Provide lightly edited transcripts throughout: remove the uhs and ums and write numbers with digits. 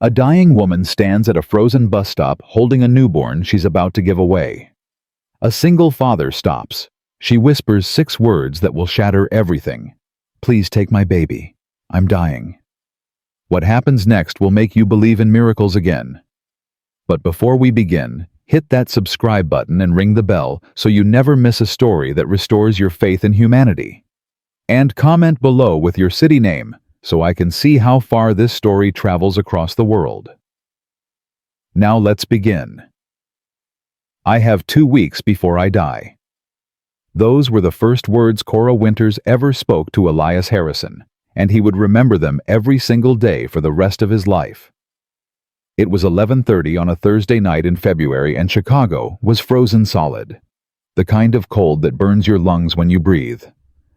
A dying woman stands at a frozen bus stop holding a newborn she's about to give away. A single father stops. She whispers 6 words that will shatter everything. "Please take my baby. I'm dying." What happens next will make you believe in miracles again. But before we begin, hit that subscribe button and ring the bell so you never miss a story that restores your faith in humanity. And comment below with your city name so I can see how far this story travels across the world. Now let's begin. I have 2 weeks before I die. Those were the first words Cora Winters ever spoke to Elias Harrison, and he would remember them every single day for the rest of his life. It was 11:30 on a Thursday night in February, and Chicago was frozen solid. The kind of cold that burns your lungs when you breathe.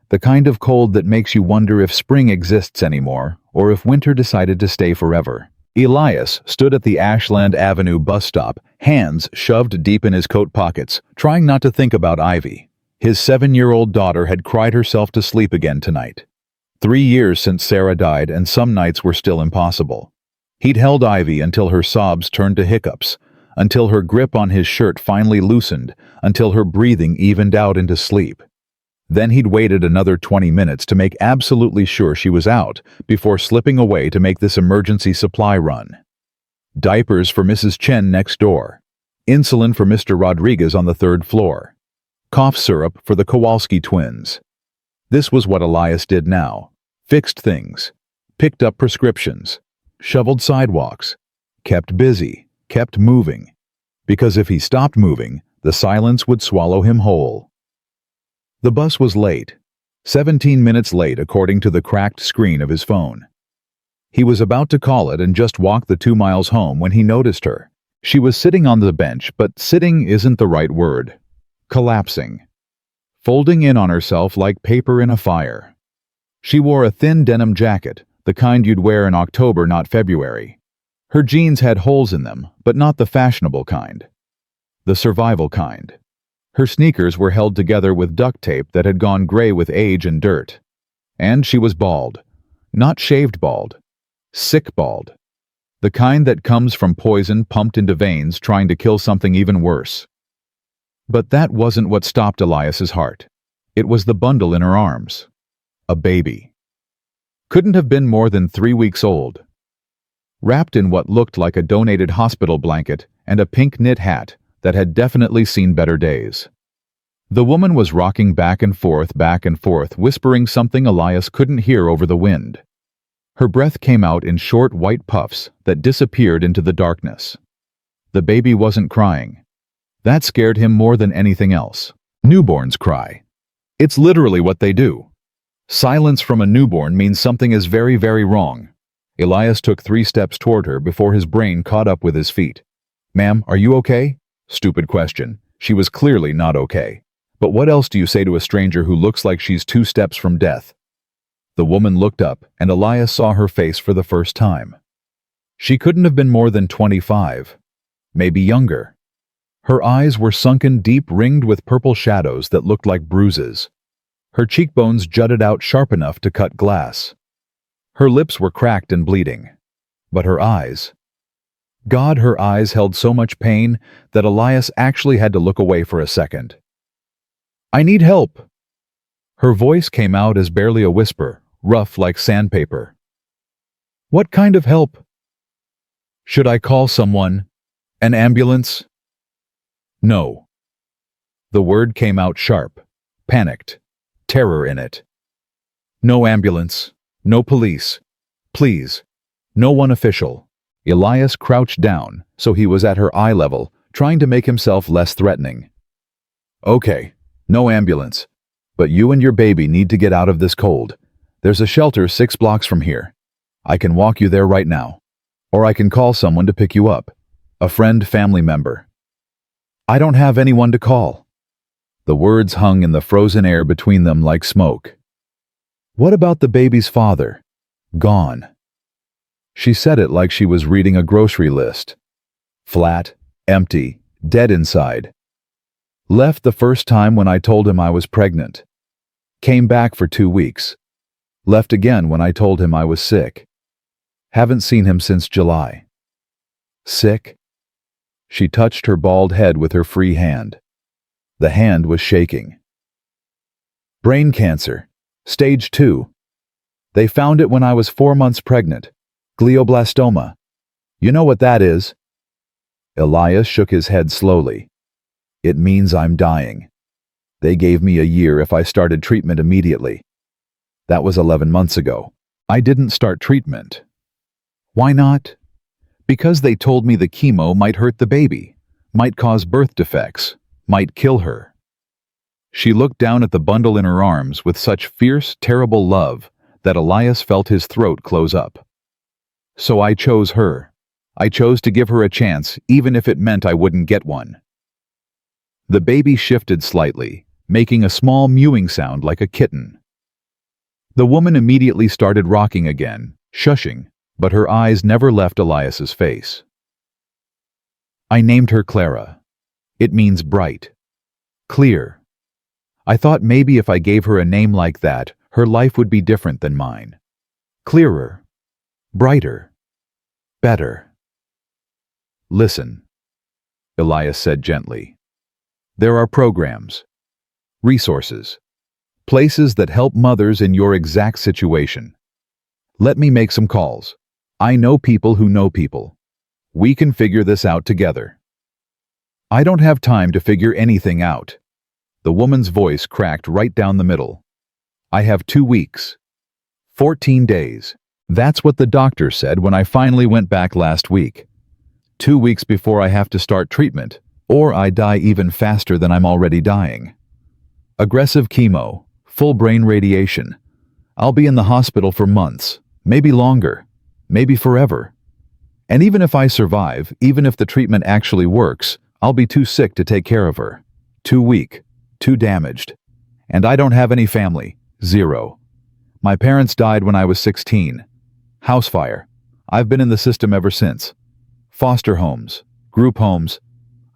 The kind of cold that makes you wonder if spring exists anymore, or if winter decided to stay forever. Elias stood at the Ashland Avenue bus stop, hands shoved deep in his coat pockets, trying not to think about Ivy. His 7-year-old daughter had cried herself to sleep again tonight. 3 years since Sarah died, and some nights were still impossible. He'd held Ivy until her sobs turned to hiccups, until her grip on his shirt finally loosened, until her breathing evened out into sleep. Then he'd waited another 20 minutes to make absolutely sure she was out before slipping away to make this emergency supply run. Diapers for Mrs. Chen next door. Insulin for Mr. Rodriguez on the 3rd floor. Cough syrup for the Kowalski twins. This was what Elias did now. Fixed things. Picked up prescriptions. Shoveled sidewalks. Kept busy. Kept moving. Because if he stopped moving, the silence would swallow him whole. The bus was late. 17 minutes late according to the cracked screen of his phone. He was about to call it and just walk the 2 miles home when he noticed her. She was sitting on the bench, but sitting isn't the right word. Collapsing. Folding in on herself like paper in a fire. She wore a thin denim jacket, the kind you'd wear in October, not February. Her jeans had holes in them, but not the fashionable kind. The survival kind. Her sneakers were held together with duct tape that had gone gray with age and dirt. And she was bald. Not shaved bald. Sick bald. The kind that comes from poison pumped into veins trying to kill something even worse. But that wasn't what stopped Elias's heart. It was the bundle in her arms. A baby. Couldn't have been more than 3 weeks old. Wrapped in what looked like a donated hospital blanket and a pink knit hat that had definitely seen better days. The woman was rocking back and forth, whispering something Elias couldn't hear over the wind. Her breath came out in short white puffs that disappeared into the darkness. The baby wasn't crying. That scared him more than anything else. Newborns cry. It's literally what they do. Silence from a newborn means something is very, very wrong. Elias took 3 steps toward her before his brain caught up with his feet. "Ma'am, are you okay?" Stupid question. She was clearly not okay. But what else do you say to a stranger who looks like she's 2 steps from death? The woman looked up, and Elias saw her face for the first time. She couldn't have been more than 25. Maybe younger. Her eyes were sunken deep, ringed with purple shadows that looked like bruises. Her cheekbones jutted out sharp enough to cut glass. Her lips were cracked and bleeding. But her eyes... God, her eyes held so much pain that Elias actually had to look away for a second. "I need help." Her voice came out as barely a whisper, rough like sandpaper. "What kind of help?" "Should I call someone? An ambulance?" "No." The word came out sharp, panicked, terror in it. "No ambulance, no police. Please, no one official." Elias crouched down, so he was at her eye level, trying to make himself less threatening. "Okay, no ambulance. But you and your baby need to get out of this cold. There's a shelter 6 blocks from here. I can walk you there right now. Or I can call someone to pick you up. A friend, family member." "I don't have anyone to call." The words hung in the frozen air between them like smoke. "What about the baby's father? Gone." She said it like she was reading a grocery list. Flat, empty, dead inside. Left the first time when I told him I was pregnant. Came back for 2 weeks. Left again when I told him I was sick. Haven't seen him since July. Sick? She touched her bald head with her free hand. The hand was shaking. Brain cancer. Stage 2. They found it when I was 4 months pregnant. Glioblastoma. You know what that is? Elias shook his head slowly. It means I'm dying. They gave me a year if I started treatment immediately. That was 11 months ago. I didn't start treatment. Why not? Because they told me the chemo might hurt the baby, might cause birth defects, might kill her. She looked down at the bundle in her arms with such fierce, terrible love that Elias felt his throat close up. So I chose her. I chose to give her a chance, even if it meant I wouldn't get one. The baby shifted slightly, making a small mewing sound like a kitten. The woman immediately started rocking again, shushing, but her eyes never left Elias's face. I named her Clara. It means bright. Clear. I thought maybe if I gave her a name like that, her life would be different than mine. Clearer. Brighter. Better. Listen, Elias said gently. There are programs, resources, places that help mothers in your exact situation. Let me make some calls. I know people who know people. We can figure this out together. I don't have time to figure anything out. The woman's voice cracked right down the middle. I have 2 weeks. 14 days. That's what the doctor said when I finally went back last week. 2 weeks before I have to start treatment, or I die even faster than I'm already dying. Aggressive chemo, full brain radiation. I'll be in the hospital for months, maybe longer, maybe forever. And even if I survive, even if the treatment actually works, I'll be too sick to take care of her. Too weak, too damaged. And I don't have any family. 0. My parents died when I was 16. House fire. I've been in the system ever since. Foster homes, group homes.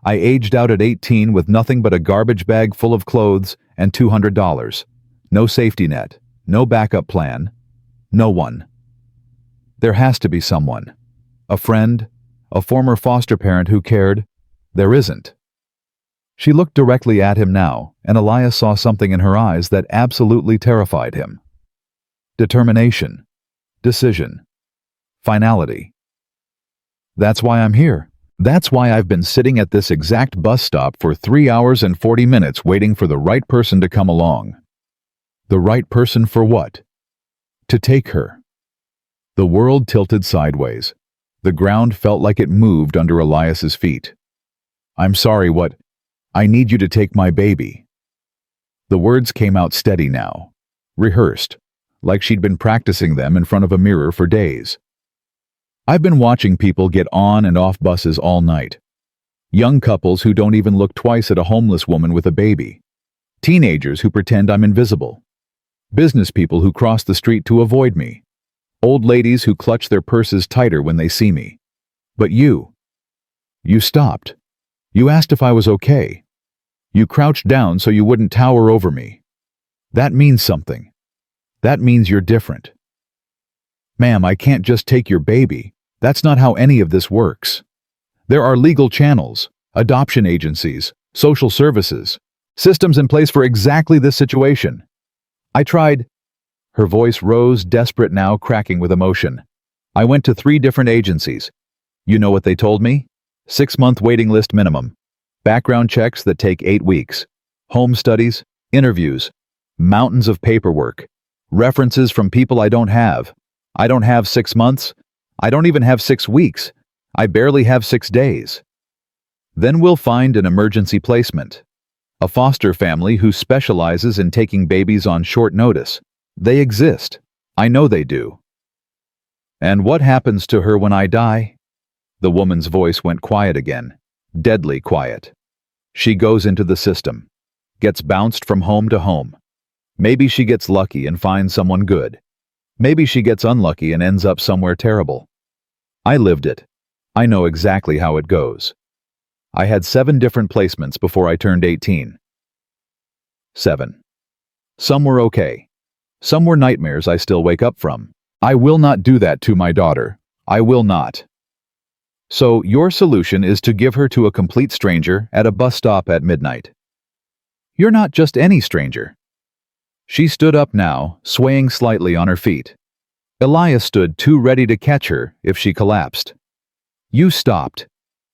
I aged out at 18 with nothing but a garbage bag full of clothes and $200. No safety net, no backup plan, no one. There has to be someone. A friend, a former foster parent who cared. There isn't. She looked directly at him now, and Elias saw something in her eyes that absolutely terrified him. Determination. Decision. Finality. That's why I'm here. That's why I've been sitting at this exact bus stop for 3 hours and 40 minutes waiting for the right person to come along. The right person for what? To take her. The world tilted sideways. The ground felt like it moved under Elias's feet. I'm sorry, what? I need you to take my baby. The words came out steady now, rehearsed, like she'd been practicing them in front of a mirror for days. I've been watching people get on and off buses all night. Young couples who don't even look twice at a homeless woman with a baby. Teenagers who pretend I'm invisible. Business people who cross the street to avoid me. Old ladies who clutch their purses tighter when they see me. But you stopped. You asked if I was okay. You crouched down so you wouldn't tower over me. That means something. That means you're different. Ma'am, I can't just take your baby. That's not how any of this works. There are legal channels, adoption agencies, social services, systems in place for exactly this situation. I tried. Her voice rose, desperate now, cracking with emotion. I went to 3 different agencies. You know what they told me? 6-month waiting list minimum. Background checks that take 8 weeks. Home studies, interviews, mountains of paperwork, references from people I don't have. I don't have 6 months. I don't even have 6 weeks. I barely have 6 days. Then we'll find an emergency placement. A foster family who specializes in taking babies on short notice. They exist. I know they do. And what happens to her when I die? The woman's voice went quiet again, deadly quiet. She goes into the system, gets bounced from home to home. Maybe she gets lucky and finds someone good. Maybe she gets unlucky and ends up somewhere terrible. I lived it. I know exactly how it goes. I had 7 different placements before I turned 18. 7. Some were okay. Some were nightmares I still wake up from. I will not do that to my daughter. I will not. So your solution is to give her to a complete stranger at a bus stop at midnight. You're not just any stranger. She stood up now, swaying slightly on her feet. Elias stood too ready to catch her if she collapsed. You stopped.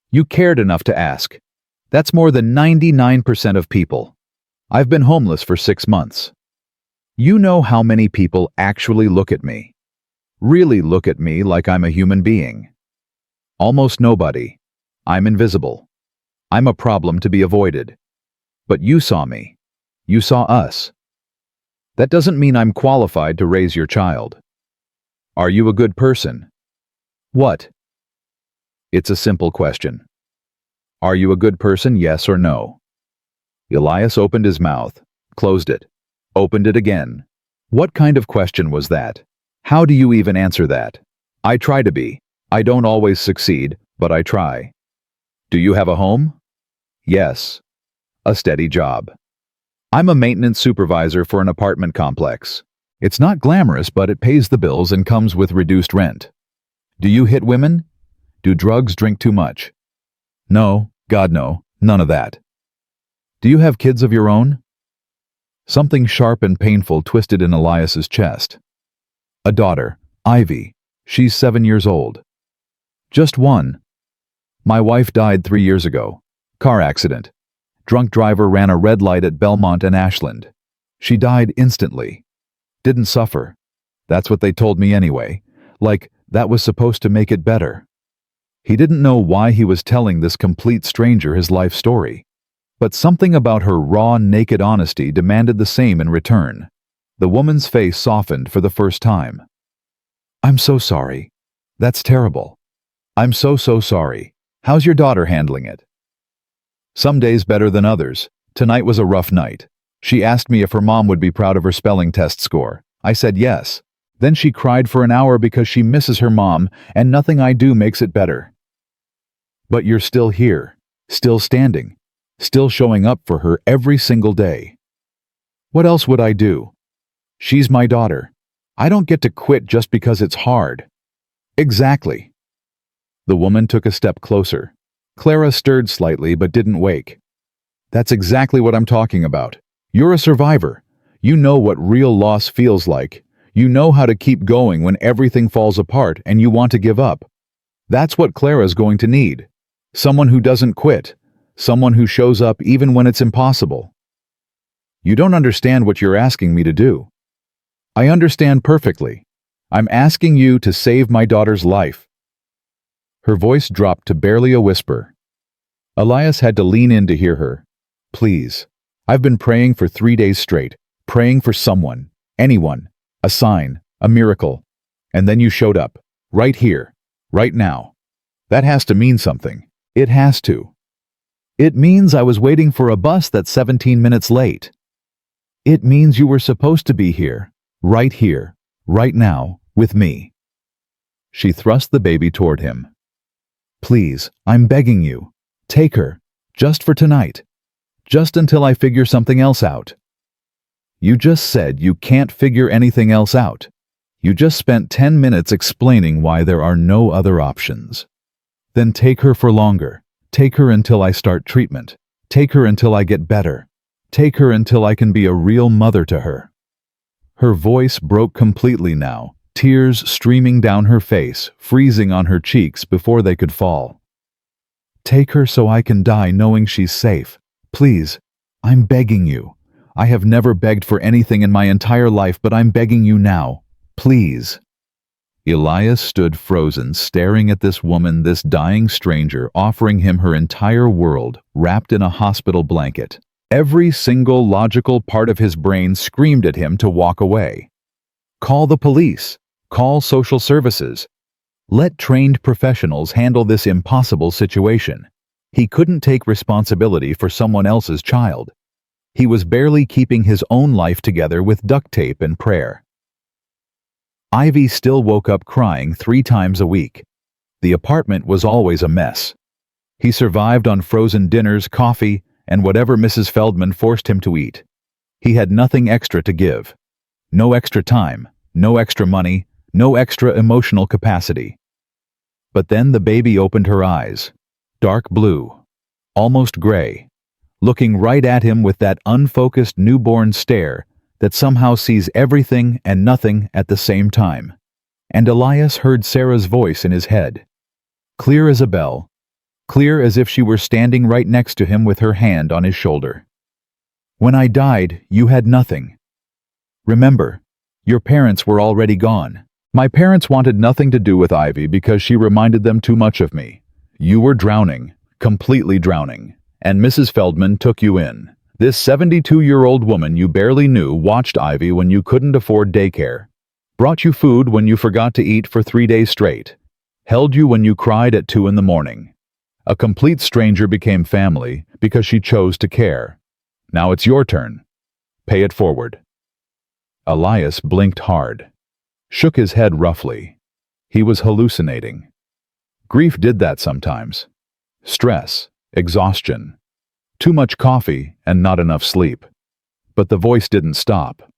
You cared enough to ask. That's more than 99% of people. I've been homeless for 6 months. You know how many people actually look at me. Really look at me like I'm a human being. Almost nobody. I'm invisible. I'm a problem to be avoided. But you saw me. You saw us. That doesn't mean I'm qualified to raise your child. Are you a good person? What? It's a simple question. Are you a good person, yes or no? Elias opened his mouth, closed it, opened it again. What kind of question was that? How do you even answer that? I try to be. I don't always succeed, but I try. Do you have a home? Yes. A steady job. I'm a maintenance supervisor for an apartment complex. It's not glamorous, but it pays the bills and comes with reduced rent. Do you hit women? Do drugs, drink too much? No, God no, none of that. Do you have kids of your own? Something sharp and painful twisted in Elias's chest. A daughter, Ivy. She's 7 years old. Just one. My wife died 3 years ago. Car accident. Drunk driver ran a red light at Belmont and Ashland. She died instantly. Didn't suffer. That's what they told me anyway. Like, that was supposed to make it better. He didn't know why he was telling this complete stranger his life story. But something about her raw, naked honesty demanded the same in return. The woman's face softened for the first time. I'm so sorry. That's terrible. I'm so sorry. How's your daughter handling it? Some days better than others. Tonight was a rough night. She asked me if her mom would be proud of her spelling test score. I said yes. Then she cried for an hour because she misses her mom, and nothing I do makes it better. But you're still here, still standing, still showing up for her every single day. What else would I do? She's my daughter. I don't get to quit just because it's hard. Exactly. The woman took a step closer. Clara stirred slightly but didn't wake. That's exactly what I'm talking about. You're a survivor. You know what real loss feels like. You know how to keep going when everything falls apart and you want to give up. That's what Clara's going to need. Someone who doesn't quit. Someone who shows up even when it's impossible. You don't understand what you're asking me to do. I understand perfectly. I'm asking you to save my daughter's life. Her voice dropped to barely a whisper. Elias had to lean in to hear her. Please. I've been praying for 3 days straight. Praying for someone. Anyone. A sign. A miracle. And then you showed up. Right here. Right now. That has to mean something. It has to. It means I was waiting for a bus that's 17 minutes late. It means you were supposed to be here. Right now, with me. She thrust the baby toward him. Please, I'm begging you. Take her. Just for tonight. Just until I figure something else out. You just said you can't figure anything else out. You just spent 10 minutes explaining why there are no other options. Then take her for longer. Take her until I start treatment. Take her until I get better. Take her until I can be a real mother to her. Her voice broke completely now, tears streaming down her face, freezing on her cheeks before they could fall. Take her so I can die knowing she's safe. Please, I'm begging you. I have never begged for anything in my entire life, but I'm begging you now. Please. Elias stood frozen, staring at this woman, this dying stranger, offering him her entire world, wrapped in a hospital blanket. Every single logical part of his brain screamed at him to walk away. Call the police. Call social services. Let trained professionals handle this impossible situation. He couldn't take responsibility for someone else's child. He was barely keeping his own life together with duct tape and prayer. Ivy still woke up crying 3 times a week. The apartment was always a mess. He survived on frozen dinners, coffee, and whatever Mrs. Feldman forced him to eat. He had nothing extra to give. No extra time, no extra money, no extra emotional capacity. But then the baby opened her eyes. Dark blue. Almost gray. Looking right at him with that unfocused newborn stare that somehow sees everything and nothing at the same time. And Elias heard Sarah's voice in his head. Clear as a bell. Clear as if she were standing right next to him with her hand on his shoulder. When I died, you had nothing. Remember, your parents were already gone. My parents wanted nothing to do with Ivy because she reminded them too much of me. You were drowning, completely drowning, and Mrs. Feldman took you in. This 72-year-old woman you barely knew watched Ivy when you couldn't afford daycare, brought you food when you forgot to eat for 3 days straight, held you when you cried at 2 in the morning. A complete stranger became family because she chose to care. Now it's your turn. Pay it forward. Elias blinked hard, shook his head roughly. He was hallucinating. Grief did that sometimes. Stress, exhaustion, too much coffee and not enough sleep. But the voice didn't stop.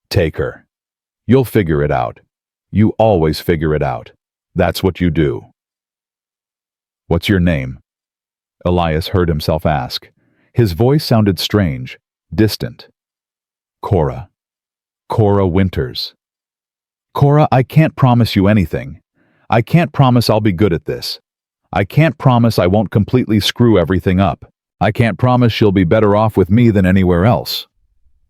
Take her. You'll figure it out. You always figure it out. That's what you do. What's your name? Elias heard himself ask. His voice sounded strange, distant. Cora. Cora Winters. Cora, I can't promise you anything. I can't promise I'll be good at this. I can't promise I won't completely screw everything up. I can't promise she'll be better off with me than anywhere else.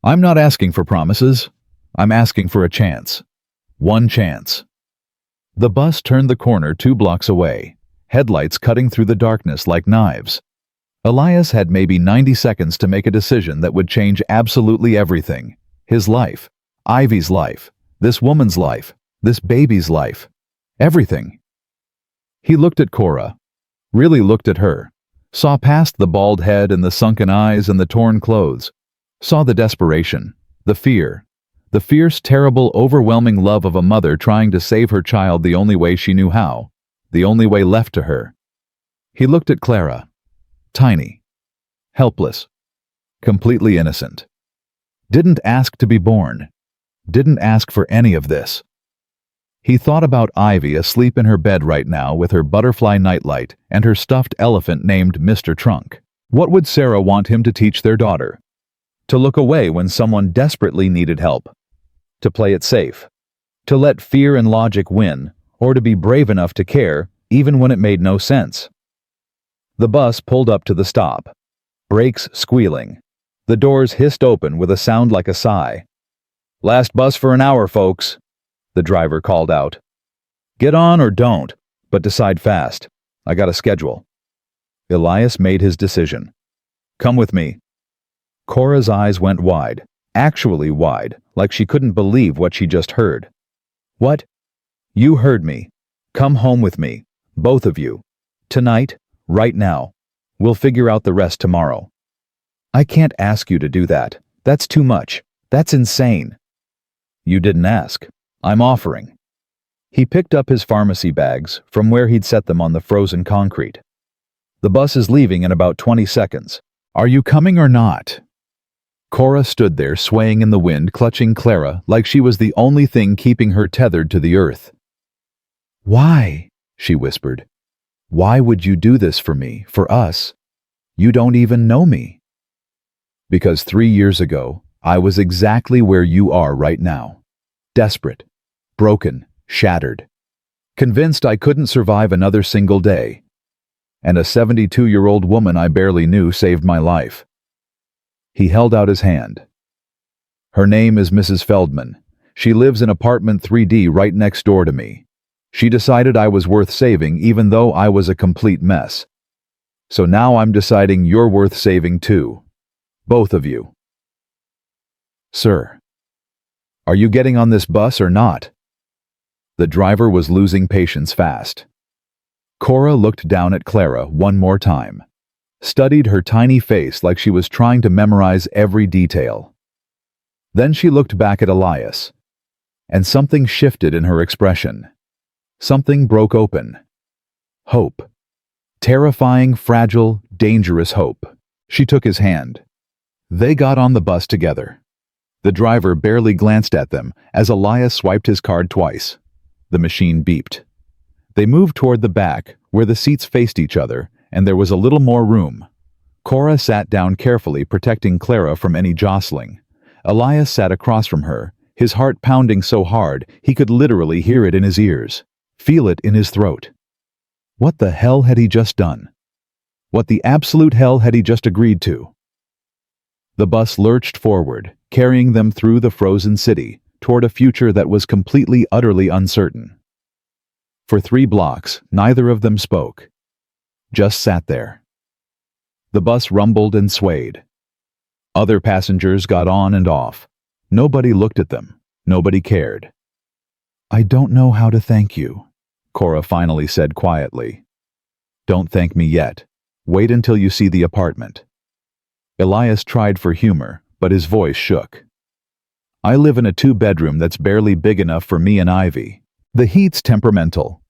I'm not asking for promises. I'm asking for a chance. One chance. The bus turned the corner 2 blocks away, headlights cutting through the darkness like knives. Elias had maybe 90 seconds to make a decision that would change absolutely everything. His life, Ivy's life, this woman's life, this baby's life. Everything. He looked at Cora, really looked at her, saw past the bald head and the sunken eyes and the torn clothes, saw the desperation, the fear, the fierce, terrible, overwhelming love of a mother trying to save her child the only way she knew how, the only way left to her. He looked at Clara, tiny, helpless, completely innocent. Didn't ask to be born, didn't ask for any of this. He thought about Ivy asleep in her bed right now with her butterfly nightlight and her stuffed elephant named Mr. Trunk. What would Sarah want him to teach their daughter? To look away when someone desperately needed help. To play it safe. To let fear and logic win, or to be brave enough to care, even when it made no sense. The bus pulled up to the stop. Brakes squealing. The doors hissed open with a sound like a sigh. Last bus for an hour, folks. The driver called out. Get on or don't, but decide fast. I got a schedule. Elias made his decision. Come with me. Cora's eyes went wide, actually wide, like she couldn't believe what she just heard. What? You heard me. Come home with me, both of you. Tonight, right now. We'll figure out the rest tomorrow. I can't ask you to do that. That's too much. That's insane. You didn't ask. I'm offering. He picked up his pharmacy bags from where he'd set them on the frozen concrete. The bus is leaving in about 20 seconds. Are you coming or not? Cora stood there swaying in the wind, clutching Clara like she was the only thing keeping her tethered to the earth. Why? She whispered. Why would you do this for me, for us? You don't even know me. Because 3 years ago, I was exactly where you are right now. Desperate. Broken, shattered, convinced I couldn't survive another single day. And a 72-year-old woman I barely knew saved my life. He held out his hand. Her name is Mrs. Feldman. She lives in apartment 3D right next door to me. She decided I was worth saving even though I was a complete mess. So now I'm deciding you're worth saving too. Both of you. Sir, are you getting on this bus or not? The driver was losing patience fast. Cora looked down at Clara one more time, studied her tiny face like she was trying to memorize every detail. Then she looked back at Elias, and something shifted in her expression. Something broke open. Hope. Terrifying, fragile, dangerous hope. She took his hand. They got on the bus together. The driver barely glanced at them as Elias swiped his card twice. The machine beeped. They moved toward the back, where the seats faced each other, and there was a little more room. Cora sat down carefully, protecting Clara from any jostling. Elias sat across from her, his heart pounding so hard he could literally hear it in his ears, feel it in his throat. What the hell had he just done? What the absolute hell had he just agreed to? The bus lurched forward, carrying them through the frozen city, toward a future that was completely, utterly uncertain. For 3 blocks, neither of them spoke. Just sat there. The bus rumbled and swayed. Other passengers got on and off. Nobody looked at them. Nobody cared. "I don't know how to thank you," Cora finally said quietly. "Don't thank me yet. Wait until you see the apartment." Elias tried for humor, but his voice shook. "I live in a 2-bedroom that's barely big enough for me and Ivy. The heat's temperamental.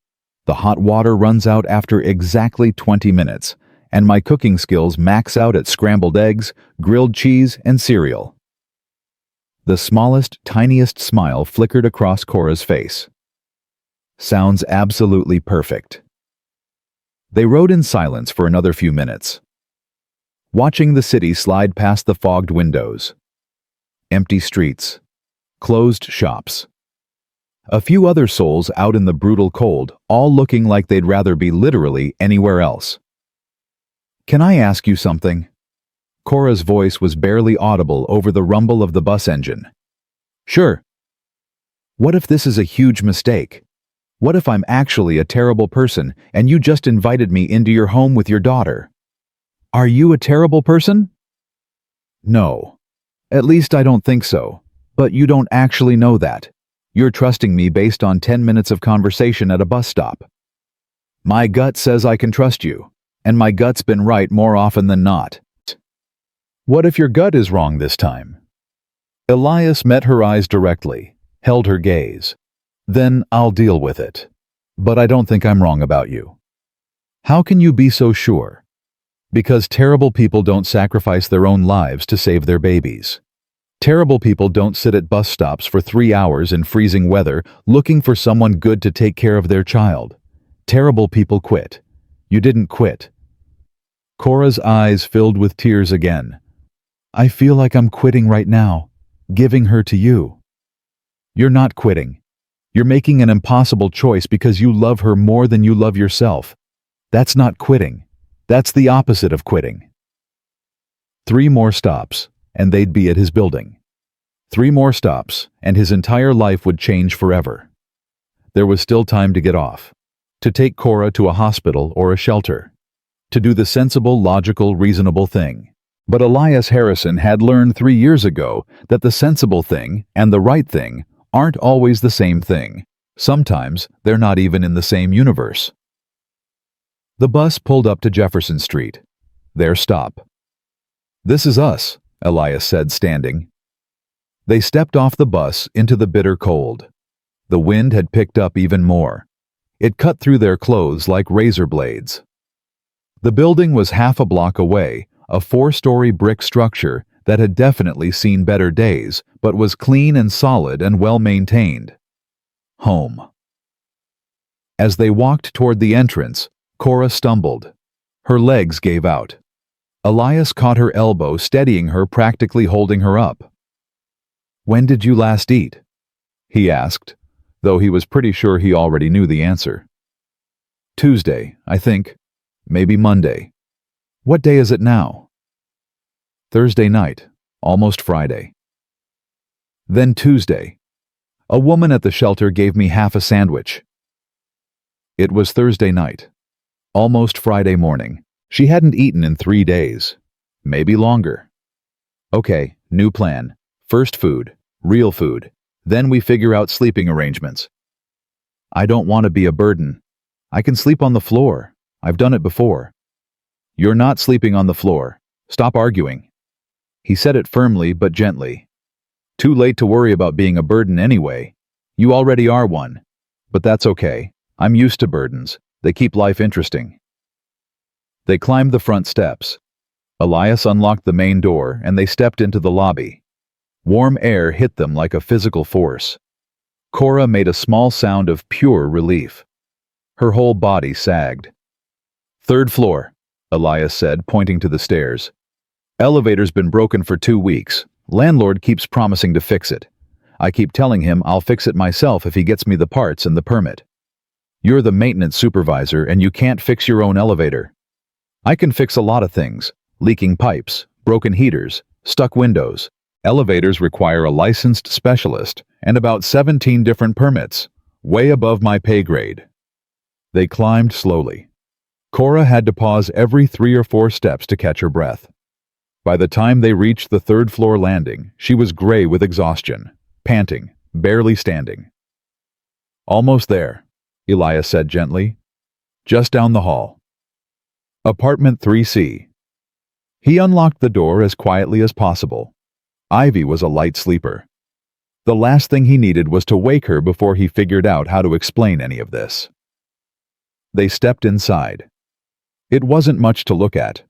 The hot water runs out after exactly 20 minutes, and my cooking skills max out at scrambled eggs, grilled cheese, and cereal." The smallest, tiniest smile flickered across Cora's face. Sounds absolutely perfect. They rode in silence for another few minutes, watching the city slide past the fogged windows. Empty streets, closed shops. A few other souls out in the brutal cold, all looking like they'd rather be literally anywhere else. "Can I ask you something?" Cora's voice was barely audible over the rumble of the bus engine. "Sure." "What if this is a huge mistake? What if I'm actually a terrible person and you just invited me into your home with your daughter? Are you a terrible person?" "No. At least I don't think so. But you don't actually know that. You're trusting me based on 10 minutes of conversation at a bus stop." "My gut says I can trust you, and my gut's been right more often than not." "What if your gut is wrong this time?" Elias met her eyes directly, held her gaze. "Then I'll deal with it. But I don't think I'm wrong about you." "How can you be so sure?" "Because terrible people don't sacrifice their own lives to save their babies. Terrible people don't sit at bus stops for 3 hours in freezing weather looking for someone good to take care of their child. Terrible people quit. You didn't quit." Cora's eyes filled with tears again. "I feel like I'm quitting right now, giving her to you." "You're not quitting. You're making an impossible choice because you love her more than you love yourself. That's not quitting. That's the opposite of quitting." 3 more stops, and they'd be at his building. 3 more stops, and his entire life would change forever. There was still time to get off, to take Cora to a hospital or a shelter, to do the sensible, logical, reasonable thing. But Elias Harrison had learned 3 years ago that the sensible thing and the right thing aren't always the same thing. Sometimes they're not even in the same universe. The bus pulled up to Jefferson Street. Their stop. "This is us," Elias said, standing. They stepped off the bus into the bitter cold. The wind had picked up even more. It cut through their clothes like razor blades. The building was half a block away, a 4-story brick structure that had definitely seen better days, but was clean and solid and well-maintained. Home. As they walked toward the entrance, Cora stumbled. Her legs gave out. Elias caught her elbow, steadying her, practically holding her up. "When did you last eat?" he asked, though he was pretty sure he already knew the answer. "Tuesday, I think. Maybe Monday. What day is it now?" "Thursday night, almost Friday." "Then Tuesday. A woman at the shelter gave me half a sandwich." It was Thursday night, almost Friday morning. She hadn't eaten in 3 days, maybe longer. "Okay, new plan. First food, real food. Then we figure out sleeping arrangements." "I don't want to be a burden. I can sleep on the floor. I've done it before." "You're not sleeping on the floor. Stop arguing." He said it firmly but gently. "Too late to worry about being a burden anyway. You already are one. But that's okay. I'm used to burdens. They keep life interesting." They climbed the front steps. Elias unlocked the main door and they stepped into the lobby. Warm air hit them like a physical force. Cora made a small sound of pure relief. Her whole body sagged. "Third floor," Elias said, pointing to the stairs. "Elevator's been broken for 2 weeks. Landlord keeps promising to fix it. I keep telling him I'll fix it myself if he gets me the parts and the permit. You're the maintenance supervisor and you can't fix your own elevator. I can fix a lot of things: leaking pipes, broken heaters, stuck windows. Elevators require a licensed specialist and about 17 different permits, way above my pay grade." They climbed slowly. Cora had to pause every 3 or 4 steps to catch her breath. By the time they reached the third-floor landing, she was gray with exhaustion, panting, barely standing. "Almost there," Elias said gently. "Just down the hall. Apartment 3C. He unlocked the door as quietly as possible. Ivy was a light sleeper. The last thing he needed was to wake her before he figured out how to explain any of this. They stepped inside. It wasn't much to look at.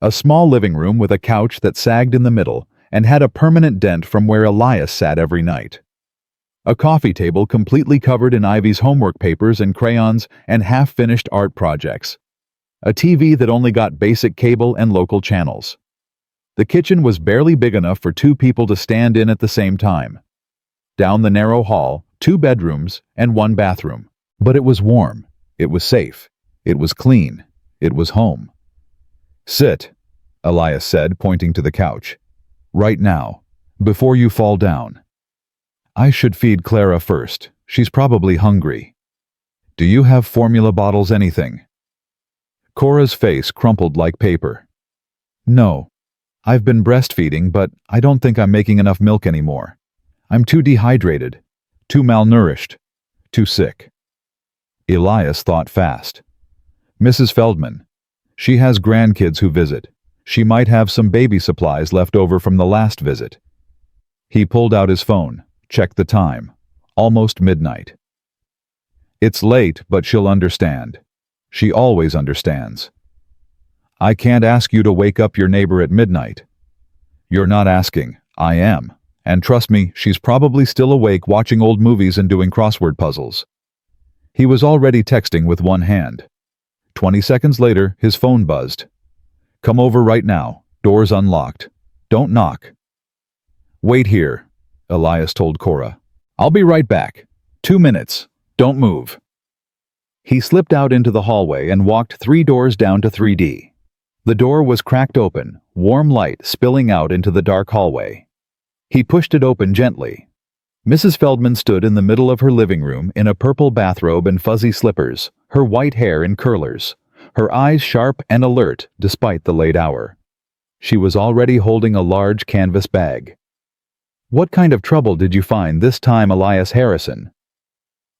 A small living room with a couch that sagged in the middle and had a permanent dent from where Elias sat every night. A coffee table completely covered in Ivy's homework papers and crayons and half-finished art projects. A TV that only got basic cable and local channels. The kitchen was barely big enough for 2 people to stand in at the same time. Down the narrow hall, 2 bedrooms and 1 bathroom. But it was warm. It was safe. It was clean. It was home. "Sit," Elias said, pointing to the couch. "Right now, before you fall down. I should feed Clara first. She's probably hungry. Do you have formula bottles, anything?" Cora's face crumpled like paper. "No. I've been breastfeeding, but I don't think I'm making enough milk anymore. I'm too dehydrated, too malnourished, too sick." Elias thought fast. "Mrs. Feldman. She has grandkids who visit. She might have some baby supplies left over from the last visit." He pulled out his phone, checked the time. Almost midnight. "It's late, but she'll understand. She always understands. I can't ask you to wake up your neighbor at midnight. You're not asking, I am. And trust me, she's probably still awake watching old movies and doing crossword puzzles." He was already texting with one hand. 20 seconds later, his phone buzzed. "Come over right now. Door's unlocked. Don't knock." "Wait here," Elias told Cora. "I'll be right back. 2 minutes. Don't move." He slipped out into the hallway and walked 3 doors down to 3D. The door was cracked open, warm light spilling out into the dark hallway. He pushed it open gently. Mrs. Feldman stood in the middle of her living room in a purple bathrobe and fuzzy slippers, her white hair in curlers, her eyes sharp and alert despite the late hour. She was already holding a large canvas bag. "What kind of trouble did you find this time, Elias Harrison?"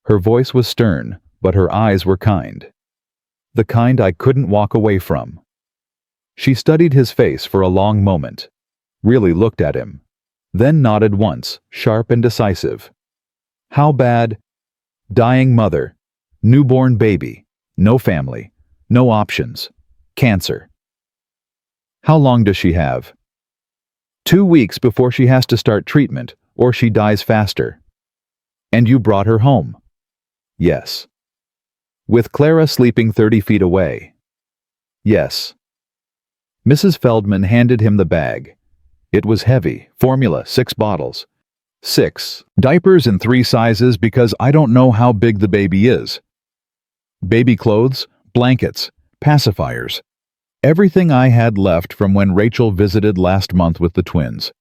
Her voice was stern, but her eyes were kind. The kind I couldn't walk away from. She studied his face for a long moment, really looked at him, then nodded once, sharp and decisive. "How bad?" "Dying mother. Newborn baby. No family. No options. Cancer." "How long does she have?" 2 weeks before she has to start treatment, or she dies faster." "And you brought her home?" "Yes." "With Clara sleeping 30 feet away?" "Yes." Mrs. Feldman handed him the bag. It was heavy, formula, 6 bottles. 6 diapers in 3 sizes because I don't know how big the baby is. Baby clothes, blankets, pacifiers. Everything I had left from when Rachel visited last month with the twins.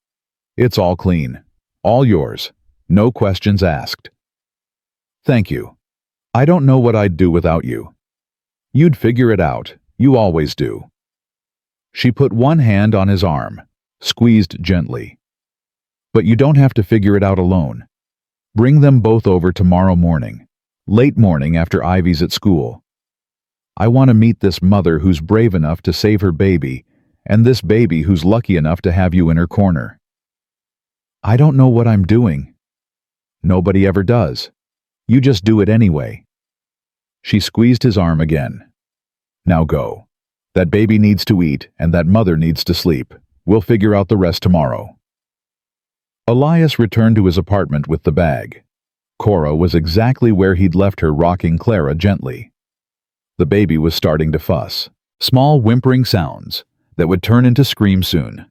It's all clean. All yours. No questions asked. "Thank you. I don't know what I'd do without you. You'd figure it out. You always do." She put one hand on his arm, squeezed gently. "But you don't have to figure it out alone. Bring them both over tomorrow morning, late morning after Ivy's at school. I want to meet this mother who's brave enough to save her baby, and this baby who's lucky enough to have you in her corner." "I don't know what I'm doing." "Nobody ever does. You just do it anyway." She squeezed his arm again. "Now go. That baby needs to eat, and that mother needs to sleep. We'll figure out the rest tomorrow." Elias returned to his apartment with the bag. Cora was exactly where he'd left her, rocking Clara gently. The baby was starting to fuss. Small whimpering sounds that would turn into screams soon.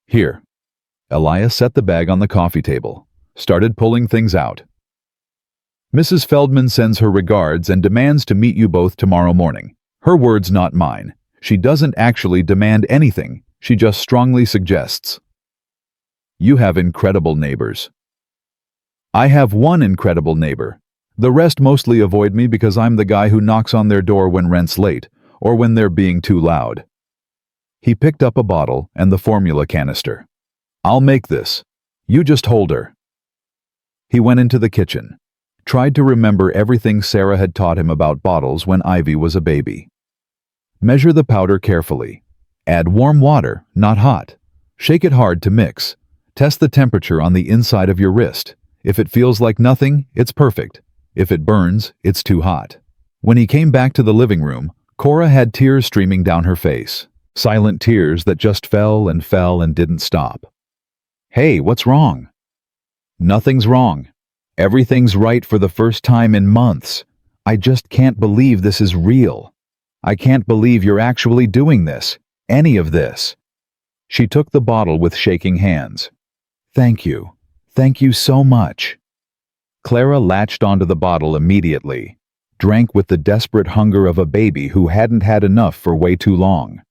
Here. Elias set the bag on the coffee table, started pulling things out. Mrs. Feldman sends her regards and demands to meet you both tomorrow morning. Her words, not mine. She doesn't actually demand anything, she just strongly suggests. You have incredible neighbors. I have one incredible neighbor. The rest mostly avoid me because I'm the guy who knocks on their door when rent's late, or when they're being too loud. He picked up a bottle and the formula canister. I'll make this. You just hold her. He went into the kitchen, tried to remember everything Sarah had taught him about bottles when Ivy was a baby. Measure the powder carefully. Add warm water, not hot. Shake it hard to mix. Test the temperature on the inside of your wrist. If it feels like nothing, it's perfect. If it burns, it's too hot. When he came back to the living room, Cora had tears streaming down her face. Silent tears that just fell and didn't stop. Hey, what's wrong? Nothing's wrong. Everything's right for the first time in months. I just can't believe this is real. I can't believe you're actually doing this. Any of this. She took the bottle with shaking hands. Thank you. Thank you so much. Clara latched onto the bottle immediately, drank with the desperate hunger of a baby who hadn't had enough for way too long.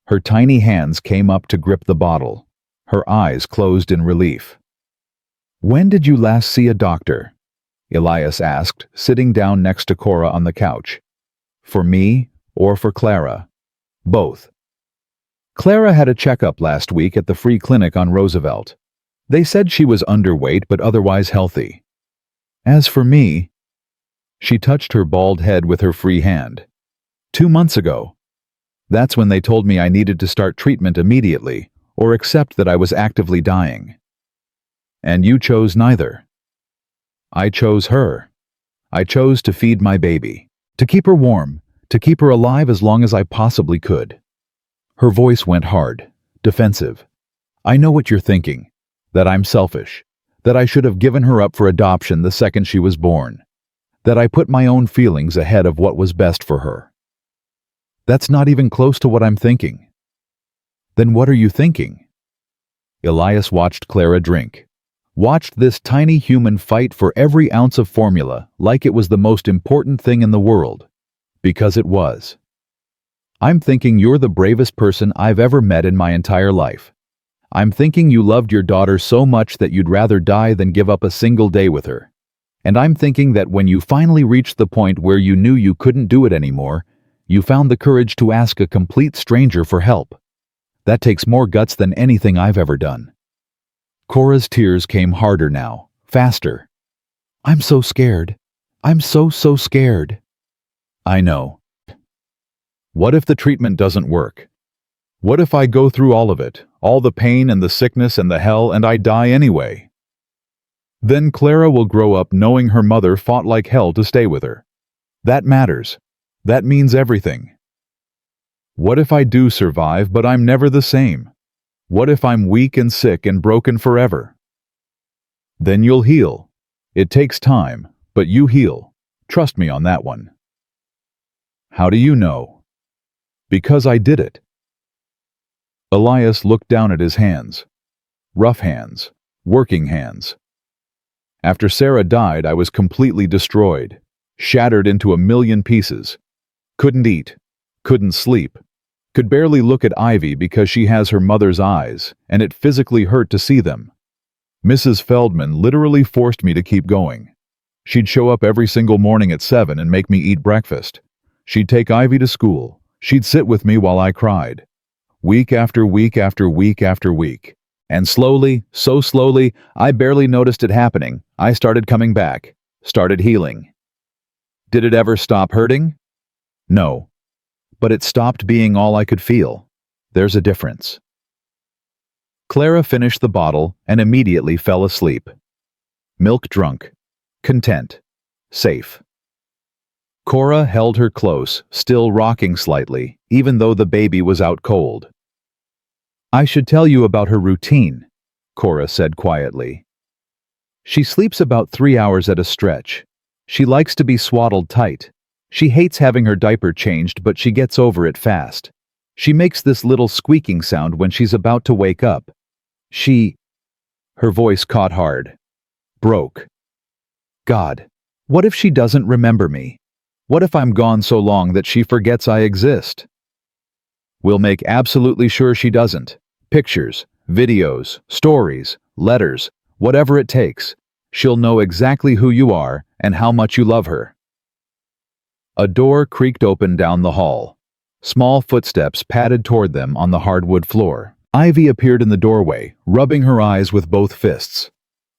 Her tiny hands came up to grip the bottle. Her eyes closed in relief. When did you last see a doctor? Elias asked, sitting down next to Cora on the couch. For me or for Clara? Both. Clara had a checkup last week at the free clinic on Roosevelt. They said she was underweight but otherwise healthy. As for me, she touched her bald head with her free hand. 2 months ago. That's when they told me I needed to start treatment immediately, or accept that I was actively dying. And you chose neither. I chose her. I chose to feed my baby, to keep her warm, to keep her alive as long as I possibly could. Her voice went hard, defensive. I know what you're thinking, that I'm selfish, that I should have given her up for adoption the second she was born, that I put my own feelings ahead of what was best for her. That's not even close to what I'm thinking. Then what are you thinking? Elias watched Clara drink, watched this tiny human fight for every ounce of formula like it was the most important thing in the world, because it was. I'm thinking you're the bravest person I've ever met in my entire life. I'm thinking you loved your daughter so much that you'd rather die than give up a single day with her. And I'm thinking that when you finally reached the point where you knew you couldn't do it anymore, you found the courage to ask a complete stranger for help. That takes more guts than anything I've ever done. Cora's tears came harder now, faster. I'm so scared. I'm so scared. I know. What if the treatment doesn't work? What if I go through all of it, all the pain and the sickness and the hell, and I die anyway? Then Clara will grow up knowing her mother fought like hell to stay with her. That matters. That means everything. What if I do survive, but I'm never the same? What if I'm weak and sick and broken forever? Then you'll heal. It takes time, but you heal. Trust me on that one. How do you know? Because I did it. Elias looked down at his hands. Rough hands. Working hands. After Sarah died, I was completely destroyed. Shattered into a million pieces. Couldn't eat. Couldn't sleep. Could barely look at Ivy because she has her mother's eyes, and it physically hurt to see them. Mrs. Feldman literally forced me to keep going. She'd show up every single morning at 7 and make me eat breakfast. She'd take Ivy to school. She'd sit with me while I cried. Week after week after week after week. And slowly, so slowly, I barely noticed it happening. I started coming back. Started healing. Did it ever stop hurting? No. But it stopped being all I could feel. There's a difference. Clara finished the bottle and immediately fell asleep. Milk drunk. Content. Safe. Cora held her close, still rocking slightly, even though the baby was out cold. I should tell you about her routine, Cora said quietly. She sleeps about 3 hours at a stretch. She likes to be swaddled tight. She hates having her diaper changed, but she gets over it fast. She makes this little squeaking sound when she's about to wake up. Her voice caught hard. Broke. God, what if she doesn't remember me? What if I'm gone so long that she forgets I exist? We'll make absolutely sure she doesn't. Pictures, videos, stories, letters, whatever it takes. She'll know exactly who you are and how much you love her. A door creaked open down the hall. Small footsteps padded toward them on the hardwood floor. Ivy appeared in the doorway, rubbing her eyes with both fists.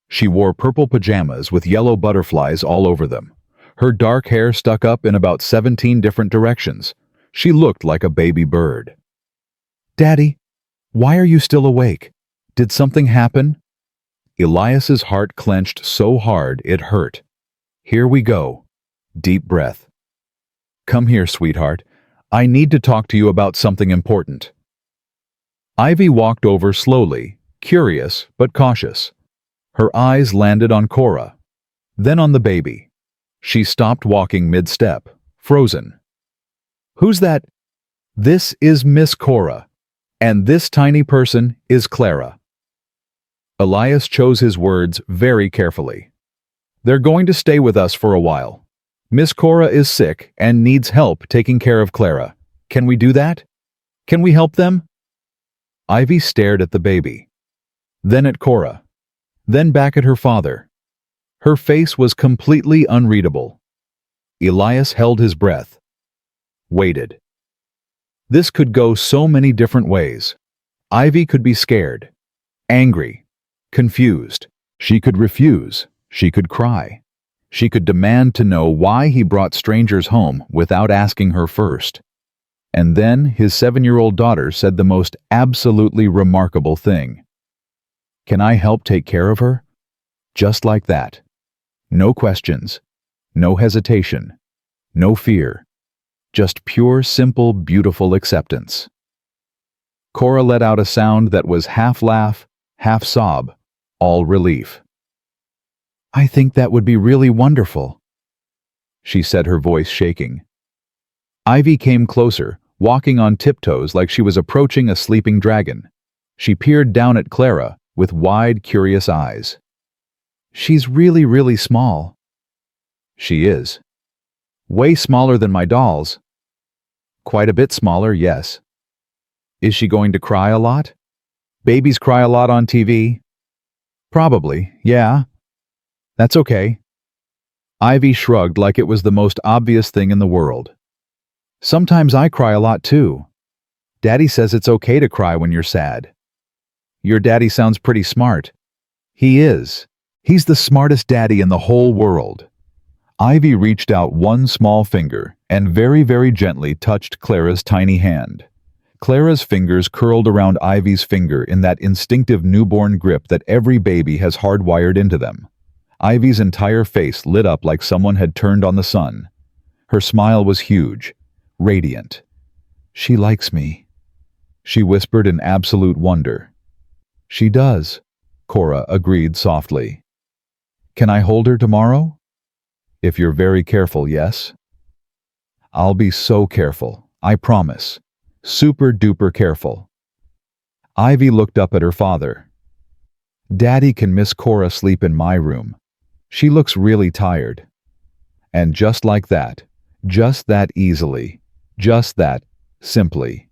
She wore purple pajamas with yellow butterflies all over them. Her dark hair stuck up in about 17 different directions. She looked like a baby bird. Daddy, why are you still awake? Did something happen? Elias's heart clenched so hard it hurt. Here we go. Deep breath. Come here, sweetheart. I need to talk to you about something important. Ivy walked over slowly, curious but cautious. Her eyes landed on Cora, then on the baby. She stopped walking mid-step, frozen. Who's that? This is Miss Cora, and this tiny person is Clara. Elias chose his words very carefully. They're going to stay with us for a while. Miss Cora is sick and needs help taking care of Clara. Can we do that? Can we help them? Ivy stared at the baby, then at Cora, then back at her father. Her face was completely unreadable. Elias held his breath, waited. This could go so many different ways. Ivy could be scared, angry, confused. She could refuse. She could cry. She could demand to know why he brought strangers home without asking her first. And then his 7-year-old daughter said the most absolutely remarkable thing. Can I help take care of her? Just like that. No questions, no hesitation, no fear. Just pure, simple, beautiful acceptance. Cora let out a sound that was half laugh, half sob, all relief. I think that would be really wonderful, she said, her voice shaking. Ivy came closer, walking on tiptoes like she was approaching a sleeping dragon. She peered down at Clara with wide, curious eyes. She's really, really small. She is. Way smaller than my dolls. Quite a bit smaller, yes. Is she going to cry a lot? Babies cry a lot on TV? Probably, yeah. That's okay. Ivy shrugged like it was the most obvious thing in the world. Sometimes I cry a lot too. Daddy says it's okay to cry when you're sad. Your daddy sounds pretty smart. He is. He's the smartest daddy in the whole world. Ivy reached out one small finger and very, very gently touched Clara's tiny hand. Clara's fingers curled around Ivy's finger in that instinctive newborn grip that every baby has hardwired into them. Ivy's entire face lit up like someone had turned on the sun. Her smile was huge, radiant. She likes me, she whispered in absolute wonder. She does, Cora agreed softly. Can I hold her tomorrow? If you're very careful, yes. I'll be so careful, I promise. Super duper careful. Ivy looked up at her father. Daddy, can Miss Cora sleep in my room? She looks really tired. And just like that, just that easily, just that simply,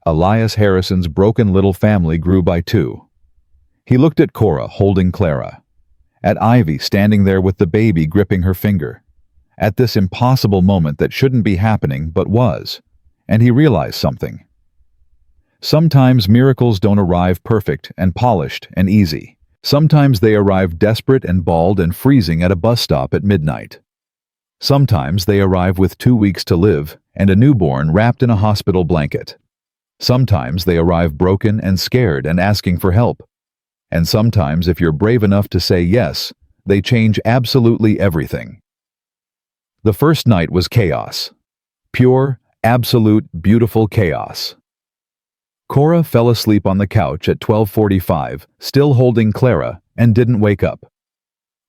Elias Harrison's broken little family grew by 2. He looked at Cora holding Clara, at Ivy standing there with the baby gripping her finger, at this impossible moment that shouldn't be happening but was, and he realized something. Sometimes miracles don't arrive perfect and polished and easy. Sometimes they arrive desperate and bald and freezing at a bus stop at midnight. Sometimes they arrive with 2 weeks to live and a newborn wrapped in a hospital blanket. Sometimes they arrive broken and scared and asking for help. And sometimes, if you're brave enough to say yes, they change absolutely everything. The first night was chaos. Pure, absolute, beautiful chaos. Cora fell asleep on the couch at 12:45, still holding Clara, and didn't wake up.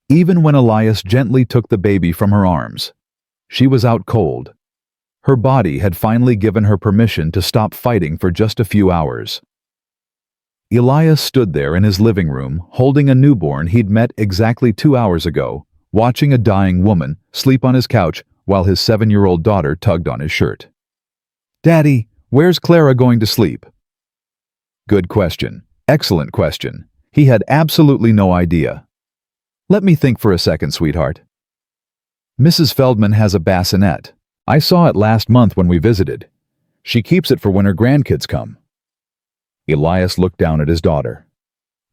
even when Elias gently took the baby from her arms. She was out cold. Her body had finally given her permission to stop fighting for just a few hours. Elias stood there in his living room, holding a newborn he'd met exactly 2 hours ago, watching a dying woman sleep on his couch while his 7-year-old daughter tugged on his shirt. "Daddy, where's Clara going to sleep?" Good question. Excellent question. He had absolutely no idea. "Let me think for a second, sweetheart. Mrs. Feldman has a bassinet. I saw it last month when we visited. She keeps it for when her grandkids come." Elias looked down at his daughter.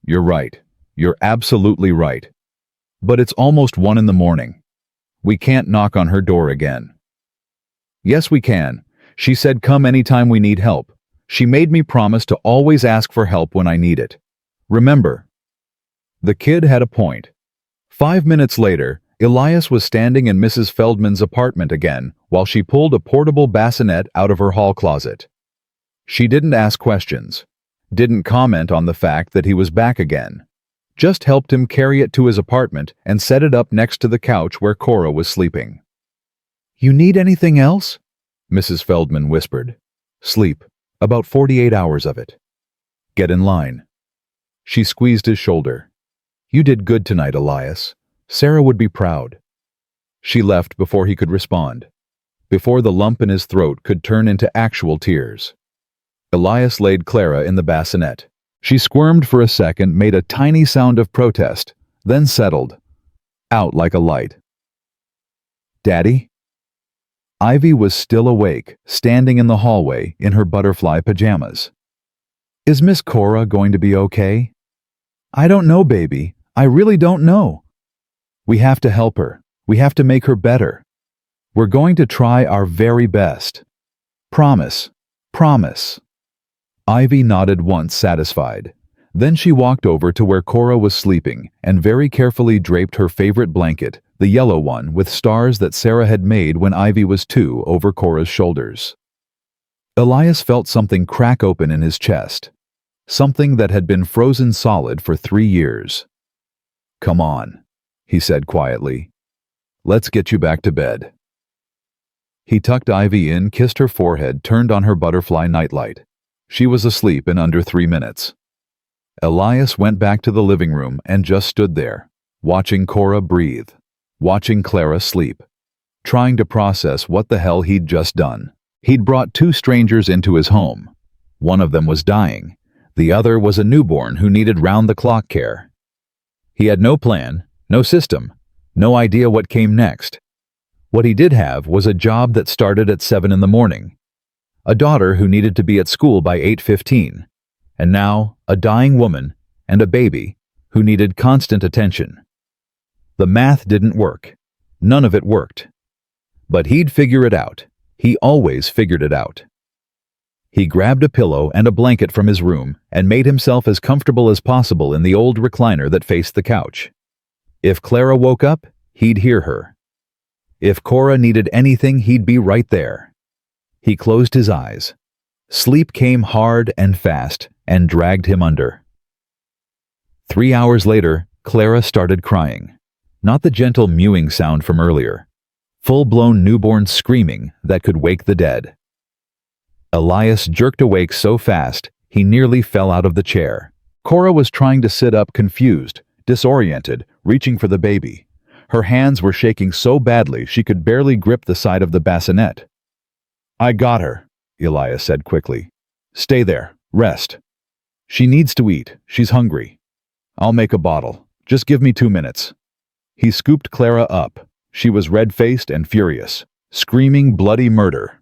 "You're right. You're absolutely right. But it's almost 1 in the morning. We can't knock on her door again." "Yes, we can. She said come anytime we need help. She made me promise to always ask for help when I need it. Remember." The kid had a point. 5 minutes later, Elias was standing in Mrs. Feldman's apartment again while she pulled a portable bassinet out of her hall closet. She didn't ask questions, didn't comment on the fact that he was back again, just helped him carry it to his apartment and set it up next to the couch where Cora was sleeping. "You need anything else?" Mrs. Feldman whispered. "Sleep. About 48 hours of it. Get in line." She squeezed his shoulder. "You did good tonight, Elias. Sarah would be proud." She left before he could respond, before the lump in his throat could turn into actual tears. Elias laid Clara in the bassinet. She squirmed for a second, made a tiny sound of protest, then settled, out like a light. "Daddy?" Ivy was still awake, standing in the hallway in her butterfly pajamas. "Is Miss Cora going to be okay?" "I don't know, baby. I really don't know. We have to help her. We have to make her better. We're going to try our very best. Promise. Promise." Ivy nodded once, satisfied. Then she walked over to where Cora was sleeping and very carefully draped her favorite blanket, the yellow one with stars that Sarah had made when Ivy was 2, over Cora's shoulders. Elias felt something crack open in his chest, something that had been frozen solid for 3 years. "Come on," he said quietly. "Let's get you back to bed." He tucked Ivy in, kissed her forehead, turned on her butterfly nightlight. She was asleep in under 3 minutes. Elias went back to the living room and just stood there, watching Cora breathe, watching Clara sleep, trying to process what the hell he'd just done. He'd brought 2 strangers into his home. One of them was dying. The other was a newborn who needed round-the-clock care. He had no plan, no system, no idea what came next. What he did have was a job that started at 7 in the morning, a daughter who needed to be at school by 8:15, and now a dying woman and a baby who needed constant attention. The math didn't work. None of it worked. But he'd figure it out. He always figured it out. He grabbed a pillow and a blanket from his room and made himself as comfortable as possible in the old recliner that faced the couch. If Clara woke up, he'd hear her. If Cora needed anything, he'd be right there. He closed his eyes. Sleep came hard and fast and dragged him under. 3 hours later, Clara started crying. Not the gentle mewing sound from earlier. Full-blown newborn screaming that could wake the dead. Elias jerked awake so fast, he nearly fell out of the chair. Cora was trying to sit up, confused, disoriented, reaching for the baby. Her hands were shaking so badly she could barely grip the side of the bassinet. "I got her," Elias said quickly. "Stay there. Rest. She needs to eat. She's hungry. I'll make a bottle. Just give me 2 minutes." He scooped Clara up. She was red-faced and furious, screaming bloody murder.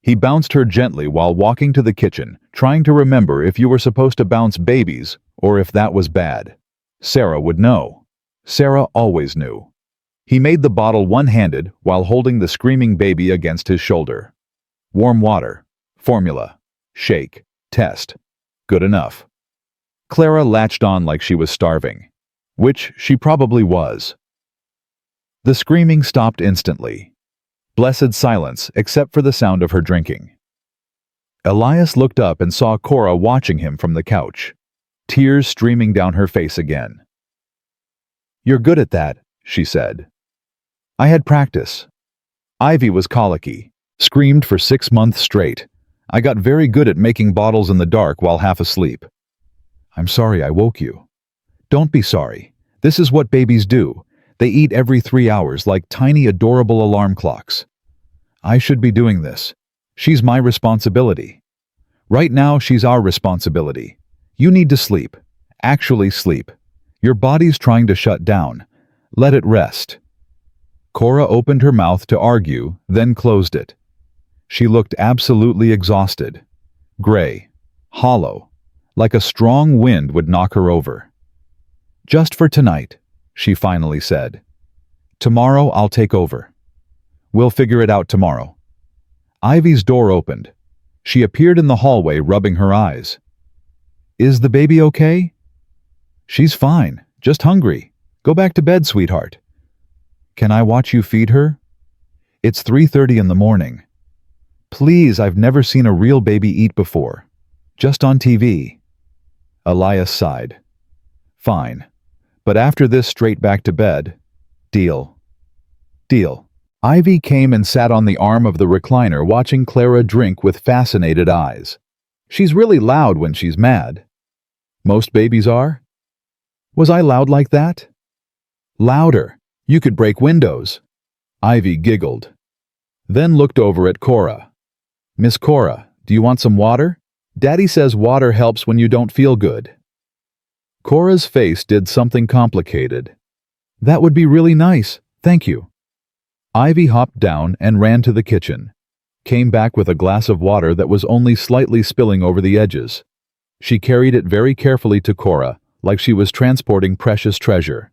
He bounced her gently while walking to the kitchen, trying to remember if you were supposed to bounce babies or if that was bad. Sarah would know. Sarah always knew. He made the bottle one-handed while holding the screaming baby against his shoulder. Warm water. Formula. Shake. Test. Good enough. Clara latched on like she was starving, which she probably was. The screaming stopped instantly. Blessed silence except for the sound of her drinking. Elias looked up and saw Cora watching him from the couch, tears streaming down her face again. You're good at that, she said. I had practice. Ivy was colicky, screamed for 6 months straight. I got very good at making bottles in the dark while half asleep. I'm sorry I woke you. Don't be sorry. This is what babies do. They eat every 3 hours like tiny adorable alarm clocks. I should be doing this. She's my responsibility. Right now, she's our responsibility. You need to sleep. Actually sleep. Your body's trying to shut down. Let it rest. Cora opened her mouth to argue, then closed it. She looked absolutely exhausted. Gray. Hollow. Like a strong wind would knock her over. Just for tonight, she finally said. Tomorrow I'll take over. We'll figure it out tomorrow. Ivy's door opened. She appeared in the hallway rubbing her eyes. Is the baby okay? She's fine, just hungry. Go back to bed, sweetheart. Can I watch you feed her? It's 3:30 in the morning. Please, I've never seen a real baby eat before. Just on TV. Elias sighed. Fine. But after this, straight back to bed. Deal. Deal. Ivy came and sat on the arm of the recliner watching Clara drink with fascinated eyes. She's really loud when she's mad. Most babies are? Was I loud like that? Louder. You could break windows. Ivy giggled. Then looked over at Cora. Miss Cora, do you want some water? Daddy says water helps when you don't feel good. Cora's face did something complicated. That would be really nice, thank you. Ivy hopped down and ran to the kitchen. Came back with a glass of water that was only slightly spilling over the edges. She carried it very carefully to Cora, like she was transporting precious treasure.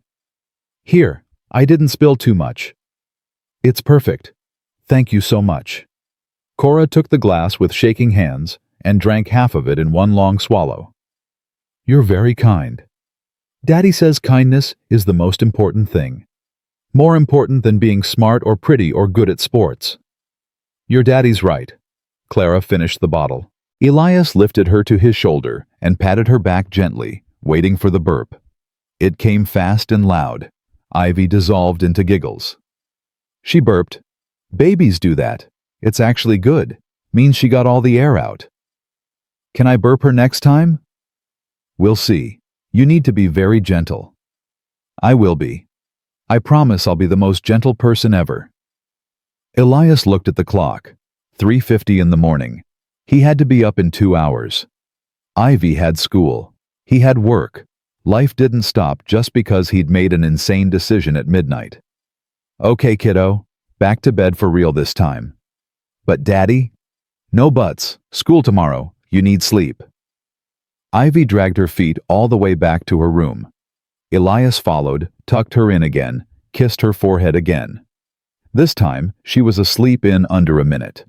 Here, I didn't spill too much. It's perfect. Thank you so much. Cora took the glass with shaking hands and drank half of it in one long swallow. You're very kind. Daddy says kindness is the most important thing. More important than being smart or pretty or good at sports. Your daddy's right. Clara finished the bottle. Elias lifted her to his shoulder and patted her back gently, waiting for the burp. It came fast and loud. Ivy dissolved into giggles. She burped. Babies do that. It's actually good. Means she got all the air out. Can I burp her next time? We'll see. You need to be very gentle. I will be. I promise I'll be the most gentle person ever. Elias looked at the clock. 3:50 in the morning. He had to be up in 2 hours. Ivy had school. He had work. Life didn't stop just because he'd made an insane decision at midnight. Okay, kiddo. Back to bed for real this time. But Daddy? No buts. School tomorrow. You need sleep. Ivy dragged her feet all the way back to her room. Elias followed, tucked her in again, kissed her forehead again. This time, she was asleep in under a minute.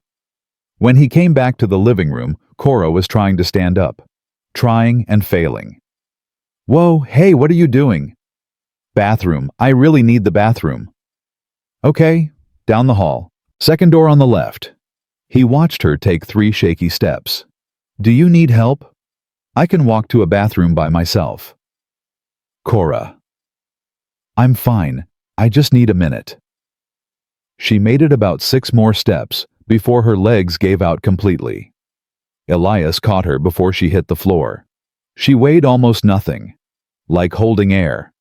When he came back to the living room, Cora was trying to stand up. Trying and failing. Whoa, hey, what are you doing? Bathroom. I really need the bathroom. Okay, down the hall. Second door on the left. He watched her take 3 shaky steps. Do you need help? I can walk to a bathroom by myself. Cora. I'm fine. I just need a minute. She made it about 6 more steps before her legs gave out completely. Elias caught her before she hit the floor. She weighed almost nothing. Like holding air.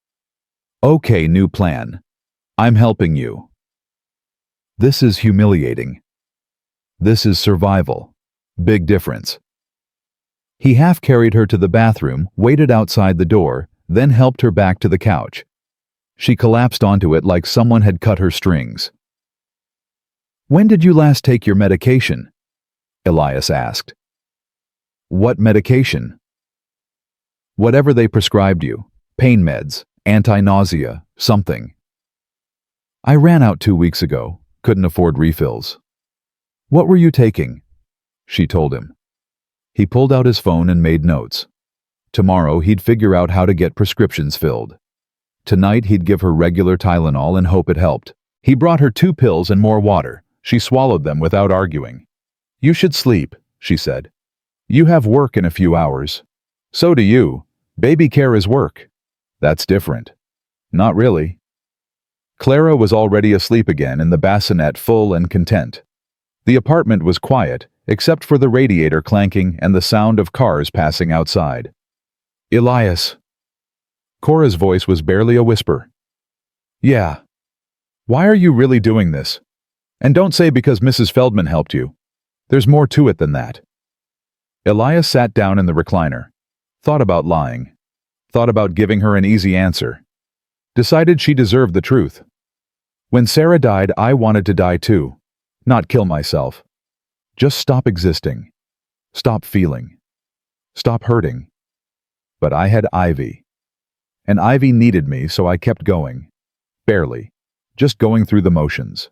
Okay, new plan. I'm helping you. This is humiliating. This is survival. Big difference. He half carried her to the bathroom, waited outside the door, then helped her back to the couch. She collapsed onto it like someone had cut her strings. When did you last take your medication? Elias asked. What medication? Whatever they prescribed you. Pain meds, anti-nausea, something. I ran out 2 weeks ago. Couldn't afford refills. What were you taking? She told him. He pulled out his phone and made notes. Tomorrow he'd figure out how to get prescriptions filled. Tonight he'd give her regular Tylenol and hope it helped. He brought her 2 pills and more water. She swallowed them without arguing. You should sleep, she said. You have work in a few hours. So do you. Baby care is work. That's different. Not really. Clara was already asleep again in the bassinet, full and content. The apartment was quiet, except for the radiator clanking and the sound of cars passing outside. Elias. Cora's voice was barely a whisper. Yeah. Why are you really doing this? And don't say because Mrs. Feldman helped you. There's more to it than that. Elias sat down in the recliner, thought about lying, thought about giving her an easy answer, decided she deserved the truth. When Sarah died, I wanted to die too, not kill myself. Just stop existing, stop feeling, stop hurting. But I had Ivy. And Ivy needed me, so I kept going. Barely, just going through the motions.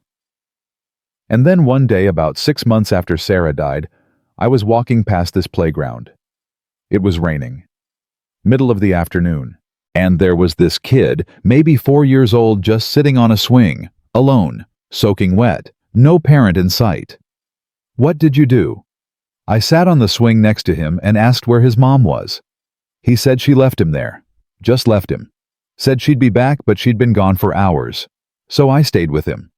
And then one day, about 6 months after Sarah died, I was walking past this playground. It was raining. Middle of the afternoon. And there was this kid, maybe 4 years old, just sitting on a swing, alone, soaking wet, no parent in sight. What did you do? I sat on the swing next to him and asked where his mom was. He said she left him there. Just left him. Said she'd be back, but she'd been gone for hours. So I stayed with him.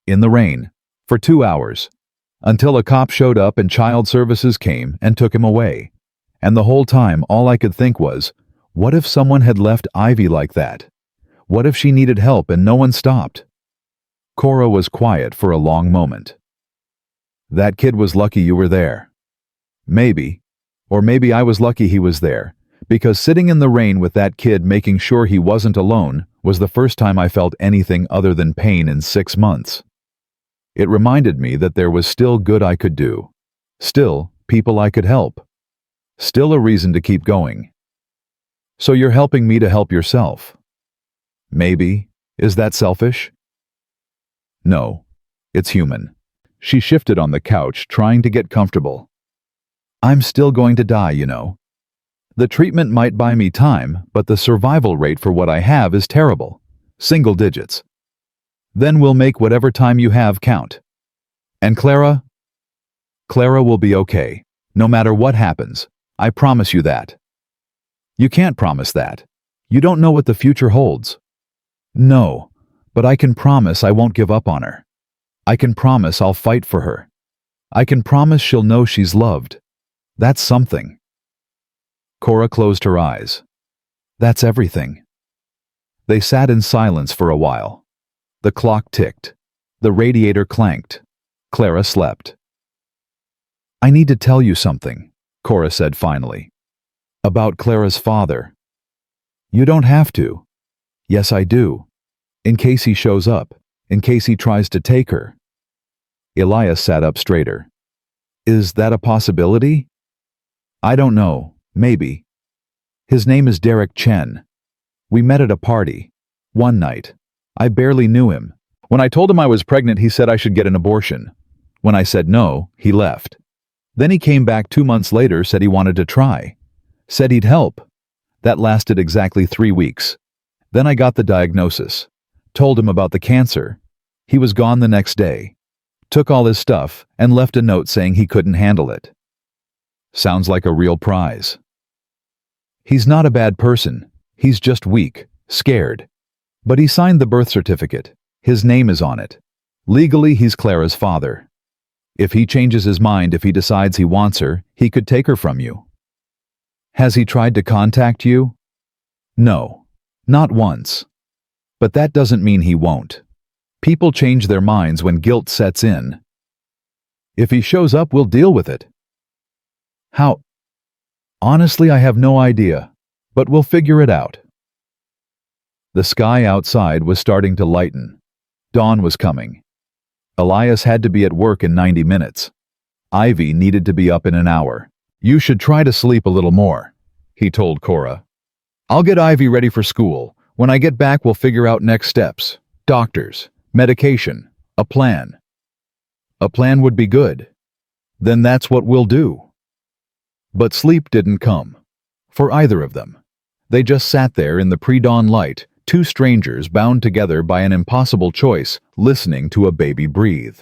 In the rain. For 2 hours. Until a cop showed up and child services came and took him away. And the whole time all I could think was, what if someone had left Ivy like that? What if she needed help and no one stopped? Cora was quiet for a long moment. That kid was lucky you were there. Maybe. Or maybe I was lucky he was there, because sitting in the rain with that kid making sure he wasn't alone was the first time I felt anything other than pain in 6 months. It reminded me that there was still good I could do. Still people I could help. Still a reason to keep going. So you're helping me to help yourself. Maybe. Is that selfish? No. It's human. She shifted on the couch, trying to get comfortable. I'm still going to die, you know. The treatment might buy me time, but the survival rate for what I have is terrible. Single digits. Then we'll make whatever time you have count. And Clara? Clara will be okay, no matter what happens. I promise you that. You can't promise that. You don't know what the future holds. No, but I can promise I won't give up on her. I can promise I'll fight for her. I can promise she'll know she's loved. That's something. Cora closed her eyes. That's everything. They sat in silence for a while. The clock ticked. The radiator clanked. Clara slept. I need to tell you something, Cora said finally. About Clara's father. You don't have to. Yes, I do. In case he shows up. In case he tries to take her. Elias sat up straighter. Is that a possibility? I don't know. Maybe. His name is Derek Chen. We met at a party. One night. I barely knew him. When I told him I was pregnant, he said I should get an abortion. When I said no, he left. Then he came back 2 months later, said he wanted to try. Said he'd help. That lasted exactly 3 weeks. Then I got the diagnosis. Told him about the cancer. He was gone the next day. Took all his stuff and left a note saying he couldn't handle it. Sounds like a real prize. He's not a bad person. He's just weak, scared. But he signed the birth certificate. His name is on it. Legally, he's Clara's father. If he changes his mind, if he decides he wants her, he could take her from you. Has he tried to contact you? No, not once. But that doesn't mean he won't. People change their minds when guilt sets in. If he shows up, we'll deal with it. How? Honestly, I have no idea, but we'll figure it out. The sky outside was starting to lighten. Dawn was coming. Elias had to be at work in 90 minutes. Ivy needed to be up in an hour. You should try to sleep a little more, he told Cora. I'll get Ivy ready for school. When I get back, we'll figure out next steps. Doctors, medication, a plan. A plan would be good. Then that's what we'll do. But sleep didn't come. For either of them. They just sat there in the pre-dawn light, two strangers bound together by an impossible choice, listening to a baby breathe.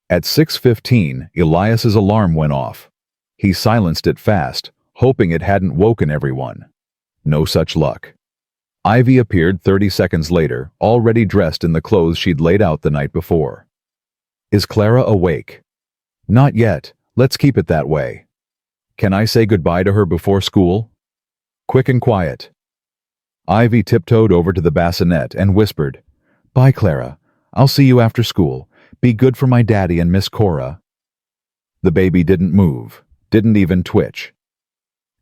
At 6:15, Elias's alarm went off. He silenced it fast, hoping it hadn't woken everyone. No such luck. Ivy appeared 30 seconds later, already dressed in the clothes she'd laid out the night before. Is Clara awake? Not yet. Let's keep it that way. Can I say goodbye to her before school? Quick and quiet. Ivy tiptoed over to the bassinet and whispered, Bye, Clara. I'll see you after school. Be good for my daddy and Miss Cora. The baby didn't move, didn't even twitch.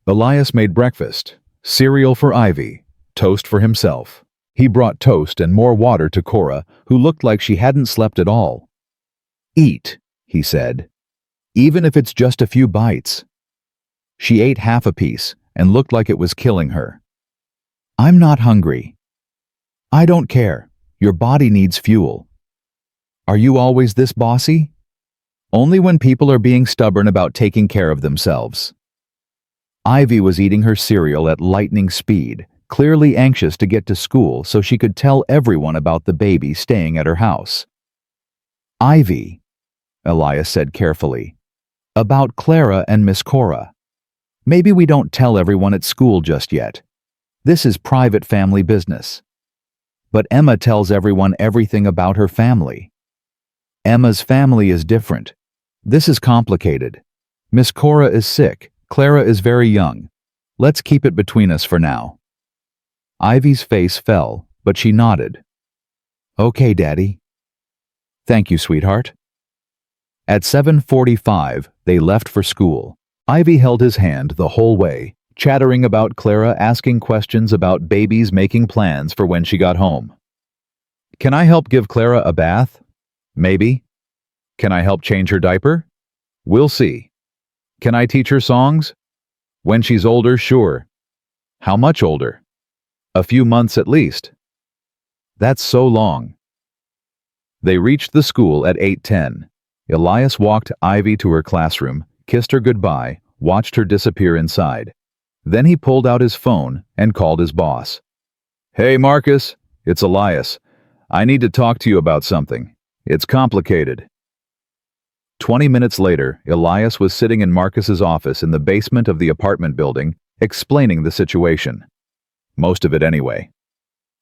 Elias made breakfast, cereal for Ivy, toast for himself. He brought toast and more water to Cora, who looked like she hadn't slept at all. Eat, he said, even if it's just a few bites. She ate half a piece and looked like it was killing her. I'm not hungry. I don't care. Your body needs fuel. Are you always this bossy? Only when people are being stubborn about taking care of themselves. Ivy was eating her cereal at lightning speed, clearly anxious to get to school so she could tell everyone about the baby staying at her house. Ivy, Elias said carefully, about Clara and Miss Cora. Maybe we don't tell everyone at school just yet. This is private family business. But Emma tells everyone everything about her family. Emma's family is different. This is complicated. Miss Cora is sick. Clara is very young. Let's keep it between us for now. Ivy's face fell, but she nodded. Okay, Daddy. Thank you, sweetheart. At 7:45, they left for school. Ivy held his hand the whole way, chattering about Clara, asking questions about babies, making plans for when she got home. Can I help give Clara a bath? Maybe. Can I help change her diaper? We'll see. Can I teach her songs? When she's older, sure. How much older? A few months at least. That's so long. They reached the school at 8:10. Elias walked Ivy to her classroom, kissed her goodbye, watched her disappear inside. Then he pulled out his phone and called his boss. Hey, Marcus, it's Elias. I need to talk to you about something. It's complicated. 20 minutes later, Elias was sitting in Marcus's office in the basement of the apartment building, explaining the situation. Most of it anyway.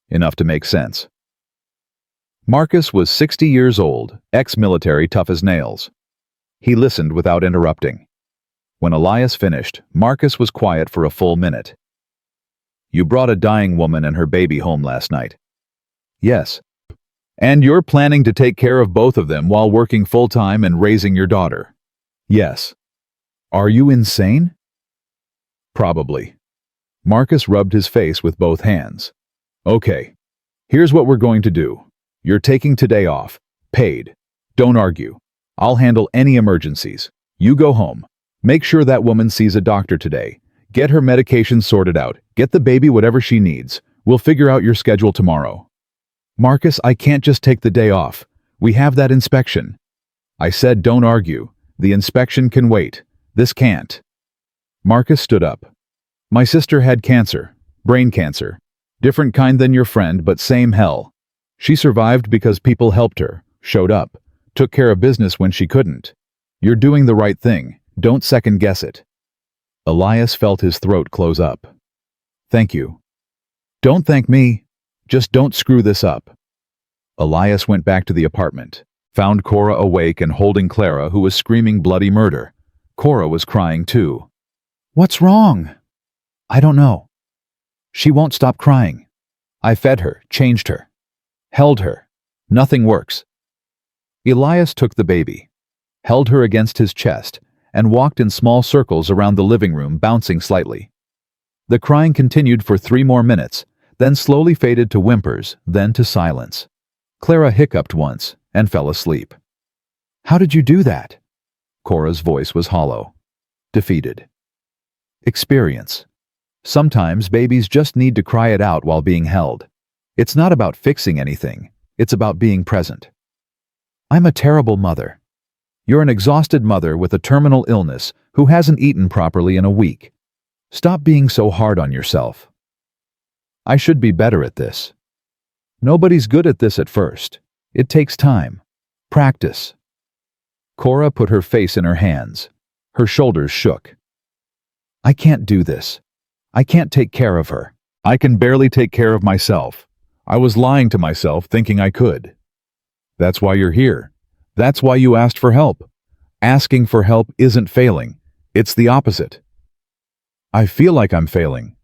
Enough to make sense. Marcus was 60 years old, ex-military, tough as nails. He listened without interrupting. When Elias finished, Marcus was quiet for a full minute. You brought a dying woman and her baby home last night. Yes. And you're planning to take care of both of them while working full-time and raising your daughter. Yes. Are you insane? Probably. Marcus rubbed his face with both hands. Okay. Here's what we're going to do. You're taking today off. Paid. Don't argue. I'll handle any emergencies. You go home. Make sure that woman sees a doctor today. Get her medications sorted out. Get the baby whatever she needs. We'll figure out your schedule tomorrow. Marcus, I can't just take the day off. We have that inspection. I said don't argue. The inspection can wait. This can't. Marcus stood up. My sister had cancer. Brain cancer. Different kind than your friend, but same hell. She survived because people helped her, showed up, took care of business when she couldn't. You're doing the right thing. Don't second-guess it. Elias felt his throat close up. Thank you. Don't thank me. Just don't screw this up. Elias went back to the apartment, found Cora awake and holding Clara, who was screaming bloody murder. Cora was crying too. What's wrong? I don't know. She won't stop crying. I fed her, changed her, held her. Nothing works. Elias took the baby, held her against his chest, and walked in small circles around the living room, bouncing slightly. The crying continued for 3 more minutes, then slowly faded to whimpers, then to silence. Clara hiccuped once and fell asleep. How did you do that? Cora's voice was hollow, defeated. Experience. Sometimes babies just need to cry it out while being held. It's not about fixing anything. It's about being present. I'm a terrible mother. You're an exhausted mother with a terminal illness who hasn't eaten properly in a week. Stop being so hard on yourself. I should be better at this. Nobody's good at this at first. It takes time. Practice. Cora put her face in her hands. Her shoulders shook. I can't do this. I can't take care of her. I can barely take care of myself. I was lying to myself thinking I could. That's why you're here. That's why you asked for help. Asking for help isn't failing. It's the opposite. I feel like I'm failing.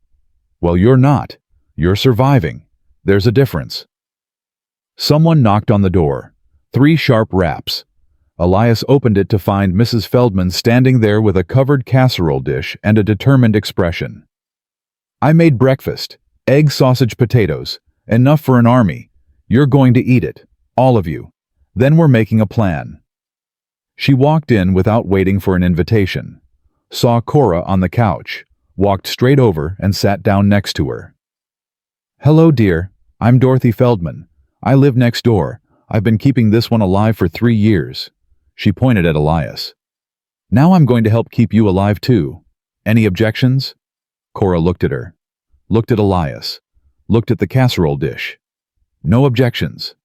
Well, you're not. You're surviving. There's a difference. Someone knocked on the door. 3 sharp raps. Elias opened it to find Mrs. Feldman standing there with a covered casserole dish and a determined expression. I made breakfast. Egg, sausage, potatoes. Enough for an army. You're going to eat it. All of you. Then we're making a plan. She walked in without waiting for an invitation. Saw Cora on the couch. Walked straight over and sat down next to her. Hello, dear. I'm Dorothy Feldman. I live next door. I've been keeping this one alive for 3 years. She pointed at Elias. Now I'm going to help keep you alive too. Any objections? Cora looked at her. Looked at Elias. Looked at the casserole dish. No objections.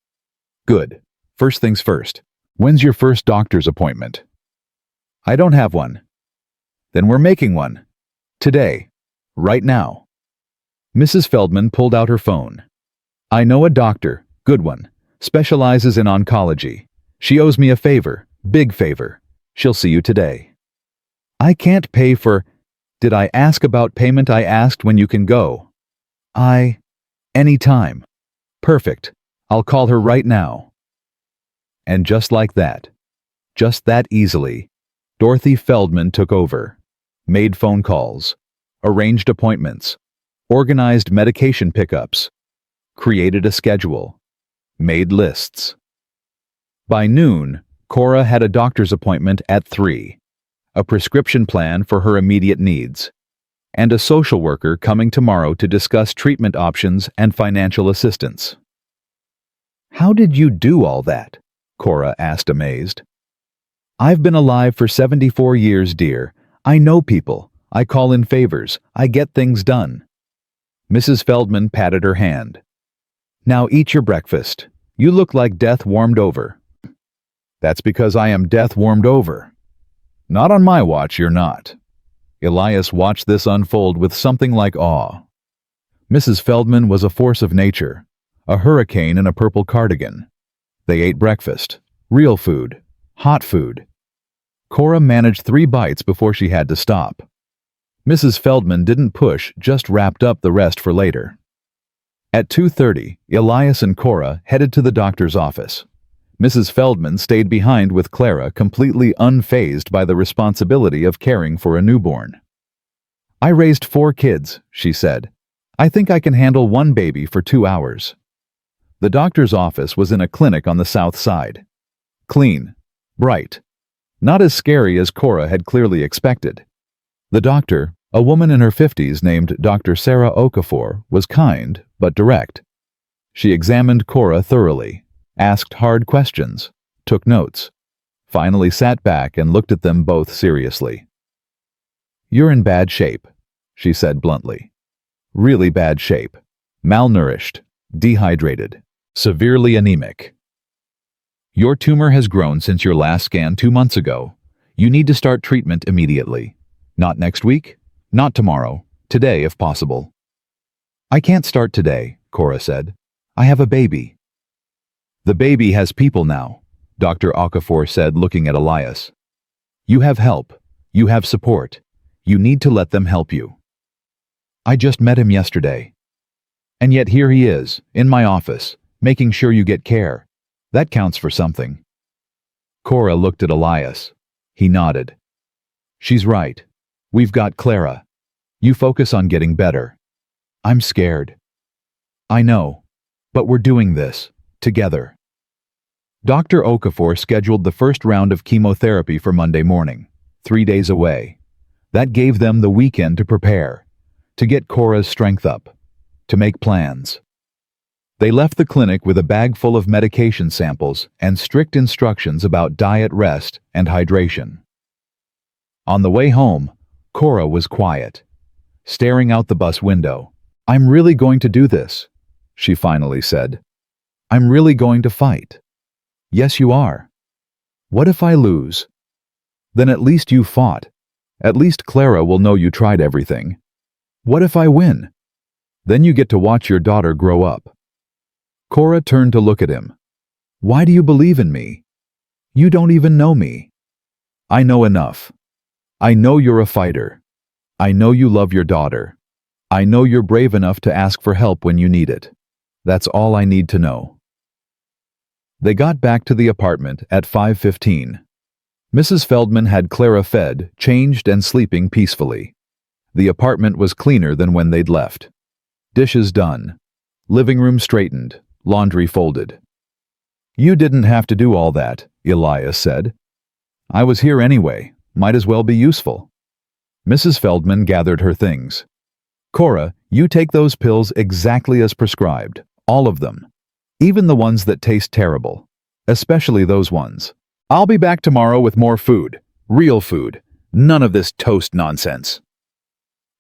Good. First things first. When's your first doctor's appointment? I don't have one. Then we're making one. Today. Right now. Mrs. Feldman pulled out her phone. I know a doctor, good one, specializes in oncology. She owes me a favor, big favor. She'll see you today. I can't pay for... Did I ask about payment? I asked when you can go. Any time. Perfect. I'll call her right now. And just like that, just that easily, Dorothy Feldman took over, made phone calls, arranged appointments, organized medication pickups, created a schedule, made lists. By noon, Cora had a doctor's appointment at 3, a prescription plan for her immediate needs, and a social worker coming tomorrow to discuss treatment options and financial assistance. How did you do all that? Cora asked, amazed. I've been alive for 74 years, dear. I know people. I call in favors. I get things done. Mrs. Feldman patted her hand. Now eat your breakfast. You look like death warmed over. That's because I am death warmed over. Not on my watch, you're not. Elias watched this unfold with something like awe. Mrs. Feldman was a force of nature, a hurricane in a purple cardigan. They ate breakfast, real food, hot food. Cora managed 3 bites before she had to stop. Mrs. Feldman didn't push, just wrapped up the rest for later. At 2:30, Elias and Cora headed to the doctor's office. Mrs. Feldman stayed behind with Clara, completely unfazed by the responsibility of caring for a newborn. I raised 4 kids, she said. I think I can handle 1 baby for 2 hours. The doctor's office was in a clinic on the south side. Clean, bright. Not as scary as Cora had clearly expected. The doctor, a woman in her 50s named Dr. Sarah Okafor, was kind but direct. She examined Cora thoroughly, asked hard questions, took notes, finally sat back and looked at them both seriously. You're in bad shape, she said bluntly. Really bad shape. Malnourished, dehydrated, severely anemic. Your tumor has grown since your last scan 2 months ago. You need to start treatment immediately. Not next week, not tomorrow, today if possible. I can't start today, Cora said. I have a baby. The baby has people now, Dr. Okafor said, looking at Elias. You have help. You have support. You need to let them help you. I just met him yesterday. And yet here he is, in my office, making sure you get care. That counts for something. Cora looked at Elias. He nodded. She's right. We've got Clara. You focus on getting better. I'm scared. I know. But we're doing this. Together. Dr. Okafor scheduled the first round of chemotherapy for Monday morning, 3 days away. That gave them the weekend to prepare, to get Cora's strength up, to make plans. They left the clinic with a bag full of medication samples and strict instructions about diet, rest, and hydration. On the way home, Cora was quiet, staring out the bus window. I'm really going to do this, she finally said. I'm really going to fight. Yes, you are. What if I lose? Then at least you fought. At least Clara will know you tried everything. What if I win? Then you get to watch your daughter grow up." Cora turned to look at him. "Why do you believe in me? You don't even know me." "I know enough. I know you're a fighter. I know you love your daughter. I know you're brave enough to ask for help when you need it. That's all I need to know." They got back to the apartment at 5:15. Mrs. Feldman had Clara fed, changed, and sleeping peacefully. The apartment was cleaner than when they'd left. Dishes done. Living room straightened. Laundry folded. "You didn't have to do all that," Elias said. "I was here anyway. Might as well be useful." Mrs. Feldman gathered her things. "Cora, you take those pills exactly as prescribed. All of them. Even the ones that taste terrible. Especially those ones. I'll be back tomorrow with more food. Real food. None of this toast nonsense."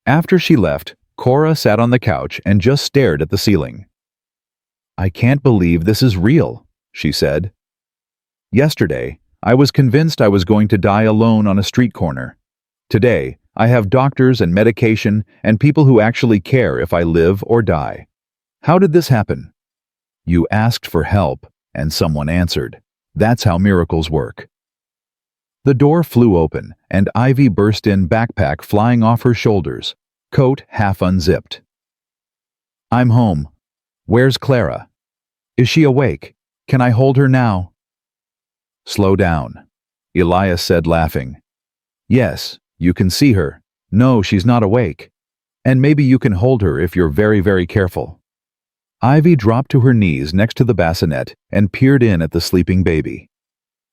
After she left, Cora sat on the couch and just stared at the ceiling. "I can't believe this is real," she said. "Yesterday, I was convinced I was going to die alone on a street corner. Today, I have doctors and medication and people who actually care if I live or die. How did this happen?" "You asked for help, and someone answered. That's how miracles work." The door flew open, and Ivy burst in, backpack flying off her shoulders, coat half unzipped. "I'm home. Where's Clara? Is she awake? Can I hold her now?" "Slow down," Elias said, laughing. "Yes, you can see her. No, she's not awake. And maybe you can hold her if you're very, very careful." Ivy dropped to her knees next to the bassinet and peered in at the sleeping baby.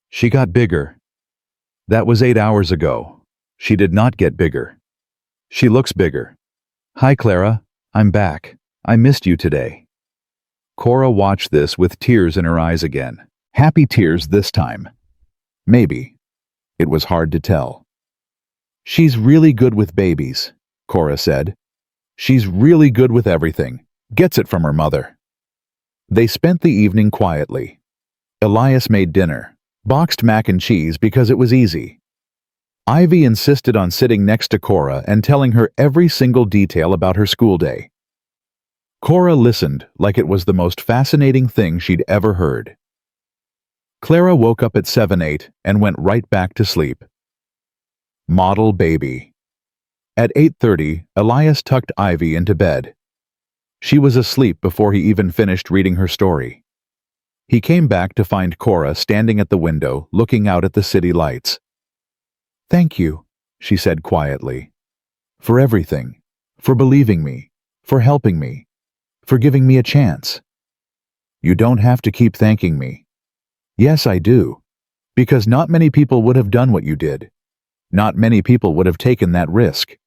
She got bigger. That was 8 hours ago. She did not get bigger. She looks bigger. "Hi, Clara. I'm back. I missed you today." Cora watched this with tears in her eyes again. Happy tears this time. Maybe. It was hard to tell. "She's really good with babies," Cora said. "She's really good with everything. Gets it from her mother." They spent the evening quietly. Elias made dinner, boxed mac and cheese because it was easy. Ivy insisted on sitting next to Cora and telling her every single detail about her school day. Cora listened like it was the most fascinating thing she'd ever heard. Clara woke up at 7:08 and went right back to sleep. Model baby. At 8:30, Elias tucked Ivy into bed. She was asleep before he even finished reading her story. He came back to find Cora standing at the window, looking out at the city lights. "Thank you," she said quietly. "For everything. For believing me. For helping me. For giving me a chance." "You don't have to keep thanking me." "Yes, I do. Because not many people would have done what you did. Not many people would have taken that risk.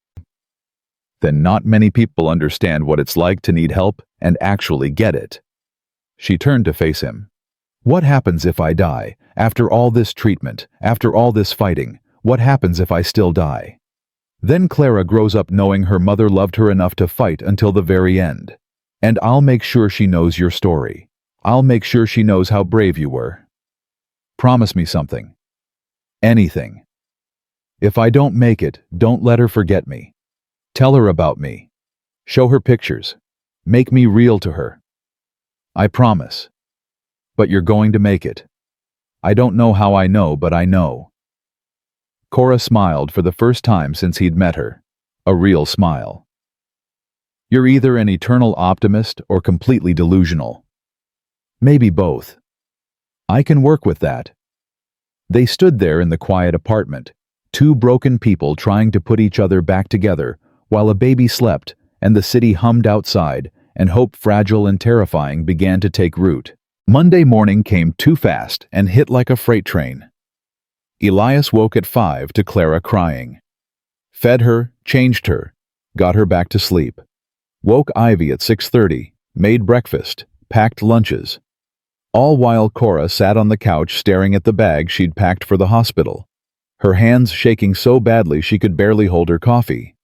Then not many people understand what it's like to need help and actually get it." She turned to face him. "What happens if I die? After all this treatment, after all this fighting, what happens if I still die?" Then Clara grows up knowing her mother loved her enough to fight until the very end. And I'll make sure she knows your story. I'll make sure she knows how brave you were. Promise me something. Anything. If I don't make it, don't let her forget me. Tell her about me. Show her pictures. Make me real to her. I promise. But you're going to make it. I don't know how I know, but I know." Cora smiled for the first time since he'd met her. A real smile. "You're either an eternal optimist or completely delusional. Maybe both. I can work with that." They stood there in the quiet apartment, two broken people trying to put each other back together, while a baby slept and the city hummed outside and hope, fragile and terrifying, began to take root. Monday morning came too fast and hit like a freight train. Elias woke at 5 to Clara crying. Fed her, changed her, got her back to sleep. Woke Ivy at 6:30, made breakfast, packed lunches. All while Cora sat on the couch staring at the bag she'd packed for the hospital, her hands shaking so badly she could barely hold her coffee.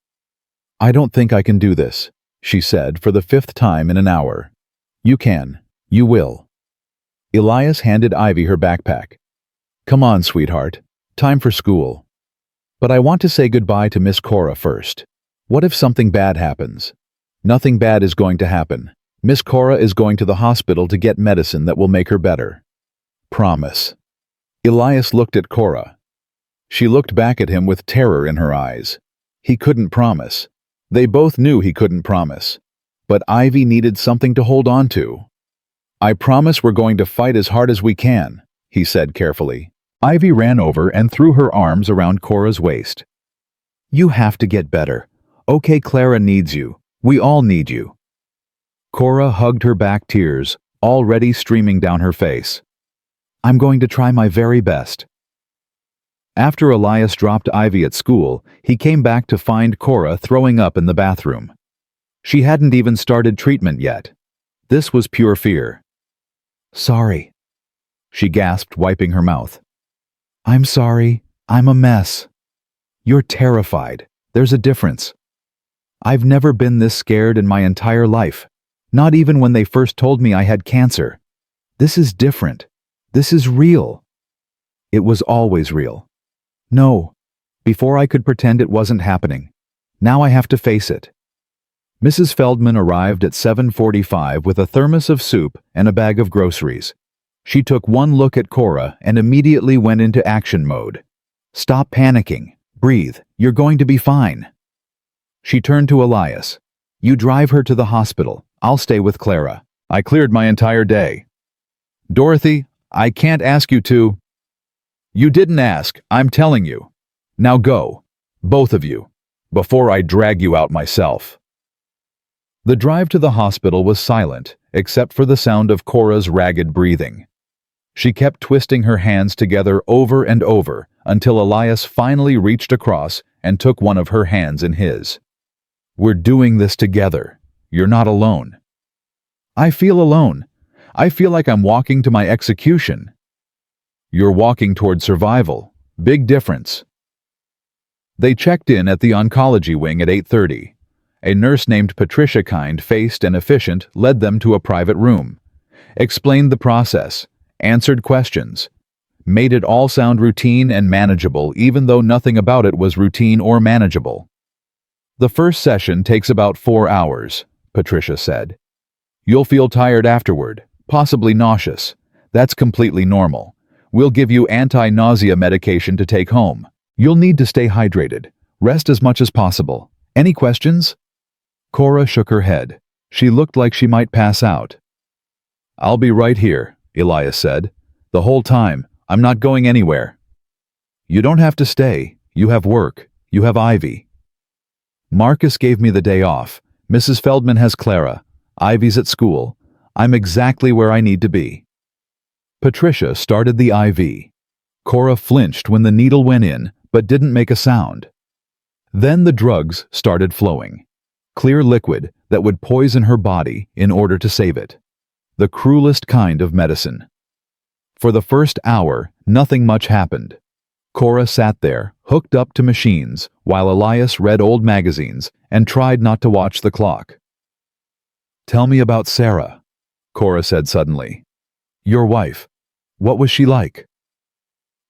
"I don't think I can do this," she said for the 5th time in an hour. "You can. You will." Elias handed Ivy her backpack. "Come on, sweetheart. Time for school. But I want to say goodbye to Miss Cora first. What if something bad happens? Nothing bad is going to happen. Miss Cora is going to the hospital to get medicine that will make her better. Promise. Elias looked at Cora. She looked back at him with terror in her eyes. He couldn't promise. They both knew he couldn't promise. But Ivy needed something to hold on to. I promise we're going to fight as hard as we can, he said carefully. Ivy ran over and threw her arms around Cora's waist. You have to get better. Okay, Clara needs you. We all need you. Cora hugged her back, tears already streaming down her face. I'm going to try my very best. After Elias dropped Ivy at school, he came back to find Cora throwing up in the bathroom. She hadn't even started treatment yet. This was pure fear. Sorry, she gasped, wiping her mouth. I'm sorry. I'm a mess. You're terrified. There's a difference. I've never been this scared in my entire life, not even when they first told me I had cancer. This is different. This is real. It was always real. No, before I could pretend it wasn't happening. Now I have to face it. Mrs. Feldman arrived at 7:45 with a thermos of soup and a bag of groceries. She took one look at Cora and immediately went into action mode. Stop panicking. Breathe. You're going to be fine. She turned to Elias. You drive her to the hospital. I'll stay with Clara. I cleared my entire day. Dorothy, I can't ask you to. You didn't ask, I'm telling you. Now go, both of you, before I drag you out myself. The drive to the hospital was silent, except for the sound of Cora's ragged breathing. She kept twisting her hands together over and over until Elias finally reached across and took one of her hands in his. We're doing this together. You're not alone. I feel alone. I feel like I'm walking to my execution. You're walking toward survival. Big difference. They checked in at the oncology wing at 8:30. A nurse named Patricia, kind-faced and efficient, led them to a private room, explained the process, answered questions, made it all sound routine and manageable even though nothing about it was routine or manageable. The first session takes about 4 hours, Patricia said. You'll feel tired afterward, possibly nauseous. That's completely normal. We'll give you anti-nausea medication to take home. You'll need to stay hydrated. Rest as much as possible. Any questions? Cora shook her head. She looked like she might pass out. I'll be right here, Elias said. The whole time. I'm not going anywhere. You don't have to stay. You have work. You have Ivy. Marcus gave me the day off. Mrs. Feldman has Clara. Ivy's at school. I'm exactly where I need to be. Patricia started the IV. Cora flinched when the needle went in, but didn't make a sound. Then the drugs started flowing. Clear liquid that would poison her body in order to save it. The cruelest kind of medicine. For the first hour, nothing much happened. Cora sat there, hooked up to machines, while Elias read old magazines and tried not to watch the clock. Tell me about Sarah, Cora said suddenly. Your wife. What was she like?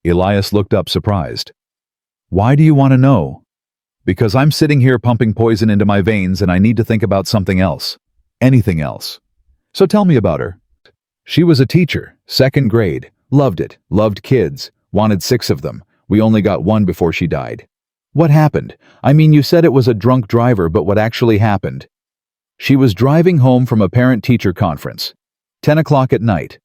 Elias looked up surprised. Why do you want to know? Because I'm sitting here pumping poison into my veins and I need to think about something else. Anything else. So tell me about her. She was a teacher, 2nd grade, loved it, loved kids, wanted 6 of them. We only got 1 before she died. What happened? I mean, you said it was a drunk driver, but what actually happened? She was driving home from a parent-teacher conference. 10 o'clock at night.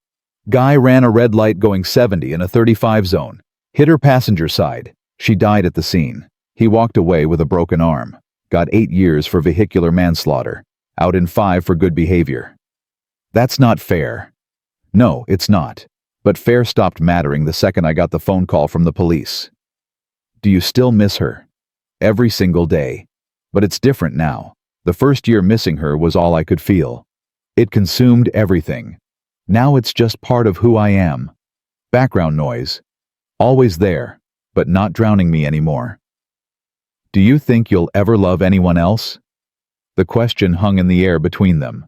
Guy ran a red light going 70 in a 35 zone. Hit her passenger side. She died at the scene. He walked away with a broken arm. Got 8 years for vehicular manslaughter. Out in 5 for good behavior. That's not fair. No, it's not. But fair stopped mattering the second I got the phone call from the police. Do you still miss her? Every single day. But it's different now. The first year missing her was all I could feel. It consumed everything. Now it's just part of who I am. Background noise. Always there, but not drowning me anymore. Do you think you'll ever love anyone else? The question hung in the air between them.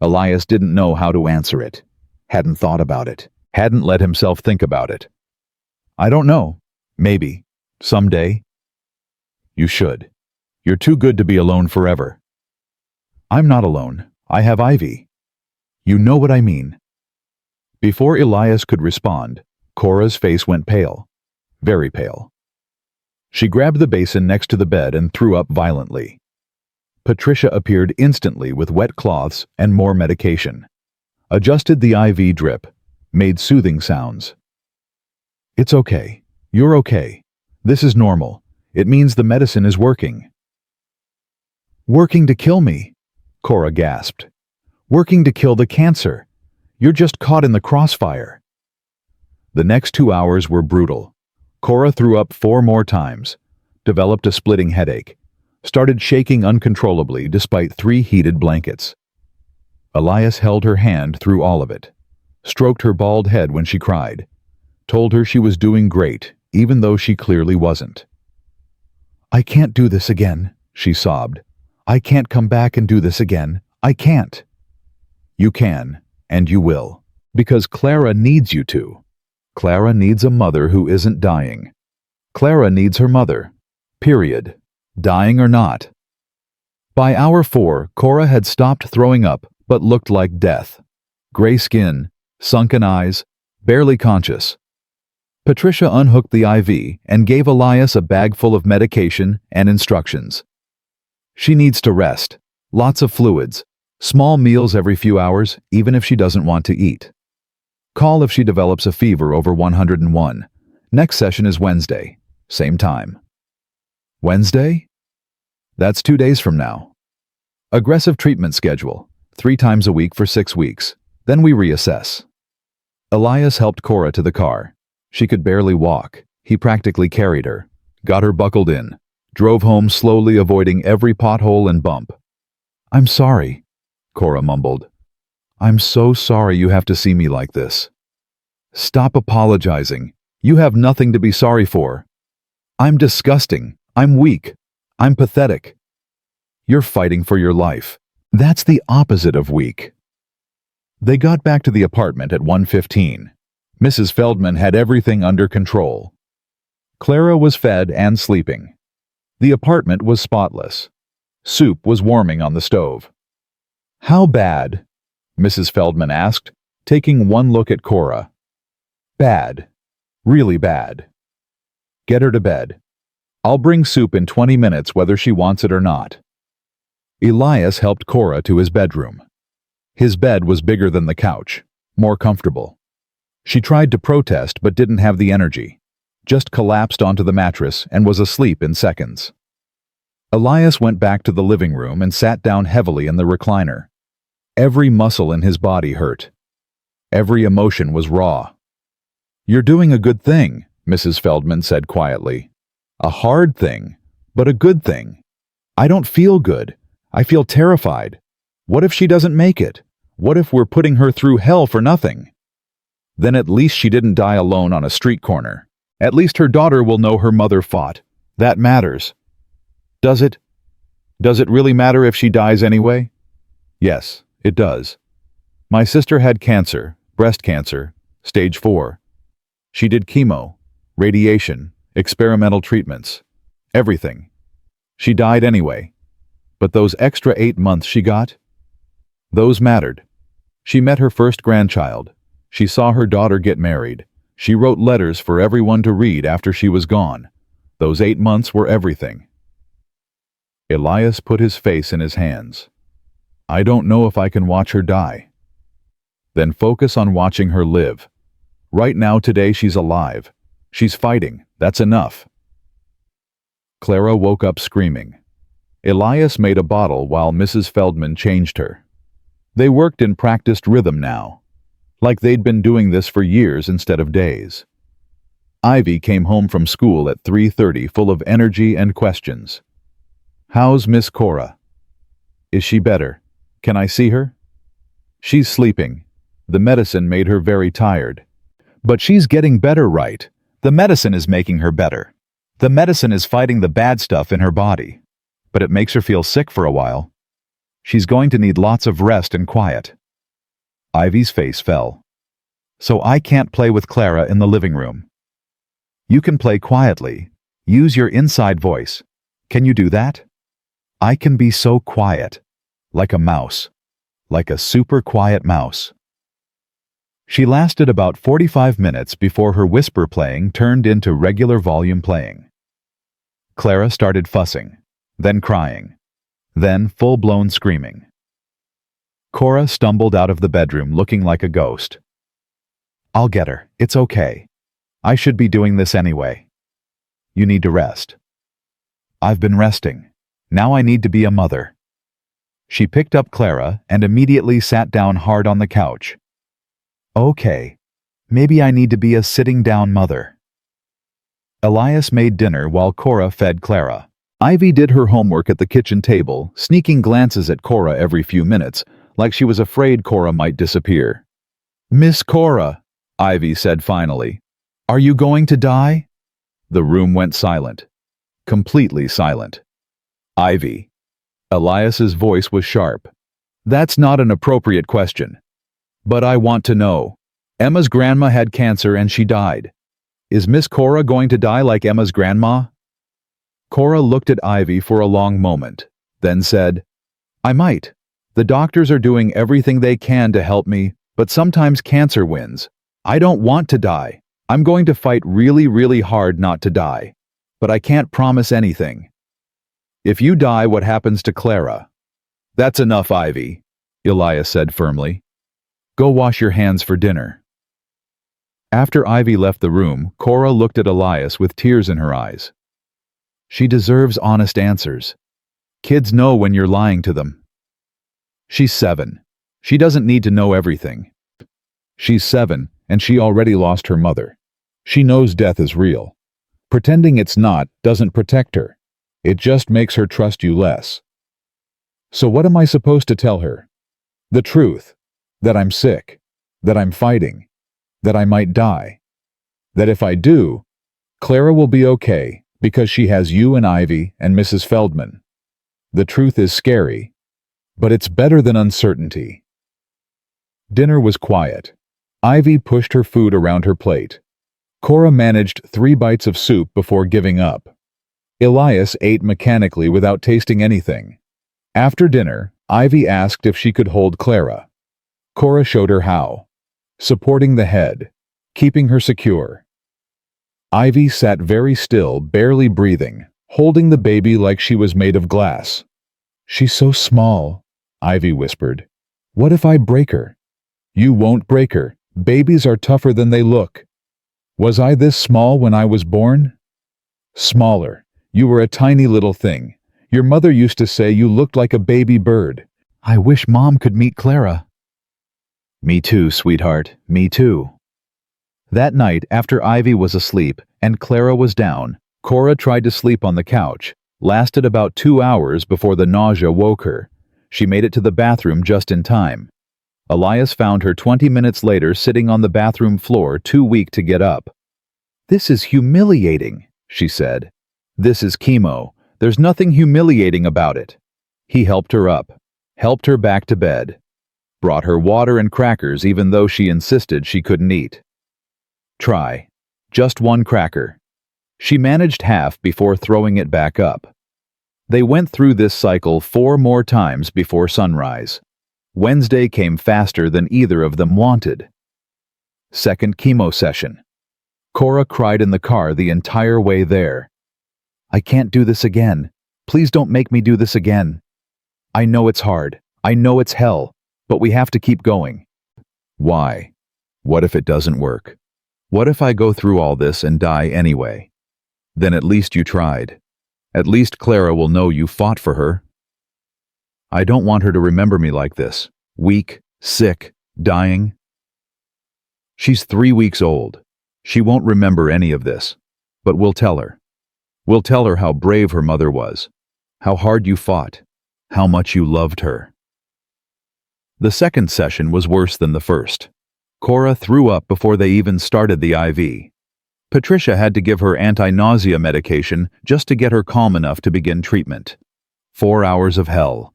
Elias didn't know how to answer it. Hadn't thought about it. Hadn't let himself think about it. I don't know. Maybe. Someday. You should. You're too good to be alone forever. I'm not alone. I have Ivy. You know what I mean. Before Elias could respond, Cora's face went pale. Very pale. She grabbed the basin next to the bed and threw up violently. Patricia appeared instantly with wet cloths and more medication. Adjusted the IV drip, made soothing sounds. It's okay. You're okay. This is normal. It means the medicine is working. Working to kill me, Cora gasped. Working to kill the cancer. You're just caught in the crossfire. The next 2 hours were brutal. Cora threw up 4 more times, developed a splitting headache, started shaking uncontrollably despite 3 heated blankets. Elias held her hand through all of it, stroked her bald head when she cried, told her she was doing great, even though she clearly wasn't. I can't do this again, she sobbed. I can't come back and do this again. I can't. You can, and you will, because Clara needs you to. Clara needs a mother who isn't dying. Clara needs her mother. Period. Dying or not. By hour 4, Cora had stopped throwing up, but looked like death. Gray skin, sunken eyes, barely conscious. Patricia unhooked the IV and gave Elias a bag full of medication and instructions. She needs to rest, lots of fluids, small meals every few hours, even if she doesn't want to eat. Call if she develops a fever over 101. Next session is Wednesday, same time. Wednesday? That's 2 days from now. Aggressive treatment schedule, 3 times a week for 6 weeks. Then we reassess. Elias helped Cora to the car. She could barely walk. He practically carried her, got her buckled in, drove home slowly avoiding every pothole and bump. I'm sorry, Cora mumbled. I'm so sorry you have to see me like this. Stop apologizing. You have nothing to be sorry for. I'm disgusting. I'm weak. I'm pathetic. You're fighting for your life. That's the opposite of weak. They got back to the apartment at 1:15. Mrs. Feldman had everything under control. Clara was fed and sleeping. The apartment was spotless. Soup was warming on the stove. How bad? Mrs. Feldman asked, taking one look at Cora. Bad. Really bad. Get her to bed. I'll bring soup in 20 minutes whether she wants it or not. Elias helped Cora to his bedroom. His bed was bigger than the couch, more comfortable. She tried to protest but didn't have the energy, just collapsed onto the mattress and was asleep in seconds. Elias went back to the living room and sat down heavily in the recliner. Every muscle in his body hurt. Every emotion was raw. You're doing a good thing, Mrs. Feldman said quietly. A hard thing, but a good thing. I don't feel good. I feel terrified. What if she doesn't make it? What if we're putting her through hell for nothing? Then at least she didn't die alone on a street corner. At least her daughter will know her mother fought. That matters. Does it? Does it really matter if she dies anyway? Yes, it does. My sister had cancer, breast cancer, stage 4. She did chemo, radiation, experimental treatments, everything. She died anyway. But those extra 8 months she got? Those mattered. She met her first grandchild. She saw her daughter get married. She wrote letters for everyone to read after she was gone. Those 8 months were everything. Elias put his face in his hands. I don't know if I can watch her die. Then focus on watching her live. Right now, today, she's alive. She's fighting. That's enough. Clara woke up screaming. Elias made a bottle while Mrs. Feldman changed her. They worked in practiced rhythm now, like they'd been doing this for years instead of days. Ivy came home from school at 3:30 full of energy and questions. How's Miss Cora? Is she better? Can I see her? She's sleeping. The medicine made her very tired. But she's getting better, right? The medicine is making her better. The medicine is fighting the bad stuff in her body. But it makes her feel sick for a while. She's going to need lots of rest and quiet. Ivy's face fell. So I can't play with Clara in the living room. You can play quietly. Use your inside voice. Can you do that? I can be so quiet. like a mouse, like a super quiet mouse. She lasted about 45 minutes before her whisper playing turned into regular volume playing. Clara started fussing, then crying, then full-blown screaming. Cora stumbled out of the bedroom looking like a ghost. "I'll get her. It's okay. I should be doing this anyway. You need to rest." "I've been resting. Now I need to be a mother." She picked up Clara and immediately sat down hard on the couch. "Okay, maybe I need to be a sitting-down mother." Elias made dinner while Cora fed Clara. Ivy did her homework at the kitchen table, sneaking glances at Cora every few minutes, like she was afraid Cora might disappear. "Miss Cora," Ivy said finally, "are you going to die?" The room went silent. Completely silent. "Ivy." Elias's voice was sharp. "That's not an appropriate question. But I want to know. Emma's grandma had cancer and she died. Is Miss Cora going to die like Emma's grandma?" Cora looked at Ivy for a long moment, then said, "I might. The doctors are doing everything they can to help me, but sometimes cancer wins. I don't want to die. I'm going to fight really, really hard not to die. But I can't promise anything." "If you die, what happens to Clara?" "That's enough, Ivy," Elias said firmly. "Go wash your hands for dinner." After Ivy left the room, Cora looked at Elias with tears in her eyes. "She deserves honest answers. Kids know when you're lying to them." "She's 7. She doesn't need to know everything." "She's 7, and she already lost her mother. She knows death is real. Pretending it's not doesn't protect her. It just makes her trust you less." "So what am I supposed to tell her?" "The truth. That I'm sick. That I'm fighting. That I might die. That if I do, Clara will be okay because she has you and Ivy and Mrs. Feldman. The truth is scary, but it's better than uncertainty." Dinner was quiet. Ivy pushed her food around her plate. Cora managed 3 bites of soup before giving up. Elias ate mechanically without tasting anything. After dinner, Ivy asked if she could hold Clara. Cora showed her how. Supporting the head, keeping her secure. Ivy sat very still, barely breathing, holding the baby like she was made of glass. "She's so small," Ivy whispered. "What if I break her?" "You won't break her. Babies are tougher than they look." "Was I this small when I was born?" "Smaller. You were a tiny little thing. Your mother used to say you looked like a baby bird." "I wish Mom could meet Clara." "Me too, sweetheart. Me too." That night, after Ivy was asleep and Clara was down, Cora tried to sleep on the couch, lasted about 2 hours before the nausea woke her. She made it to the bathroom just in time. Elias found her 20 minutes later sitting on the bathroom floor, too weak to get up. "This is humiliating," she said. "This is chemo. There's nothing humiliating about it." He helped her up, helped her back to bed, brought her water and crackers even though she insisted she couldn't eat. "Try. Just 1 cracker." She managed half before throwing it back up. They went through this cycle 4 more times before sunrise. Wednesday came faster than either of them wanted. Second chemo session. Cora cried in the car the entire way there. "I can't do this again. Please don't make me do this again. I know it's hard. I know it's hell. But we have to keep going." "Why? What if it doesn't work? What if I go through all this and die anyway? Then at least you tried. At least Clara will know you fought for her." "I don't want her to remember me like this. Weak, sick, dying." "She's 3 weeks old. She won't remember any of this. But we'll tell her. We'll tell her how brave her mother was, how hard you fought, how much you loved her." The second session was worse than the first. Cora threw up before they even started the IV. Patricia had to give her anti-nausea medication just to get her calm enough to begin treatment. 4 hours of hell.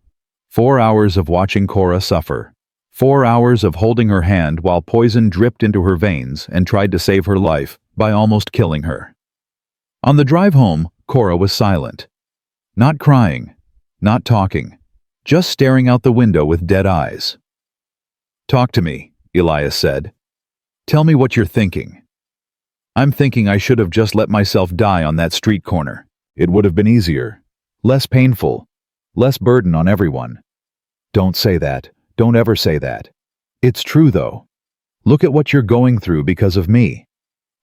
4 hours of watching Cora suffer. 4 hours of holding her hand while poison dripped into her veins and tried to save her life by almost killing her. On the drive home, Cora was silent. Not crying, not talking, just staring out the window with dead eyes. "Talk to me," Elias said. "Tell me what you're thinking." "I'm thinking I should have just let myself die on that street corner. It would have been easier, less painful, less burden on everyone." "Don't say that. Don't ever say that. It's true, though. Look at what you're going through because of me.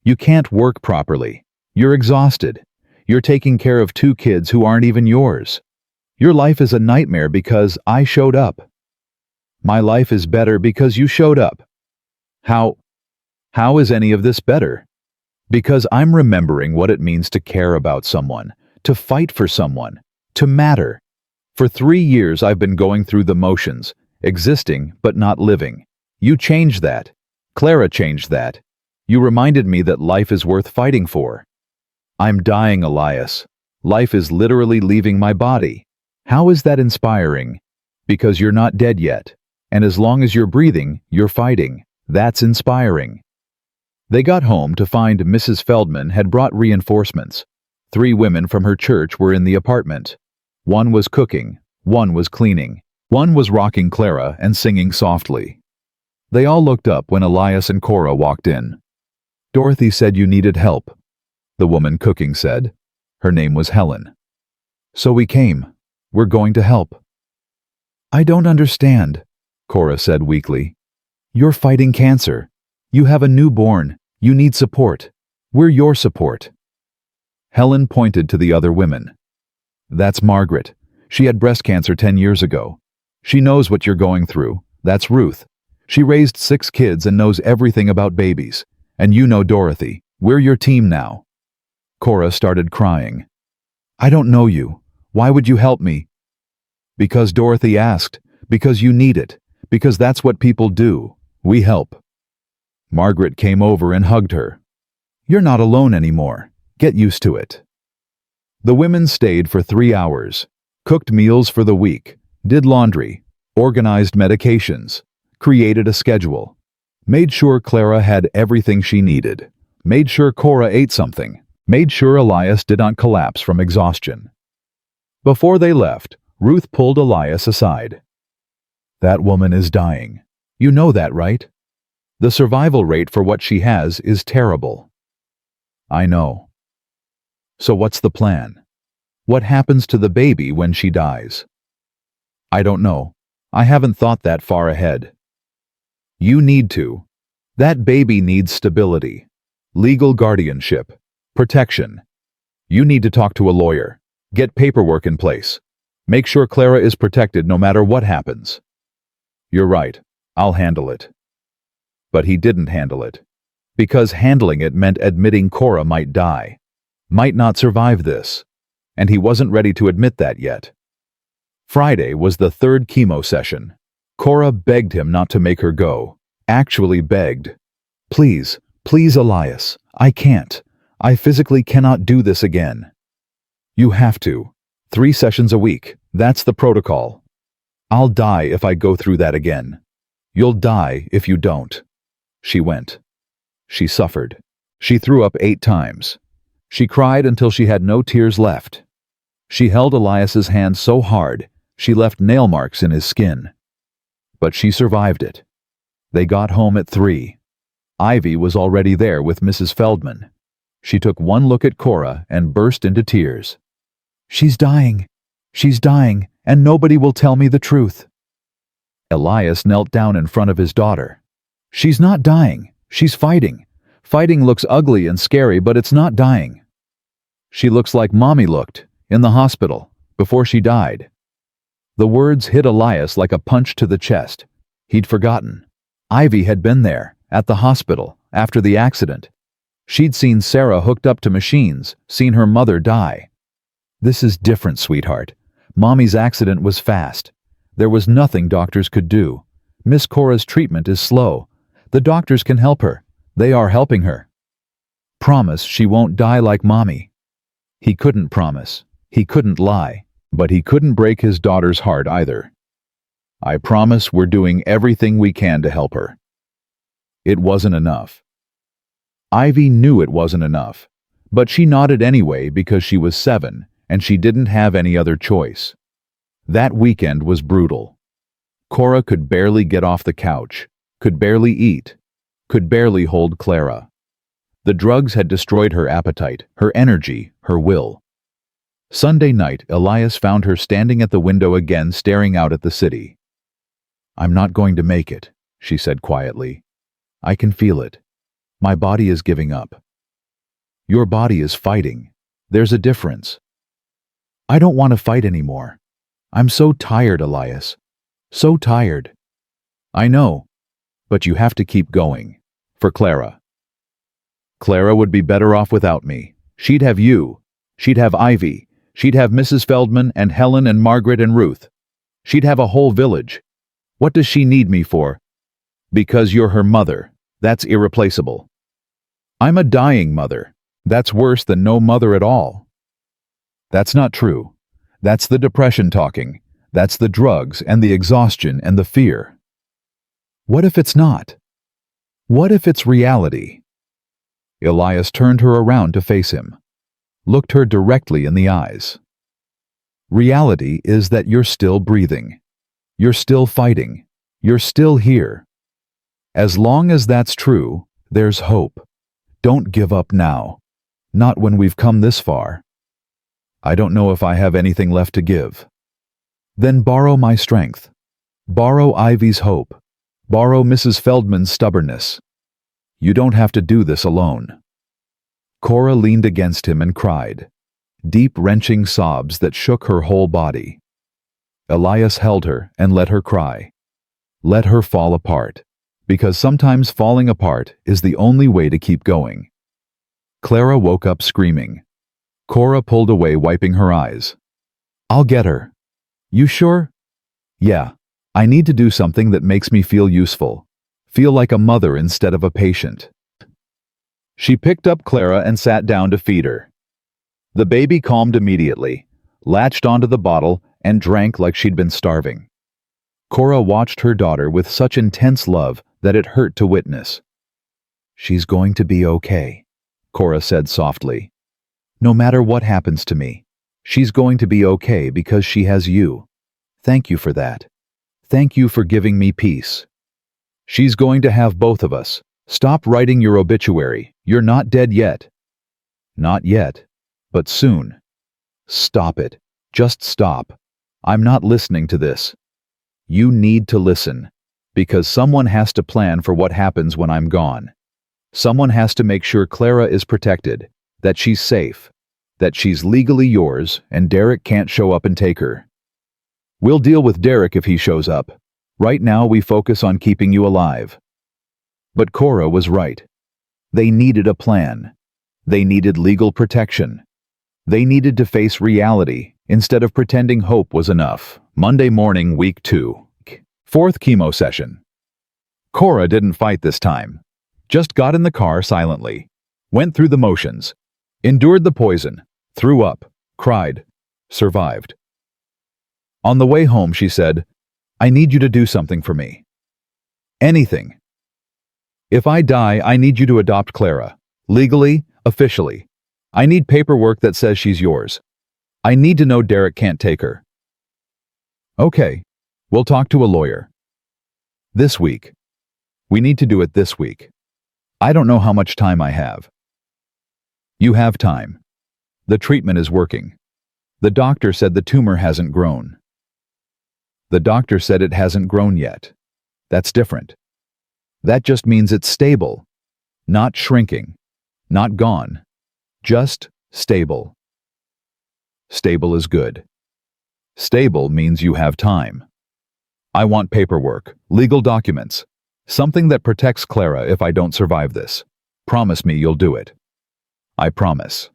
You can't work properly. You're exhausted. You're taking care of 2 kids who aren't even yours. Your life is a nightmare because I showed up. My life is better because you showed up." How is any of this better? Because I'm remembering what it means to care about someone, to fight for someone, to matter. For 3 years I've been going through the motions, existing but not living. You changed that. Clara changed that. You reminded me that life is worth fighting for. I'm dying, Elias. Life is literally leaving my body. How is that inspiring? Because you're not dead yet. And as long as you're breathing, you're fighting. That's inspiring. They got home to find Mrs. Feldman had brought reinforcements. 3 women from her church were in the apartment. One was cooking, one was cleaning, one was rocking Clara and singing softly. They all looked up when Elias and Cora walked in. "Dorothy said you needed help," the woman cooking said. Her name was Helen. "So we came. We're going to help." "I don't understand," Cora said weakly. "You're fighting cancer. You have a newborn. You need support. We're your support." Helen pointed to the other women. "That's Margaret. She had breast cancer 10 years ago. She knows what you're going through. That's Ruth. She raised 6 kids and knows everything about babies. And you know Dorothy. We're your team now." Cora started crying. "I don't know you. Why would you help me?" "Because Dorothy asked. Because you need it. Because that's what people do. We help." Margaret came over and hugged her. "You're not alone anymore. Get used to it." The women stayed for 3 hours, cooked meals for the week, did laundry, organized medications, created a schedule, made sure Clara had everything she needed, made sure Cora ate something, made sure Elias did not collapse from exhaustion. Before they left, Ruth pulled Elias aside. "That woman is dying. You know that, right? The survival rate for what she has is terrible." "I know." "So what's the plan? What happens to the baby when she dies?" "I don't know. I haven't thought that far ahead." "You need to. That baby needs stability, legal guardianship, protection. You need to talk to a lawyer, get paperwork in place, make sure Clara is protected no matter what happens." "You're right. I'll handle it." But he didn't handle it. Because handling it meant admitting Cora might die, might not survive this. And he wasn't ready to admit that yet. Friday was the 3rd chemo session. Cora begged him not to make her go. Actually begged. "Please, please, Elias. I can't. I physically cannot do this again." "You have to. 3 sessions a week. That's the protocol. I'll die if I go through that again. You'll die if you don't." She went. She suffered. She threw up 8 times. She cried until she had no tears left. She held Elias's hand so hard, she left nail marks in his skin. But she survived it. They got home at 3. Ivy was already there with Mrs. Feldman. She took one look at Cora and burst into tears. "She's dying. She's dying, and nobody will tell me the truth." Elias knelt down in front of his daughter. "She's not dying. She's fighting. Fighting looks ugly and scary, but it's not dying. She looks like Mommy looked, in the hospital, before she died." The words hit Elias like a punch to the chest. He'd forgotten. Ivy had been there, at the hospital, after the accident. She'd seen Sarah hooked up to machines, seen her mother die. "This is different, sweetheart. Mommy's accident was fast. There was nothing doctors could do. Miss Cora's treatment is slow. The doctors can help her. They are helping her. Promise she won't die like Mommy." He couldn't promise. He couldn't lie. But he couldn't break his daughter's heart either. "I promise we're doing everything we can to help her." It wasn't enough. Ivy knew it wasn't enough. But she nodded anyway because she was 7 and she didn't have any other choice. That weekend was brutal. Cora could barely get off the couch, could barely eat, could barely hold Clara. The drugs had destroyed her appetite, her energy, her will. Sunday night, Elias found her standing at the window again, staring out at the city. "I'm not going to make it," she said quietly. "I can feel it. My body is giving up." "Your body is fighting. There's a difference." "I don't want to fight anymore. I'm so tired, Elias. So tired." "I know, but you have to keep going. For Clara. Clara would be better off without me. She'd have you. She'd have Ivy. She'd have Mrs. Feldman and Helen and Margaret and Ruth. She'd have a whole village. What does she need me for?" "Because you're her mother. That's irreplaceable." "I'm a dying mother. That's worse than no mother at all." "That's not true. That's the depression talking. That's the drugs and the exhaustion and the fear." "What if it's not? What if it's reality?" Elias turned her around to face him, looked her directly in the eyes. "Reality is that you're still breathing. You're still fighting. You're still here. As long as that's true, there's hope. Don't give up now. Not when we've come this far." "I don't know if I have anything left to give." "Then borrow my strength. Borrow Ivy's hope. Borrow Mrs. Feldman's stubbornness. You don't have to do this alone." Cora leaned against him and cried, deep wrenching sobs that shook her whole body. Elias held her and let her cry. Let her fall apart, because sometimes falling apart is the only way to keep going. Clara woke up screaming. Cora pulled away, wiping her eyes. "I'll get her." "You sure?" "Yeah, I need to do something that makes me feel useful. Feel like a mother instead of a patient." She picked up Clara and sat down to feed her. The baby calmed immediately, latched onto the bottle, and drank like she'd been starving. Cora watched her daughter with such intense love that it hurt to witness. "She's going to be okay," Cora said softly. "No matter what happens to me, she's going to be okay because she has you. Thank you for that. Thank you for giving me peace. She's going to have both of us. Stop writing your obituary. You're not dead yet." "Not yet, but soon." "Stop it. Just stop. I'm not listening to this. You need to listen, because someone has to plan for what happens when I'm gone. Someone has to make sure Clara is protected, that she's safe, that she's legally yours and Derek can't show up and take her. We'll deal with Derek if he shows up. Right now we focus on keeping you alive." But Cora was right. They needed a plan. They needed legal protection. They needed to face reality instead of pretending hope was enough. Monday morning, week 2. 4th chemo session. Cora didn't fight this time. Just got in the car silently. Went through the motions. Endured the poison. Threw up. Cried. Survived. On the way home, she said, "I need you to do something for me. Anything. If I die, I need you to adopt Clara. Legally, officially. I need paperwork that says she's yours. I need to know Derek can't take her." "Okay, we'll talk to a lawyer. This week. We need to do it this week. I don't know how much time I have." "You have time. The treatment is working. The doctor said the tumor hasn't grown." "The doctor said it hasn't grown yet. That's different. That just means it's stable. Not shrinking. Not gone. Just stable." Stable is good. Stable means you have time. I want paperwork, legal documents, something that protects Clara if I don't survive this. Promise me you'll do it. I promise.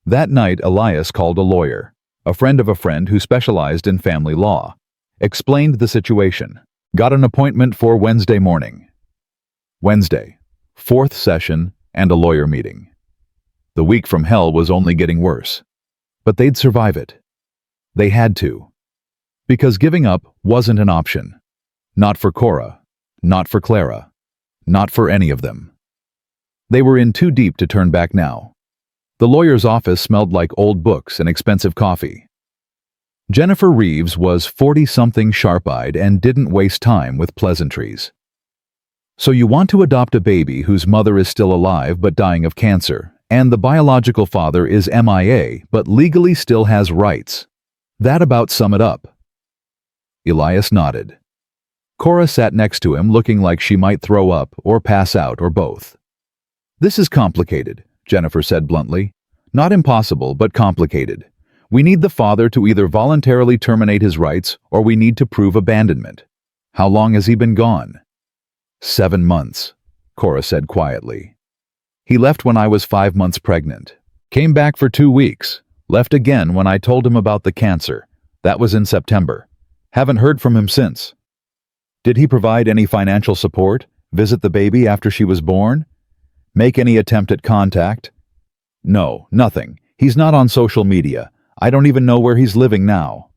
That night, Elias called a lawyer, a friend of a friend who specialized in family law, explained the situation, got an appointment for Wednesday morning. Wednesday, 4th session and a lawyer meeting. The week from hell was only getting worse. But they'd survive it. They had to. Because giving up wasn't an option. Not for Cora. Not for Clara. Not for any of them. They were in too deep to turn back now. The lawyer's office smelled like old books and expensive coffee. Jennifer Reeves was 40-something sharp-eyed and didn't waste time with pleasantries. So you want to adopt a baby whose mother is still alive but dying of cancer, and the biological father is MIA but legally still has rights. That about sum it up. Elias nodded. Cora sat next to him looking like she might throw up or pass out or both. This is complicated, Jennifer said bluntly. Not impossible, but complicated. We need the father to either voluntarily terminate his rights or we need to prove abandonment. How long has he been gone? 7 months, Cora said quietly. He left when I was 5 months pregnant. Came back for 2 weeks. Left again when I told him about the cancer. That was in September. Haven't heard from him since. Did he provide any financial support? Visit the baby after she was born? Make any attempt at contact? No, nothing. He's not on social media. I don't even know where he's living now.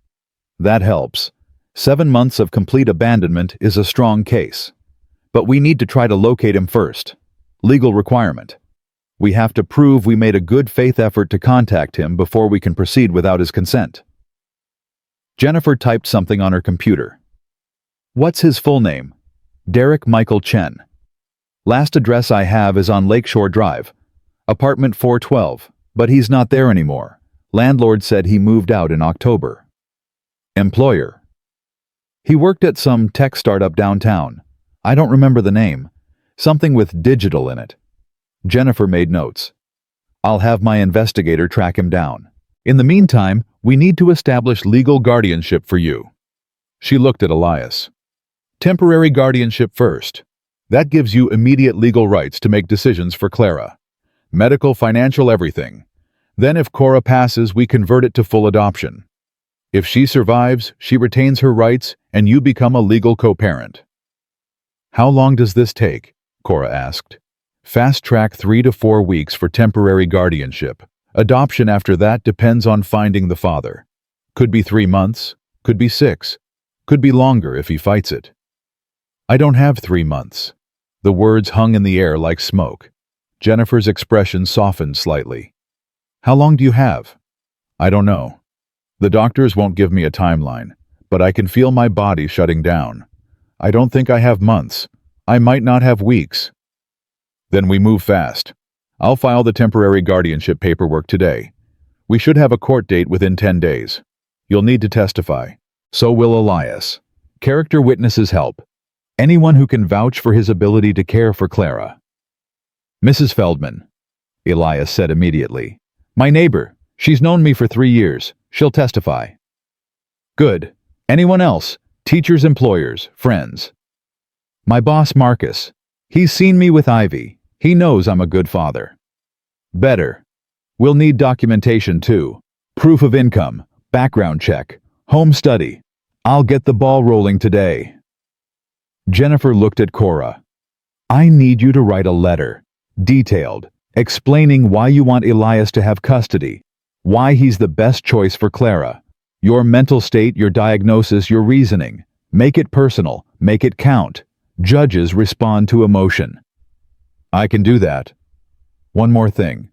That helps. 7 months of complete abandonment is a strong case. But we need to try to locate him first. Legal requirement. We have to prove we made a good faith effort to contact him before we can proceed without his consent. Jennifer typed something on her computer. What's his full name? Derek Michael Chen. Last address I have is on Lakeshore Drive, apartment 412, but he's not there anymore. Landlord said he moved out in October. Employer. He worked at some tech startup downtown. I don't remember the name. Something with digital in it. Jennifer made notes. I'll have my investigator track him down. In the meantime, we need to establish legal guardianship for you. She looked at Elias. Temporary guardianship first. That gives you immediate legal rights to make decisions for Clara. Medical, financial, everything. Then if Cora passes, we convert it to full adoption. If she survives, she retains her rights and you become a legal co-parent. How long does this take? Cora asked. Fast track 3 to 4 weeks for temporary guardianship. Adoption after that depends on finding the father. Could be 3 months, could be 6, could be longer if he fights it. I don't have 3 months. The words hung in the air like smoke. Jennifer's expression softened slightly. How long do you have? I don't know. The doctors won't give me a timeline, but I can feel my body shutting down. I don't think I have months. I might not have weeks. Then we move fast. I'll file the temporary guardianship paperwork today. We should have a court date within 10 days. You'll need to testify. So will Elias. Character witnesses help. Anyone who can vouch for his ability to care for Clara. Mrs. Feldman, Elias said immediately. My neighbor. She's known me for 3 years. She'll testify. Good. Anyone else? Teachers, employers, friends. My boss, Marcus. He's seen me with Ivy. He knows I'm a good father. Better. We'll need documentation too. Proof of income, background check, home study. I'll get the ball rolling today. Jennifer looked at Cora. I need you to write a letter, detailed, explaining why you want Elias to have custody, why he's the best choice for Clara, your mental state, your diagnosis, your reasoning. Make it personal, make it count. Judges respond to emotion. I can do that. One more thing.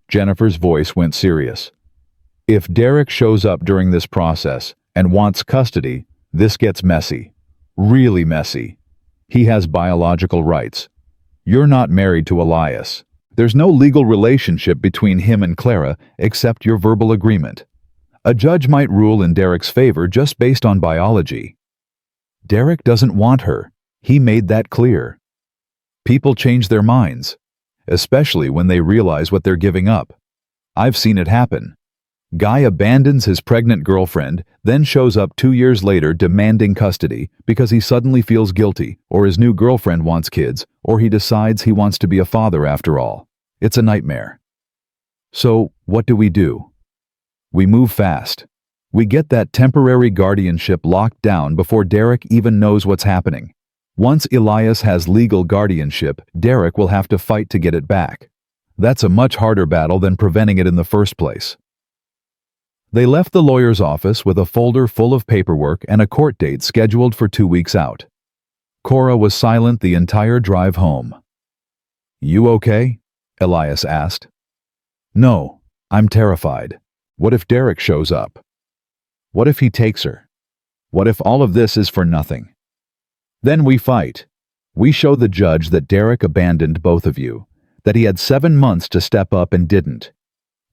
Jennifer's voice went serious. If Derek shows up during this process and wants custody, this gets messy. Really messy. He has biological rights. You're not married to Elias. There's no legal relationship between him and Clara except your verbal agreement. A judge might rule in Derek's favor just based on biology. Derek doesn't want her. He made that clear. People change their minds, especially when they realize what they're giving up. I've seen it happen. Guy abandons his pregnant girlfriend, then shows up 2 years later demanding custody because he suddenly feels guilty, or his new girlfriend wants kids, or he decides he wants to be a father after all. It's a nightmare. So, what do? We move fast. We get that temporary guardianship locked down before Derek even knows what's happening. Once Elias has legal guardianship, Derek will have to fight to get it back. That's a much harder battle than preventing it in the first place. They left the lawyer's office with a folder full of paperwork and a court date scheduled for 2 weeks out. Cora was silent the entire drive home. You okay? Elias asked. No, I'm terrified. What if Derek shows up? What if he takes her? What if all of this is for nothing? Then we fight. We show the judge that Derek abandoned both of you, that he had 7 months to step up and didn't,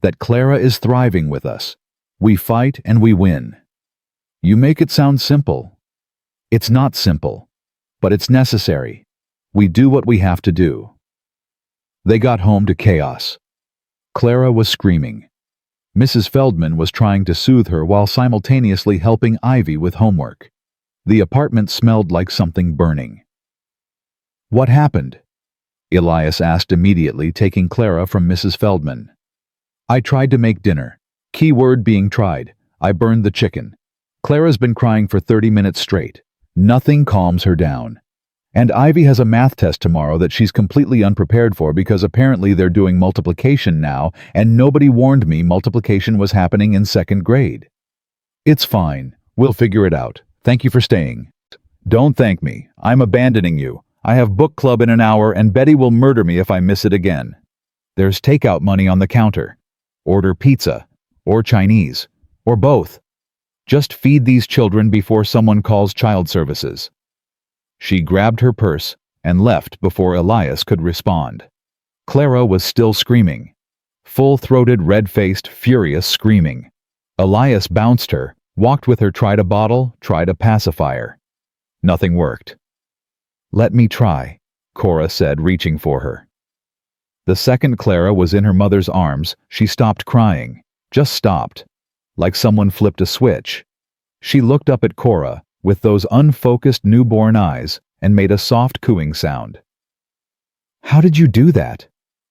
that Clara is thriving with us. We fight and we win. You make it sound simple. It's not simple, but it's necessary. We do what we have to do. They got home to chaos. Clara was screaming. Mrs. Feldman was trying to soothe her while simultaneously helping Ivy with homework. The apartment smelled like something burning. What happened? Elias asked immediately, taking Clara from Mrs. Feldman. I tried to make dinner. Key word being tried. I burned the chicken. Clara's been crying for 30 minutes straight. Nothing calms her down. And Ivy has a math test tomorrow that she's completely unprepared for because apparently they're doing multiplication now and nobody warned me multiplication was happening in 2nd grade. It's fine. We'll figure it out. Thank you for staying. Don't thank me. I'm abandoning you. I have book club in an hour and Betty will murder me if I miss it again. There's takeout money on the counter. Order pizza, or Chinese, or both. Just feed these children before someone calls child services. She grabbed her purse and left before Elias could respond. Clara was still screaming. Full-throated, red-faced, furious screaming. Elias bounced her, walked with her, tried a bottle, tried a pacifier. Nothing worked. Let me try, Cora said, reaching for her. The second Clara was in her mother's arms, she stopped crying. Just stopped. Like someone flipped a switch. She looked up at Cora with those unfocused newborn eyes and made a soft cooing sound. How did you do that?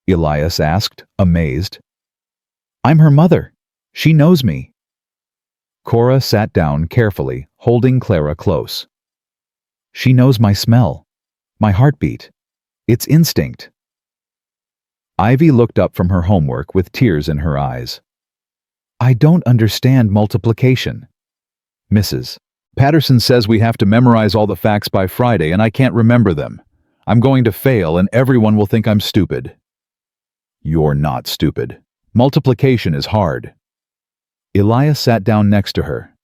Elias asked, amazed. I'm her mother. She knows me. Cora sat down carefully, holding Clara close. She knows my smell, my heartbeat. It's instinct. Ivy looked up from her homework with tears in her eyes. I don't understand multiplication. Mrs. Patterson says we have to memorize all the facts by Friday and I can't remember them. I'm going to fail and everyone will think I'm stupid. You're not stupid. Multiplication is hard. Elias sat down next to her.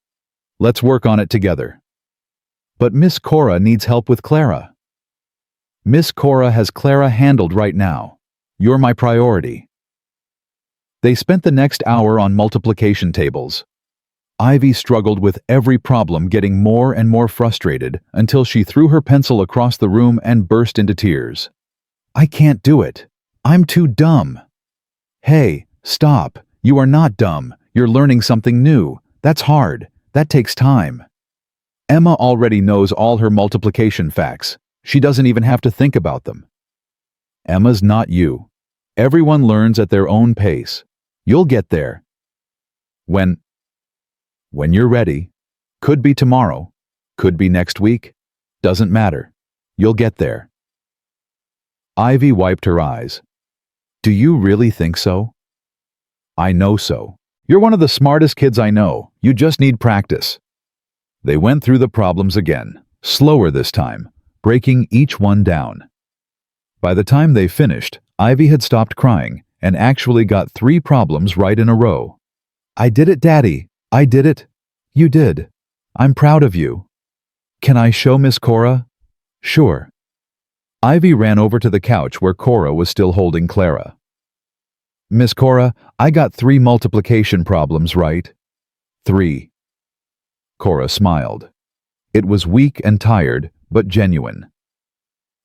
Let's work on it together. But Miss Cora needs help with Clara. Miss Cora has Clara handled right now. You're my priority. They spent the next hour on multiplication tables. Ivy struggled with every problem, getting more and more frustrated until she threw her pencil across the room and burst into tears. I can't do it. I'm too dumb. Hey, stop. You are not dumb. You're learning something new. That's hard. That takes time. Emma already knows all her multiplication facts. She doesn't even have to think about them. Emma's not you. Everyone learns at their own pace. You'll get there. When you're ready. Could be tomorrow. Could be next week. Doesn't matter. You'll get there. Ivy wiped her eyes. Do you really think so? I know so. You're one of the smartest kids I know. You just need practice. They went through the problems again, slower this time, breaking each one down. By the time they finished, Ivy had stopped crying and actually got 3 problems right in a row. I did it, Daddy. I did it. You did. I'm proud of you. Can I show Miss Cora? Sure. Ivy ran over to the couch where Cora was still holding Clara. Miss Cora, I got 3 multiplication problems right. 3. Cora smiled. It was weak and tired, but genuine.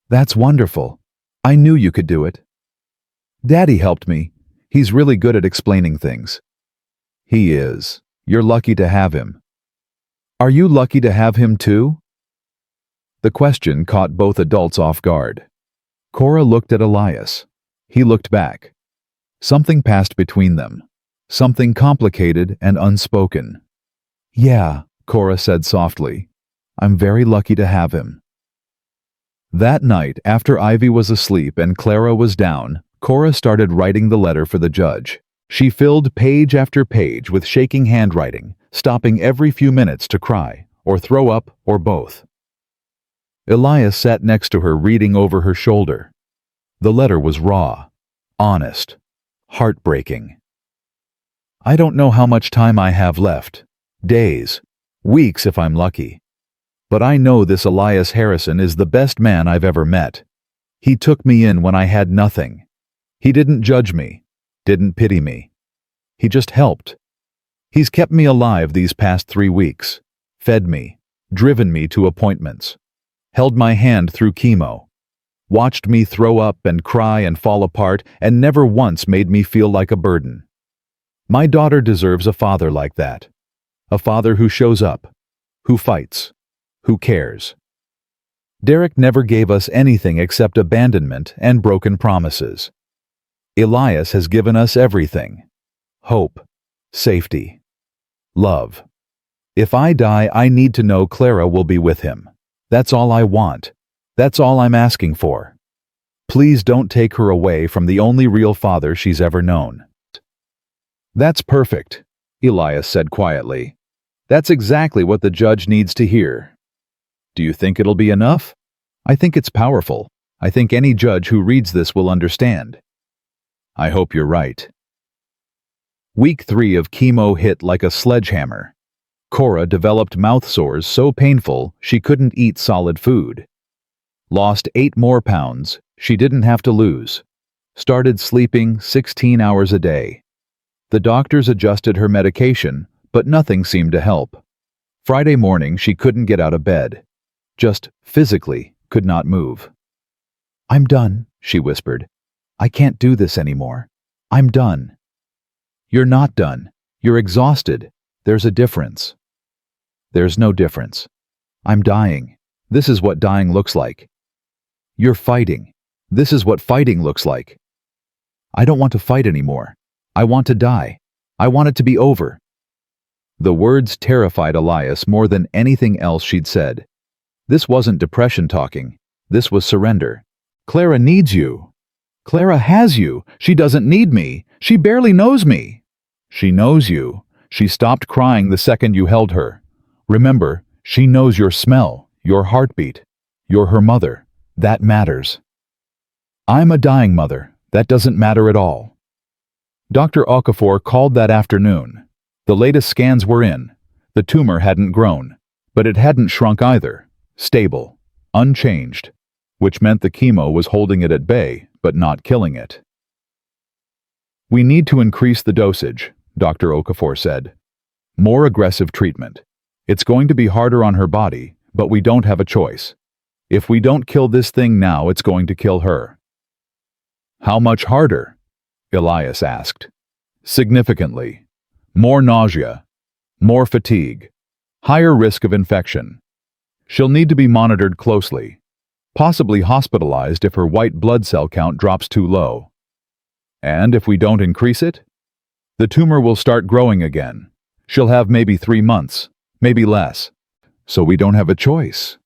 That's wonderful. I knew you could do it. Daddy helped me. He's really good at explaining things. He is. You're lucky to have him. Are you lucky to have him too? The question caught both adults off guard. Cora looked at Elias. He looked back. Something passed between them. Something complicated and unspoken. Yeah, Cora said softly. I'm very lucky to have him. That night, after Ivy was asleep and Clara was down, Cora started writing the letter for the judge. She filled page after page with shaking handwriting, stopping every few minutes to cry, or throw up, or both. Elias sat next to her, reading over her shoulder. The letter was raw, honest, heartbreaking. I don't know how much time I have left. Days. Weeks if I'm lucky. But I know this Elias Harrison is the best man I've ever met. He took me in when I had nothing. He didn't judge me, didn't pity me. He just helped. He's kept me alive these past 3 weeks, fed me, driven me to appointments, held my hand through chemo, watched me throw up and cry and fall apart, and never once made me feel like a burden. My daughter deserves a father like that. A father who shows up, who fights, who cares. Derek never gave us anything except abandonment and broken promises. Elias has given us everything. Hope, safety, love. If I die, I need to know Clara will be with him. That's all I want. That's all I'm asking for. Please don't take her away from the only real father she's ever known. That's perfect, Elias said quietly. That's exactly what the judge needs to hear. Do you think it'll be enough? I think it's powerful. I think any judge who reads this will understand. I hope you're right. Week 3 of chemo hit like a sledgehammer. Cora developed mouth sores so painful she couldn't eat solid food. Lost 8 more pounds she didn't have to lose. Started sleeping 16 hours a day. The doctors adjusted her medication, but nothing seemed to help. Friday morning she couldn't get out of bed. Just physically could not move. "I'm done," she whispered. "I can't do this anymore. I'm done." "You're not done. You're exhausted. There's a difference." "There's no difference. I'm dying. This is what dying looks like." "You're fighting. This is what fighting looks like." "I don't want to fight anymore. I want to die. I want it to be over." The words terrified Elias more than anything else she'd said. This wasn't depression talking. This was surrender. "Clara needs you. Clara has you. She doesn't need me. She barely knows me." "She knows you. She stopped crying the second you held her. Remember, she knows your smell, your heartbeat. You're her mother. That matters." "I'm a dying mother. That doesn't matter at all." Dr. Okafor called that afternoon. The latest scans were in. The tumor hadn't grown, but it hadn't shrunk either. Stable, unchanged, which meant the chemo was holding it at bay, but not killing it. "We need to increase the dosage," Dr. Okafor said. "More aggressive treatment. It's going to be harder on her body, but we don't have a choice. If we don't kill this thing now, it's going to kill her." "How much harder?" Elias asked. "Significantly. More nausea, more fatigue, higher risk of infection. She'll need to be monitored closely, possibly hospitalized if her white blood cell count drops too low. And if we don't increase it, the tumor will start growing again. She'll have maybe 3 months, maybe less. So we don't have a choice."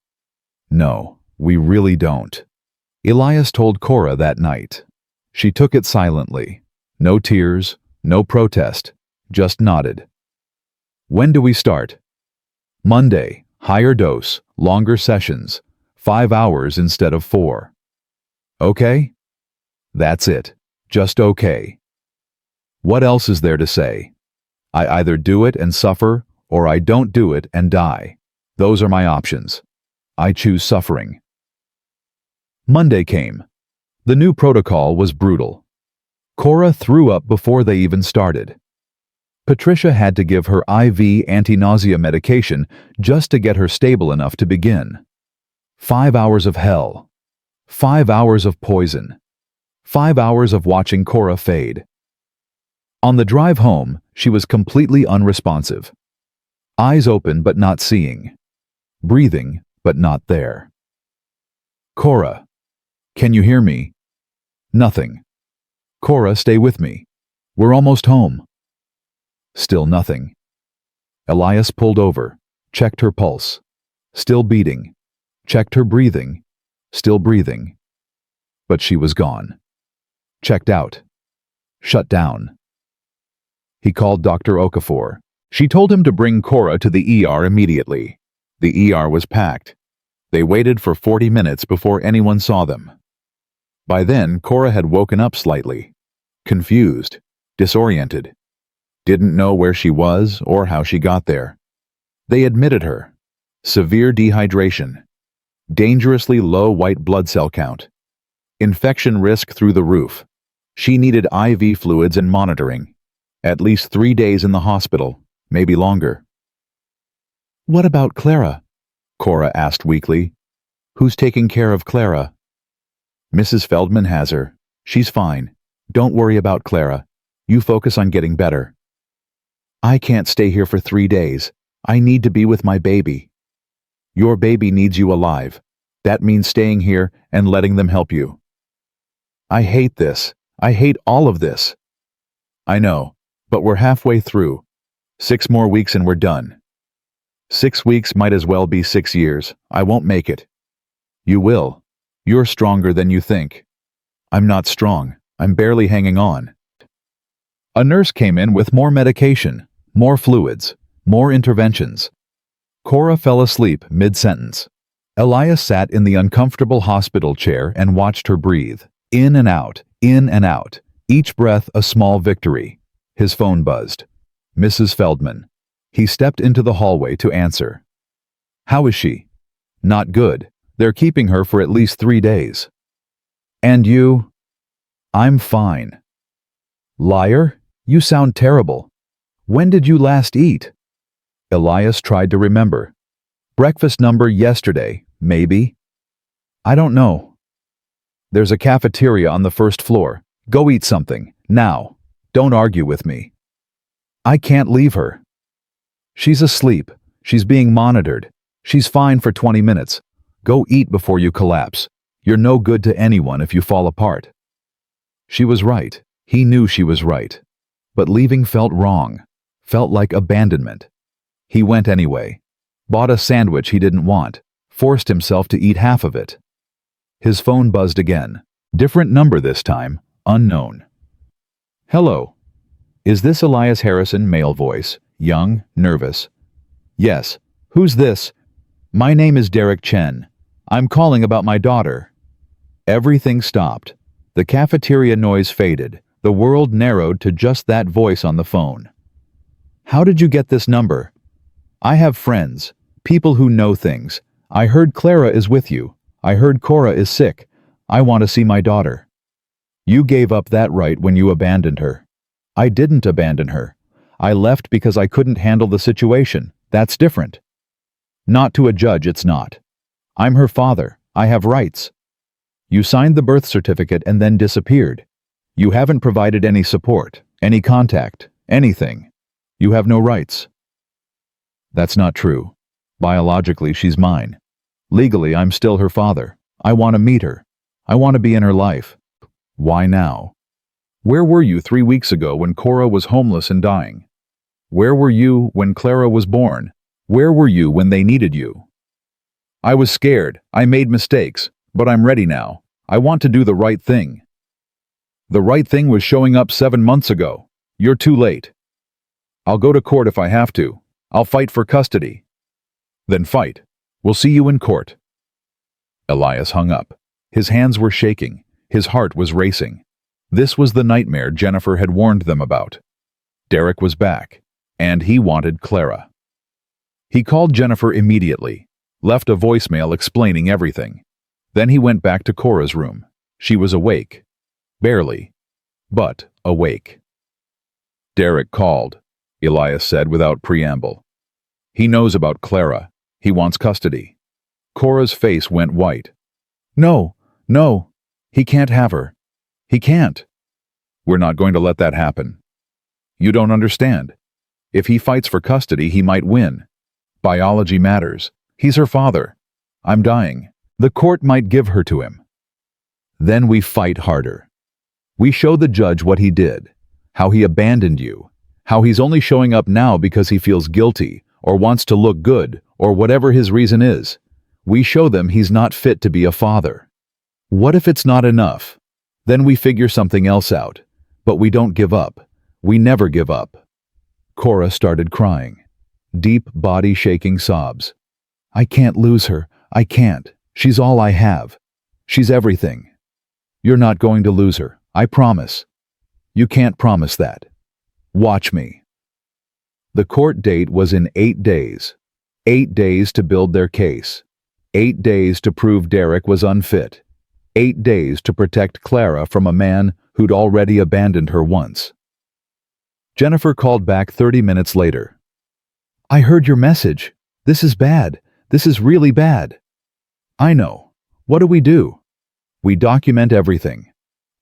"No, we really don't." Elias told Cora that night. She took it silently. No tears, no protest, just nodded. "When do we start?" "Monday, higher dose, longer sessions, 5 hours instead of 4. "Okay?" "That's it. Just okay." What else is there to say? I either do it and suffer, or I don't do it and die. Those are my options. I choose suffering. Monday came. The new protocol was brutal. Cora threw up before they even started. Patricia had to give her IV anti-nausea medication just to get her stable enough to begin. 5 hours of hell. 5 hours of poison. 5 hours of watching Cora fade. On the drive home, she was completely unresponsive. Eyes open but not seeing. Breathing but not there. "Cora, can you hear me?" "Nothing." "Cora, stay with me. We're almost home." Still nothing. Elias pulled over, checked her pulse. Still beating. Checked her breathing. Still breathing. But she was gone. Checked out. Shut down. He called Dr. Okafor. She told him to bring Cora to the ER immediately. The ER was packed. They waited for 40 minutes before anyone saw them. By then, Cora had woken up slightly. Confused. Disoriented. Didn't know where she was or how she got there. They admitted her. Severe dehydration. Dangerously low white blood cell count. Infection risk through the roof. She needed IV fluids and monitoring. At least 3 days in the hospital, maybe longer. "What about Clara?" Cora asked weakly. "Who's taking care of Clara?" "Mrs. Feldman has her. She's fine. Don't worry about Clara. You focus on getting better." "I can't stay here for 3 days. I need to be with my baby." "Your baby needs you alive. That means staying here and letting them help you." "I hate this. I hate all of this." "I know, but we're halfway through. 6 more weeks and we're done." 6 weeks might as well be 6 years. I won't make it. "You will. You're stronger than you think." "I'm not strong. I'm barely hanging on." A nurse came in with more medication, more fluids, more interventions. Cora fell asleep mid-sentence. Elias sat in the uncomfortable hospital chair and watched her breathe. In and out, each breath a small victory. His phone buzzed. Mrs. Feldman. He stepped into the hallway to answer. "How is she?" "Not good. They're keeping her for at least 3 days." "And you?" "I'm fine." "Liar? You sound terrible. When did you last eat?" Elias tried to remember. "Breakfast number yesterday, maybe." "I don't know." "There's a cafeteria on the first floor. Go eat something, now. Don't argue with me." "I can't leave her." "She's asleep. She's being monitored. She's fine for 20 minutes. Go eat before you collapse. You're no good to anyone if you fall apart." She was right. He knew she was right. But leaving felt wrong. Felt like abandonment. He went anyway. Bought a sandwich he didn't want. Forced himself to eat half of it. His phone buzzed again. Different number this time. Unknown. "Hello. Is this Elias Harrison?" Male voice. Young, nervous. "Yes. Who's this?" "My name is Derek Chen. I'm calling about my daughter." Everything stopped. The cafeteria noise faded. The world narrowed to just that voice on the phone. "How did you get this number?" "I have friends. People who know things. I heard Clara is with you. I heard Cora is sick. I want to see my daughter." "You gave up that right when you abandoned her." "I didn't abandon her. I left because I couldn't handle the situation. That's different." "Not to a judge, it's not. I'm her father. I have rights." "You signed the birth certificate and then disappeared. You haven't provided any support, any contact, anything. You have no rights." "That's not true. Biologically, she's mine. Legally, I'm still her father. I want to meet her. I want to be in her life." "Why now?" "Where were you 3 weeks ago when Cora was homeless and dying? Where were you when Clara was born? Where were you when they needed you?" "I was scared. I made mistakes. But I'm ready now. I want to do the right thing." "The right thing was showing up 7 months ago. You're too late." "I'll go to court if I have to. I'll fight for custody." "Then fight. We'll see you in court." Elias hung up. His hands were shaking. His heart was racing. This was the nightmare Jennifer had warned them about. Derek was back, and he wanted Clara. He called Jennifer immediately, left a voicemail explaining everything. Then he went back to Cora's room. She was awake. Barely, but awake. "Derek called," Elias said without preamble. "He knows about Clara. He wants custody." Cora's face went white. "No, no, he can't have her. He can't." "We're not going to let that happen." "You don't understand. If he fights for custody, he might win. Biology matters. He's her father. I'm dying. The court might give her to him." "Then we fight harder. We show the judge what he did, how he abandoned you, how he's only showing up now because he feels guilty or wants to look good or whatever his reason is. We show them he's not fit to be a father. What if it's not enough? Then we figure something else out. But we don't give up. We never give up." Cora started crying. Deep, body-shaking sobs. "I can't lose her. I can't. She's all I have. She's everything." "You're not going to lose her. I promise." "You can't promise that. Watch me." The court date was in 8 days. 8 days to build their case. 8 days to prove Derek was unfit. 8 days to protect Clara from a man who'd already abandoned her once. Jennifer called back 30 minutes later. "I heard your message. This is bad. This is really bad." "I know. What do? We document everything.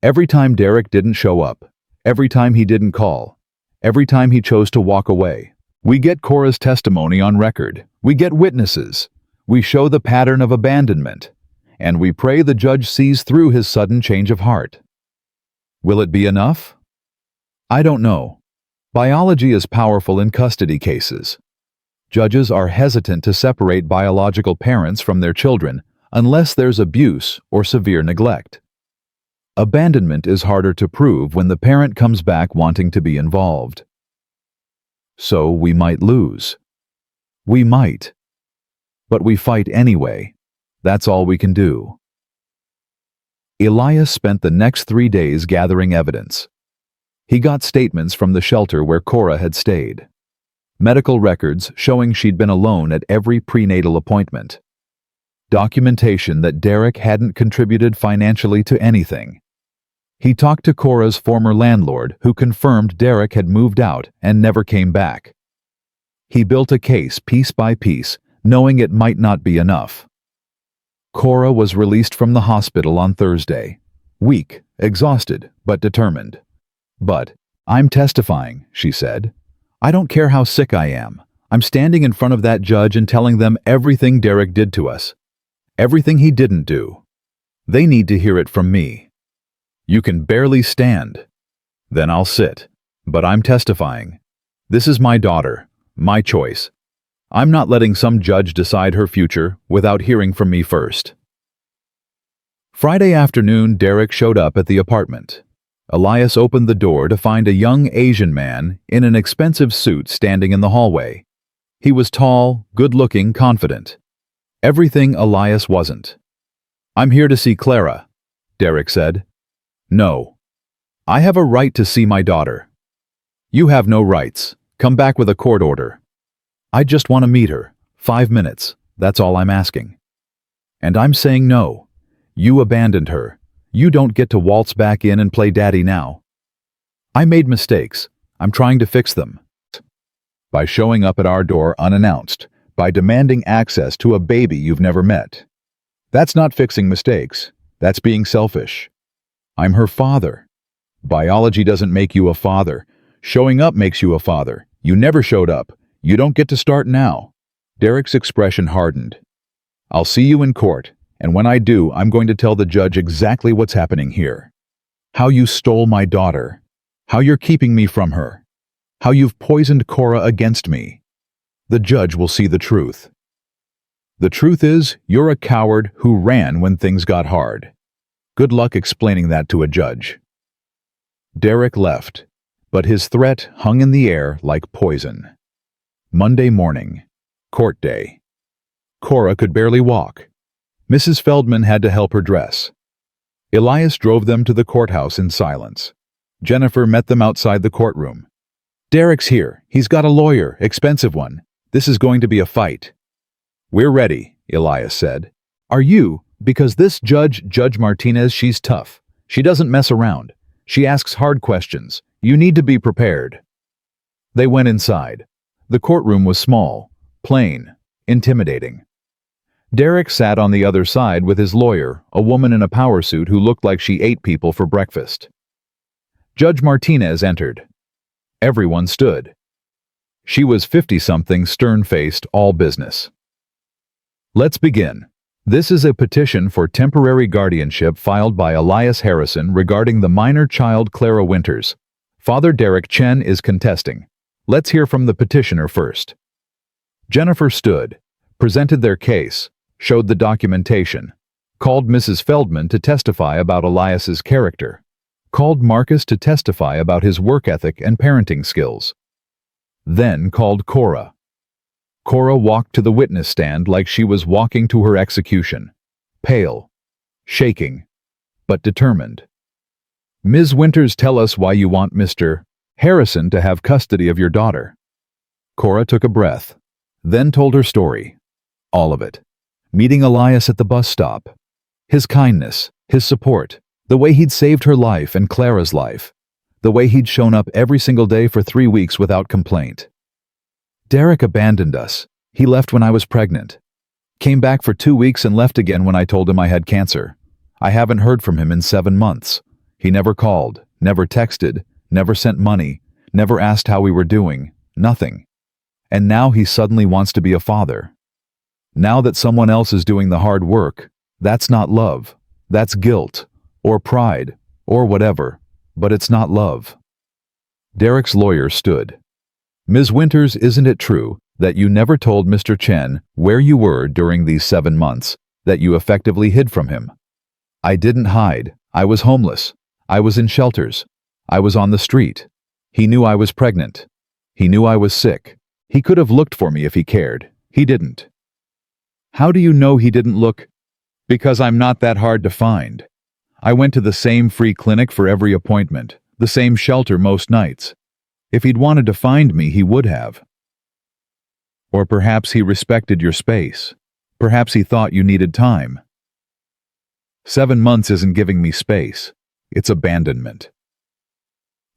Every time Derek didn't show up. Every time he didn't call. Every time he chose to walk away. We get Cora's testimony on record. We get witnesses. We show the pattern of abandonment. And we pray the judge sees through his sudden change of heart." Will it be enough? I don't know. Biology is powerful in custody cases. Judges are hesitant to separate biological parents from their children unless there's abuse or severe neglect. Abandonment is harder to prove when the parent comes back wanting to be involved. So we might lose. We might. But we fight anyway. That's all we can do. Elias spent the next 3 days gathering evidence. He got statements from the shelter where Cora had stayed. Medical records showing she'd been alone at every prenatal appointment. Documentation that Derek hadn't contributed financially to anything. He talked to Cora's former landlord, who confirmed Derek had moved out and never came back. He built a case piece by piece, knowing it might not be enough. Cora was released from the hospital on Thursday. Weak, exhausted, but determined. "But I'm testifying," she said. "I don't care how sick I am. I'm standing in front of that judge and telling them everything Derek did to us. Everything he didn't do. They need to hear it from me." "You can barely stand." "Then I'll sit. But I'm testifying. This is my daughter, my choice. I'm not letting some judge decide her future without hearing from me first." Friday afternoon, Derek showed up at the apartment. Elias opened the door to find a young Asian man in an expensive suit standing in the hallway. He was tall, good-looking, confident. Everything Elias wasn't. "I'm here to see Clara," Derek said. "No. I have a right to see my daughter." "You have no rights. Come back with a court order." "I just want to meet her. 5 minutes. That's all I'm asking." "And I'm saying no. You abandoned her. You don't get to waltz back in and play daddy now." "I made mistakes. I'm trying to fix them." "By showing up at our door unannounced, by demanding access to a baby you've never met. That's not fixing mistakes. That's being selfish. I'm her father. Biology doesn't make you a father. Showing up makes you a father. You never showed up. You don't get to start now." Derek's expression hardened. "I'll see you in court. And when I do, I'm going to tell the judge exactly what's happening here. How you stole my daughter. How you're keeping me from her. How you've poisoned Cora against me. The judge will see the truth. The truth is, you're a coward who ran when things got hard. Good luck explaining that to a judge." Derek left, but his threat hung in the air like poison. Monday morning, court day. Cora could barely walk. Mrs. Feldman had to help her dress. Elias drove them to the courthouse in silence. Jennifer met them outside the courtroom. "Derek's here. He's got a lawyer, expensive one. This is going to be a fight." "We're ready," Elias said. "Are you? Because this Judge Martinez, she's tough. She doesn't mess around. She asks hard questions. You need to be prepared." They went inside. The courtroom was small, plain, intimidating. Derek sat on the other side with his lawyer, a woman in a power suit who looked like she ate people for breakfast. Judge Martinez entered. Everyone stood. She was 50-something, stern-faced, all business. "Let's begin. This is a petition for temporary guardianship filed by Elias Harrison regarding the minor child Clara Winters. Father Derek Chen is contesting. Let's hear from the petitioner first." Jennifer stood, presented their case, showed the documentation, called Mrs. Feldman to testify about Elias's character, called Marcus to testify about his work ethic and parenting skills. Then called Cora. Cora walked to the witness stand like she was walking to her execution, pale, shaking, but determined. "Ms. Winters, tell us why you want Mr. Harrison to have custody of your daughter." Cora took a breath. Then told her story. All of it. Meeting Elias at the bus stop. His kindness, his support, the way he'd saved her life and Clara's life. The way he'd shown up every single day for 3 weeks without complaint. Derek abandoned us. He left when I was pregnant. Came back for 2 weeks and left again when I told him I had cancer. I haven't heard from him in 7 months. He never called, never texted, never sent money, never asked how we were doing, nothing. And now he suddenly wants to be a father. Now that someone else is doing the hard work, that's not love. That's guilt, or pride, or whatever, but it's not love. Derek's lawyer stood. Ms. Winters, isn't it true that you never told Mr. Chen where you were during these 7 months, that you effectively hid from him? I didn't hide. I was homeless. I was in shelters. I was on the street. He knew I was pregnant. He knew I was sick. He could have looked for me if he cared. He didn't. How do you know he didn't look? Because I'm not that hard to find. I went to the same free clinic for every appointment, the same shelter most nights. If he'd wanted to find me, he would have. Or perhaps he respected your space. Perhaps he thought you needed time. 7 months isn't giving me space. It's abandonment.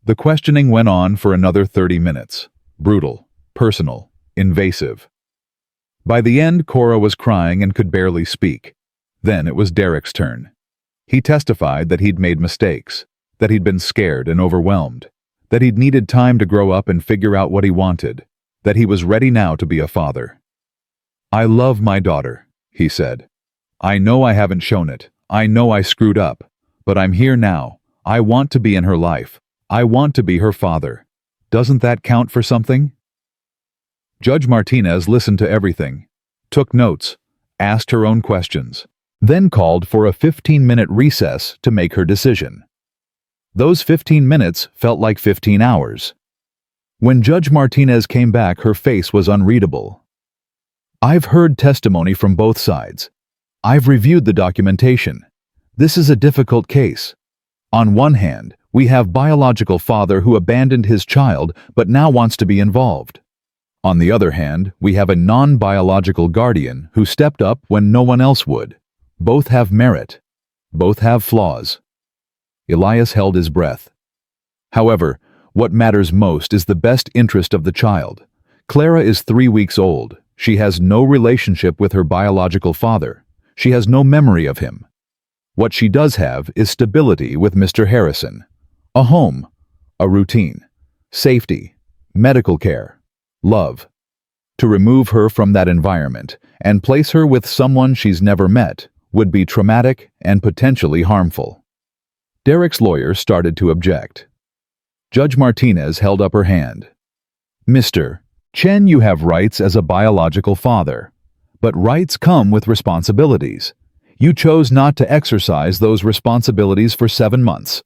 The questioning went on for another 30 minutes. Brutal, personal, invasive. By the end, Cora was crying and could barely speak. Then it was Derek's turn. He testified that he'd made mistakes, that he'd been scared and overwhelmed, that he'd needed time to grow up and figure out what he wanted, that he was ready now to be a father. I love my daughter, he said. I know I haven't shown it. I know I screwed up. But I'm here now. I want to be in her life. I want to be her father. Doesn't that count for something? Judge Martinez listened to everything, took notes, asked her own questions, then called for a 15-minute recess to make her decision. Those 15 minutes felt like 15 hours. When Judge Martinez came back, her face was unreadable. I've heard testimony from both sides. I've reviewed the documentation. This is a difficult case. On one hand, we have biological father who abandoned his child but now wants to be involved. On the other hand, we have a non-biological guardian who stepped up when no one else would. Both have merit. Both have flaws. Elias held his breath. However, what matters most is the best interest of the child. Clara is 3 weeks old. She has no relationship with her biological father. She has no memory of him. What she does have is stability with Mr. Harrison. A home, a routine, safety, medical care, love. To remove her from that environment and place her with someone she's never met would be traumatic and potentially harmful. Derek's lawyer started to object. Judge Martinez held up her hand. Mr. Chen, you have rights as a biological father, but rights come with responsibilities. You chose not to exercise those responsibilities for 7 months.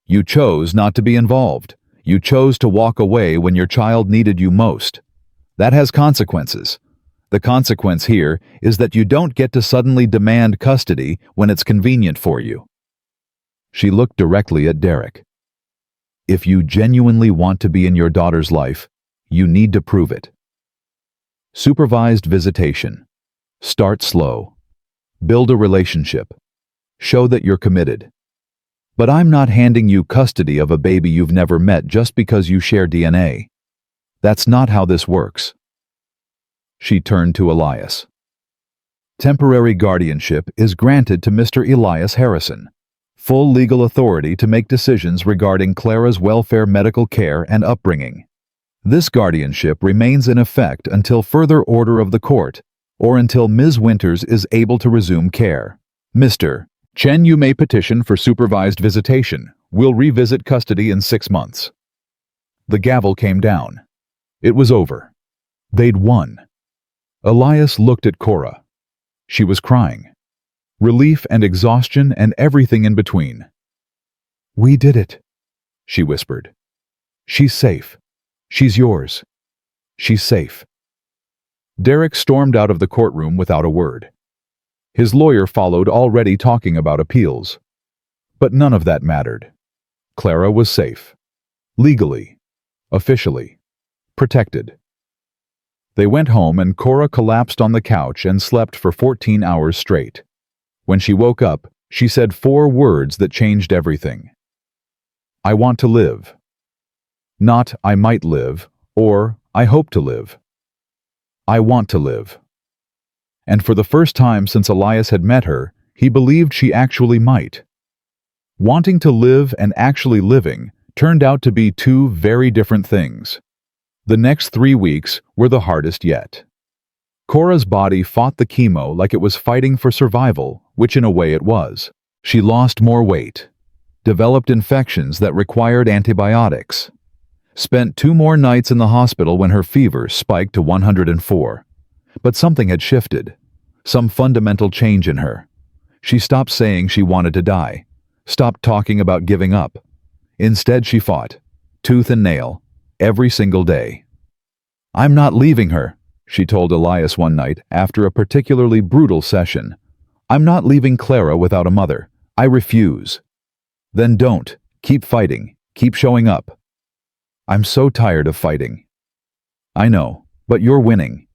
You chose not to be involved. You chose to walk away when your child needed you most. That has consequences. The consequence here is that you don't get to suddenly demand custody when it's convenient for you. She looked directly at Derek. If you genuinely want to be in your daughter's life, you need to prove it. Supervised visitation. Start slow. Build a relationship. Show that you're committed. But I'm not handing you custody of a baby you've never met just because you share DNA. That's not how this works. She turned to Elias. Temporary guardianship is granted to Mr. Elias Harrison. Full legal authority to make decisions regarding Clara's welfare, medical care, and upbringing. This guardianship remains in effect until further order of the court, or until Ms. Winters is able to resume care. Mr. Chen, you may petition for supervised visitation. We'll revisit custody in 6 months. The gavel came down. It was over. They'd won. Elias looked at Cora. She was crying. Relief and exhaustion and everything in between. We did it, she whispered. She's safe. She's yours. She's safe. Derek stormed out of the courtroom without a word. His lawyer followed, already talking about appeals. But none of that mattered. Clara was safe. Legally. Officially. Protected. They went home and Cora collapsed on the couch and slept for 14 hours straight. When she woke up, she said 4 words that changed everything. I want to live. Not I might live or I hope to live. I want to live. And for the first time since Elias had met her, he believed she actually might. Wanting to live and actually living turned out to be 2 very different things. The next 3 weeks were the hardest yet. Cora's body fought the chemo like it was fighting for survival, which in a way it was. She lost more weight, developed infections that required antibiotics, spent 2 more nights in the hospital when her fever spiked to 104. But something had shifted, some fundamental change in her. She stopped saying she wanted to die, stopped talking about giving up. Instead, she fought, tooth and nail, every single day. I'm not leaving her, she told Elias one night after a particularly brutal session. I'm not leaving Clara without a mother. I refuse. Then don't. Keep fighting. Keep showing up. I'm so tired of fighting. I know, but you're winning.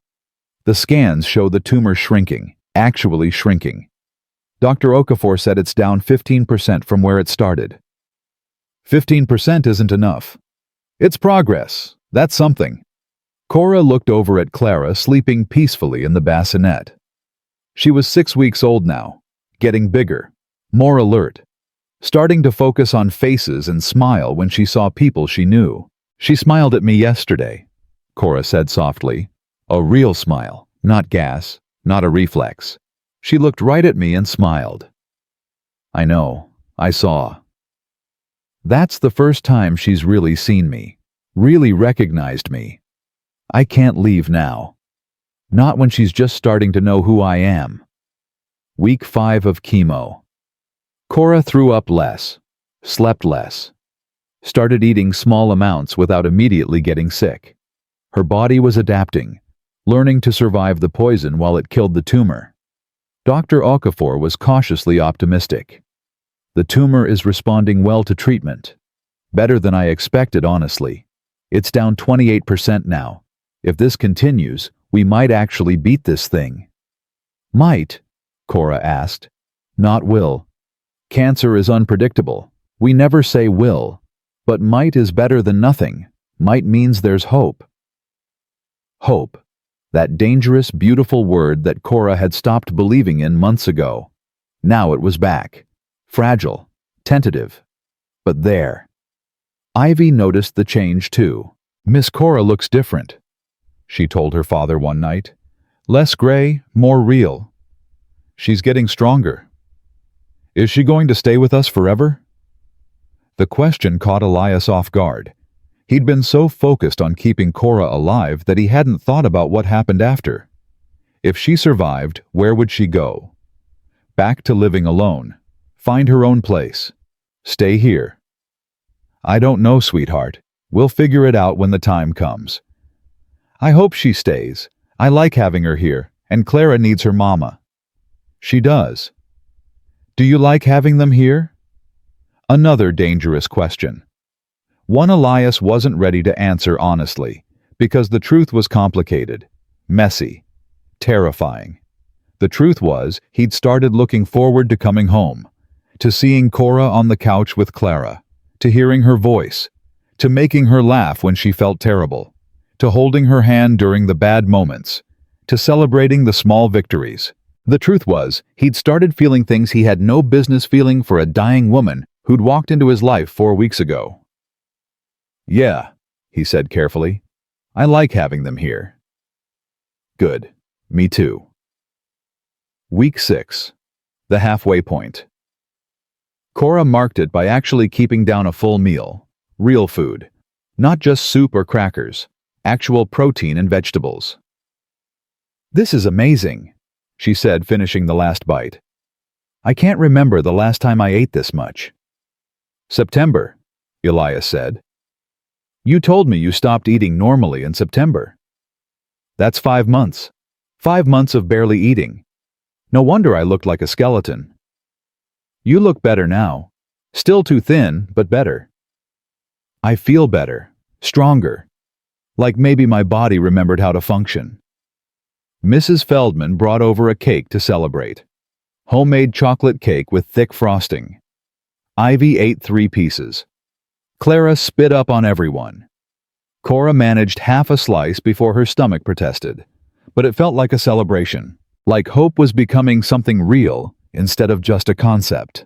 The scans show the tumor shrinking, actually shrinking. Dr. Okafor said it's down 15% from where it started. 15% isn't enough. It's progress. That's something. Cora looked over at Clara sleeping peacefully in the bassinet. She was 6 weeks old now, getting bigger, more alert, starting to focus on faces and smile when she saw people she knew. She smiled at me yesterday, Cora said softly. A real smile, not gas, not a reflex. She looked right at me and smiled. I know, I saw. That's the first time she's really seen me, really recognized me. I can't leave now. Not when she's just starting to know who I am. Week 5 of chemo. Cora threw up less, slept less, started eating small amounts without immediately getting sick. Her body was adapting, learning to survive the poison while it killed the tumor. Dr. Okafor was cautiously optimistic. The tumor is responding well to treatment. Better than I expected, honestly. It's down 28% now. If this continues, we might actually beat this thing. Might? Cora asked. Not will. Cancer is unpredictable. We never say will. But might is better than nothing. Might means there's hope. Hope. That dangerous, beautiful word that Cora had stopped believing in months ago. Now it was back. Fragile. Tentative. But there. Ivy noticed the change too. Miss Cora looks different, she told her father one night. Less gray, more real. She's getting stronger. Is she going to stay with us forever? The question caught Elias off guard. He'd been so focused on keeping Cora alive that he hadn't thought about what happened after. If she survived, where would she go? Back to living alone. Find her own place. Stay here. I don't know, sweetheart. We'll figure it out when the time comes. I hope she stays. I like having her here, and Clara needs her mama. She does. Do you like having them here? Another dangerous question. One Elias wasn't ready to answer honestly, because the truth was complicated, messy, terrifying. The truth was, he'd started looking forward to coming home, to seeing Cora on the couch with Clara, to hearing her voice, to making her laugh when she felt terrible, to holding her hand during the bad moments, to celebrating the small victories. The truth was, he'd started feeling things he had no business feeling for a dying woman who'd walked into his life 4 weeks ago. Yeah, he said carefully. I like having them here. Good. Me too. Week 6. The halfway point. Cora marked it by actually keeping down a full meal. Real food. Not just soup or crackers. Actual protein and vegetables. This is amazing, she said, finishing the last bite. I can't remember the last time I ate this much. September, Elias said. You told me you stopped eating normally in September. That's 5 months. 5 months of barely eating. No wonder I looked like a skeleton. You look better now. Still too thin, but better. I feel better. Stronger. Like maybe my body remembered how to function. Mrs. Feldman brought over a cake to celebrate. Homemade chocolate cake with thick frosting. Ivy ate 3 pieces. Clara spit up on everyone. Cora managed half a slice before her stomach protested. But it felt like a celebration. Like hope was becoming something real instead of just a concept.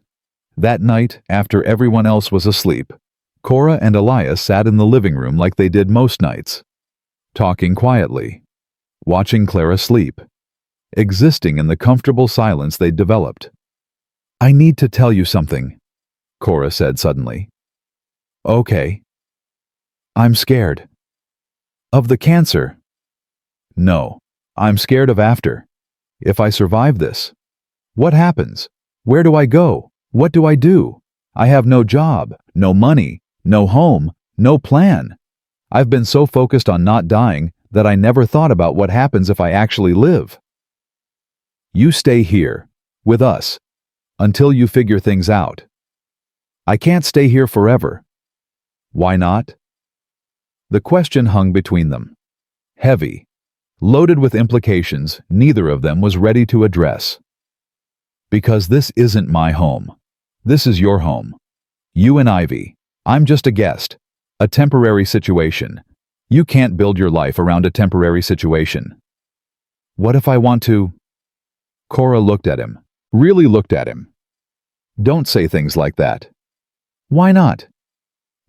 That night, after everyone else was asleep, Cora and Elias sat in the living room like they did most nights, talking quietly, watching Clara sleep, existing in the comfortable silence they'd developed. "I need to tell you something," Cora said suddenly. "Okay." "I'm scared." "Of the cancer?" "No, I'm scared of after. If I survive this, what happens? Where do I go? What do I do? I have no job, no money, no home, no plan. I've been so focused on not dying that I never thought about what happens if I actually live." "You stay here, with us, until you figure things out." "I can't stay here forever." "Why not?" The question hung between them. Heavy, loaded with implications neither of them was ready to address. "Because this isn't my home. This is your home. You and Ivy. I'm just a guest. A temporary situation. You can't build your life around a temporary situation." "What if I want to?" Cora looked at him. Really looked at him. "Don't say things like that." "Why not?"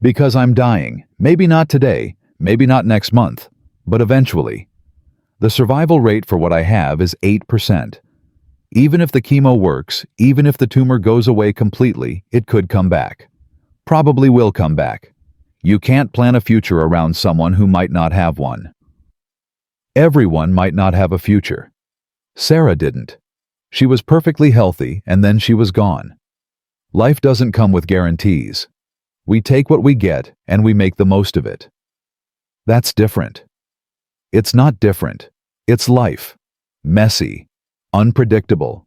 "Because I'm dying. Maybe not today, maybe not next month, but eventually. The survival rate for what I have is 8%. Even if the chemo works, even if the tumor goes away completely, it could come back. Probably will come back. You can't plan a future around someone who might not have one. Everyone might not have a future. Sarah didn't. She was perfectly healthy and then she was gone. Life doesn't come with guarantees. We take what we get and we make the most of it. That's different. It's not different. It's life. Messy. Unpredictable.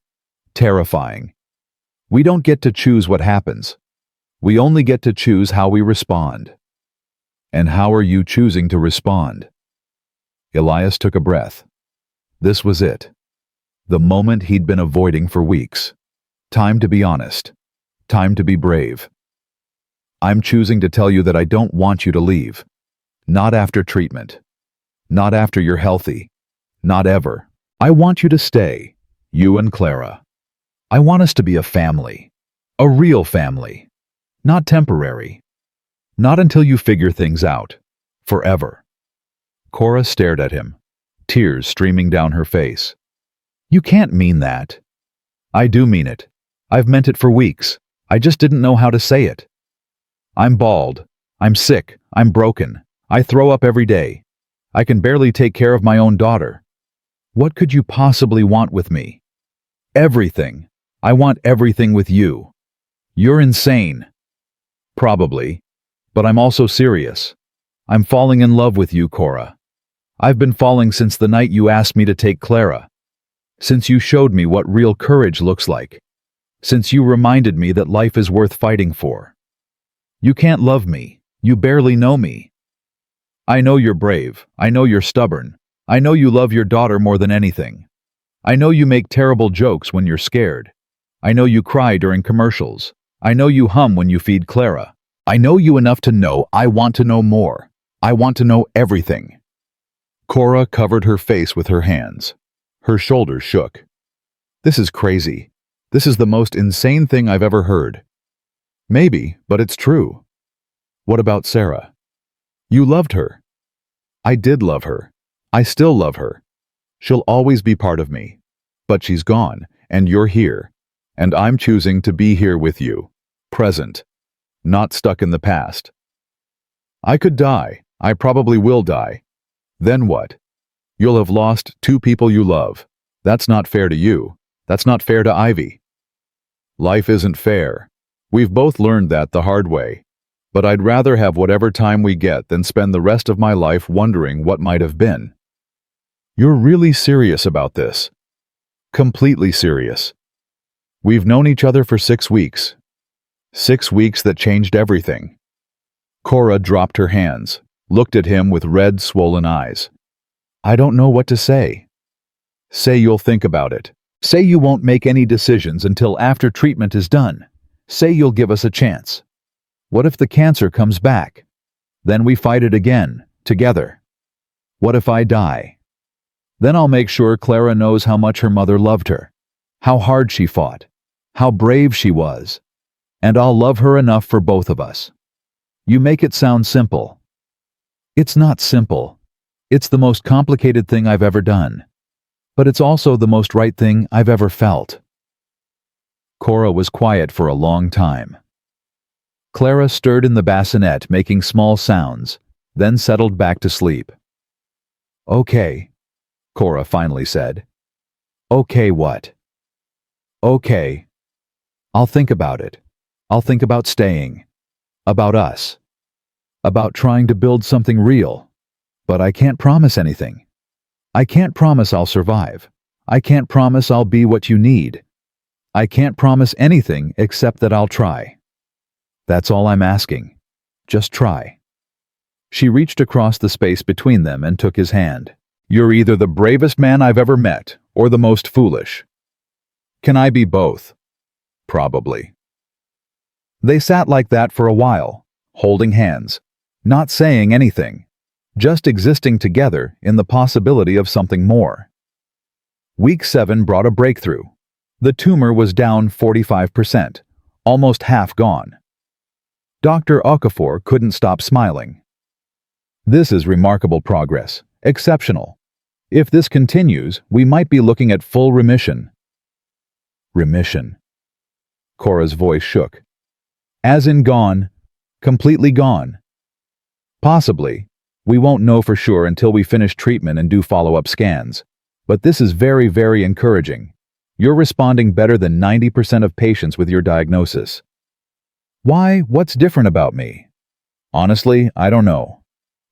Terrifying. We don't get to choose what happens. We only get to choose how we respond. And how are you choosing to respond?" Elias took a breath. This was it. The moment he'd been avoiding for weeks. Time to be honest. Time to be brave. "I'm choosing to tell you that I don't want you to leave. Not after treatment. Not after you're healthy. Not ever. I want you to stay. You and Clara. I want us to be a family. A real family. Not temporary. Not until you figure things out. Forever." Cora stared at him, tears streaming down her face. "You can't mean that." "I do mean it. I've meant it for weeks. I just didn't know how to say it. I'm bald. I'm sick. I'm broken. I throw up every day. I can barely take care of my own daughter. What could you possibly want with me?" "Everything. I want everything with you." "You're insane." "Probably. But I'm also serious. I'm falling in love with you, Cora. I've been falling since the night you asked me to take Clara. Since you showed me what real courage looks like. Since you reminded me that life is worth fighting for. You can't love me. You barely know me. I know you're brave. I know you're stubborn. I know you love your daughter more than anything. I know you make terrible jokes when you're scared. I know you cry during commercials. I know you hum when you feed Clara. I know you enough to know I want to know more. I want to know everything." Cora covered her face with her hands. Her shoulders shook. "This is crazy. This is the most insane thing I've ever heard." "Maybe, but it's true." "What about Sarah?" "You loved her." "I did love her. I still love her. She'll always be part of me. But she's gone, and you're here. And I'm choosing to be here with you. Present. Not stuck in the past. I could die. I probably will die. Then what? You'll have lost 2 people you love. That's not fair to you. That's not fair to Ivy. Life isn't fair. We've both learned that the hard way. But I'd rather have whatever time we get than spend the rest of my life wondering what might have been." "You're really serious about this?" "Completely serious. We've known each other for 6 weeks. 6 weeks that changed everything." Cora dropped her hands, looked at him with red, swollen eyes. I don't know what to say. Say you'll think about it. Say you won't make any decisions until after treatment is done. Say you'll give us a chance. What if the cancer comes back? Then we fight it again, together. What if I die? Then I'll make sure Clara knows how much her mother loved her, how hard she fought, how brave she was, and I'll love her enough for both of us. You make it sound simple. It's not simple. It's the most complicated thing I've ever done. But it's also the most right thing I've ever felt. Cora was quiet for a long time. Clara stirred in the bassinet, making small sounds, then settled back to sleep. Okay, Cora finally said. Okay, what? Okay. I'll think about it. I'll think about staying. About us. About trying to build something real. But I can't promise anything. I can't promise I'll survive. I can't promise I'll be what you need. I can't promise anything except that I'll try. That's all I'm asking. Just try. She reached across the space between them and took his hand. You're either the bravest man I've ever met or the most foolish. Can I be both? Probably. They sat like that for a while, holding hands, not saying anything, just existing together in the possibility of something more. Week 7 brought a breakthrough. The tumor was down 45%, almost half gone. Dr. Okafor couldn't stop smiling. This is remarkable progress, exceptional. If this continues, we might be looking at full remission. Remission. Cora's voice shook. As in gone, completely gone. Possibly. We won't know for sure until we finish treatment and do follow-up scans. But this is very, very encouraging. You're responding better than 90% of patients with your diagnosis. Why? What's different about me? Honestly, I don't know.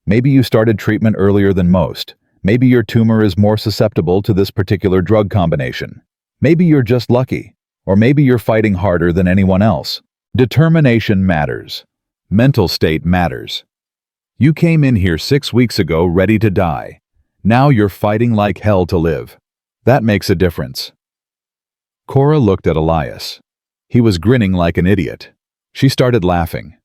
Maybe you started treatment earlier than most. Maybe your tumor is more susceptible to this particular drug combination. Maybe you're just lucky. Or maybe you're fighting harder than anyone else. Determination matters. Mental state matters. You came in here 6 weeks ago ready to die. Now you're fighting like hell to live. That makes a difference. Cora looked at Elias. He was grinning like an idiot. She started laughing.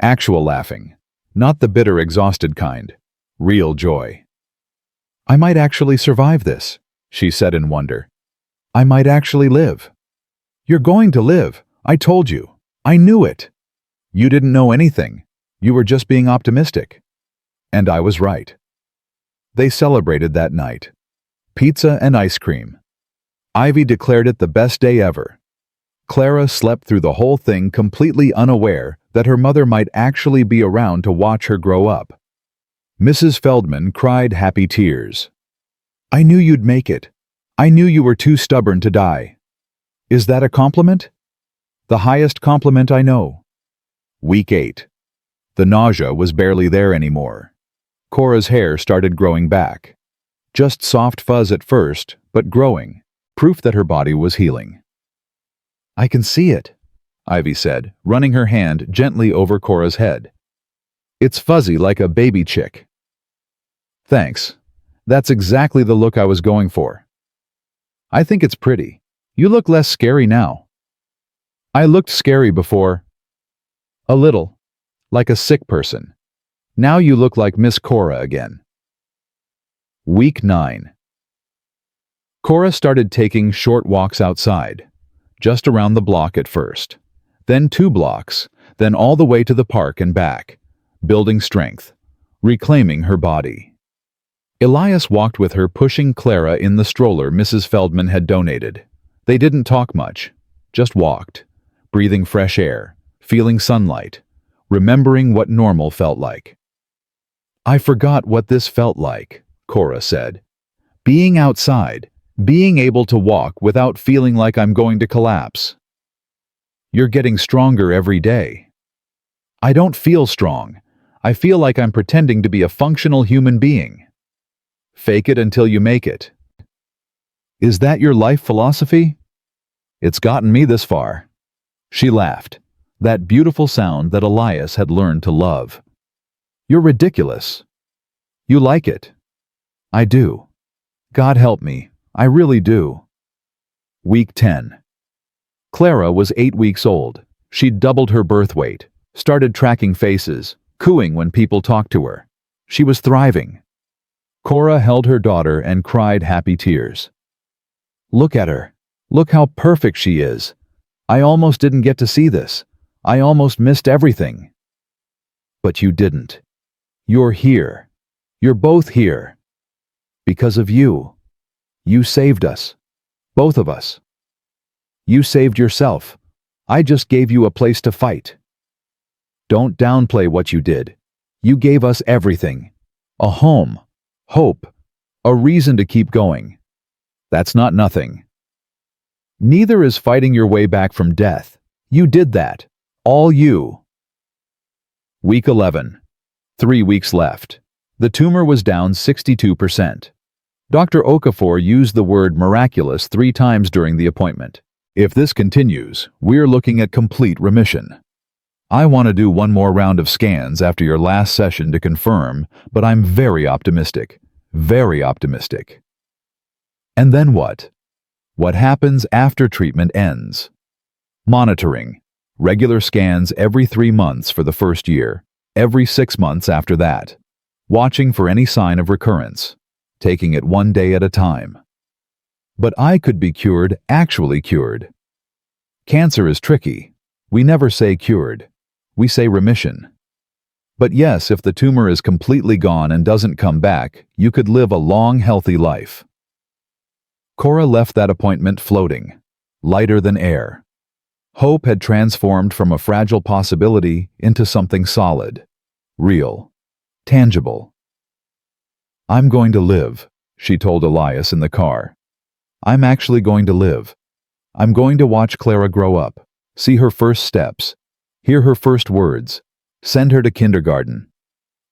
Actual laughing. Not the bitter, exhausted kind. Real joy. I might actually survive this, she said in wonder. I might actually live. You're going to live. I told you. I knew it. You didn't know anything. You were just being optimistic. And I was right. They celebrated that night. Pizza and ice cream. Ivy declared it the best day ever. Clara slept through the whole thing completely unaware that her mother might actually be around to watch her grow up. Mrs. Feldman cried happy tears. I knew you'd make it. I knew you were too stubborn to die. Is that a compliment? The highest compliment I know. Week 8. The nausea was barely there anymore. Cora's hair started growing back. Just soft fuzz at first, but growing, proof that her body was healing. I can see it, Ivy said, running her hand gently over Cora's head. It's fuzzy like a baby chick. Thanks. That's exactly the look I was going for. I think it's pretty. You look less scary now. I looked scary before. A little. Like a sick person. Now you look like Miss Cora again. Week 9. Cora started taking short walks outside, just around the block at first, then 2 blocks, then all the way to the park and back, building strength, reclaiming her body. Elias walked with her, pushing Clara in the stroller Mrs. Feldman had donated. They didn't talk much, just walked, breathing fresh air, feeling sunlight, remembering what normal felt like. I forgot what this felt like, Cora said. Being outside, being able to walk without feeling like I'm going to collapse. You're getting stronger every day. I don't feel strong. I feel like I'm pretending to be a functional human being. Fake it until you make it. Is that your life philosophy? It's gotten me this far. She laughed, that beautiful sound that Elias had learned to love. You're ridiculous. You like it. I do. God help me. I really do. Week 10. Clara was 8 weeks old. She'd doubled her birth weight, started tracking faces, cooing when people talked to her. She was thriving. Cora held her daughter and cried happy tears. Look at her. Look how perfect she is. I almost didn't get to see this. I almost missed everything. But you didn't. You're here. You're both here. Because of you. You saved us. Both of us. You saved yourself. I just gave you a place to fight. Don't downplay what you did. You gave us everything. A home, hope, a reason to keep going. That's not nothing. Neither is fighting your way back from death. You did that. All you. Week 11. 3 weeks left. The tumor was down 62%. Dr. Okafor used the word miraculous 3 times during the appointment. If this continues, we're looking at complete remission. I want to do one more round of scans after your last session to confirm, but I'm very optimistic. Very optimistic. And then what? What happens after treatment ends? Monitoring. Regular scans every 3 months for the first year, every 6 months after that. Watching for any sign of recurrence. Taking it one day at a time. But I could be cured, actually cured. Cancer is tricky. We never say cured. We say remission. But yes, if the tumor is completely gone and doesn't come back, you could live a long, healthy life. Cora left that appointment floating, lighter than air. Hope had transformed from a fragile possibility into something solid, real, tangible. I'm going to live, she told Elias in the car. I'm actually going to live. I'm going to watch Clara grow up, see her first steps, hear her first words, send her to kindergarten.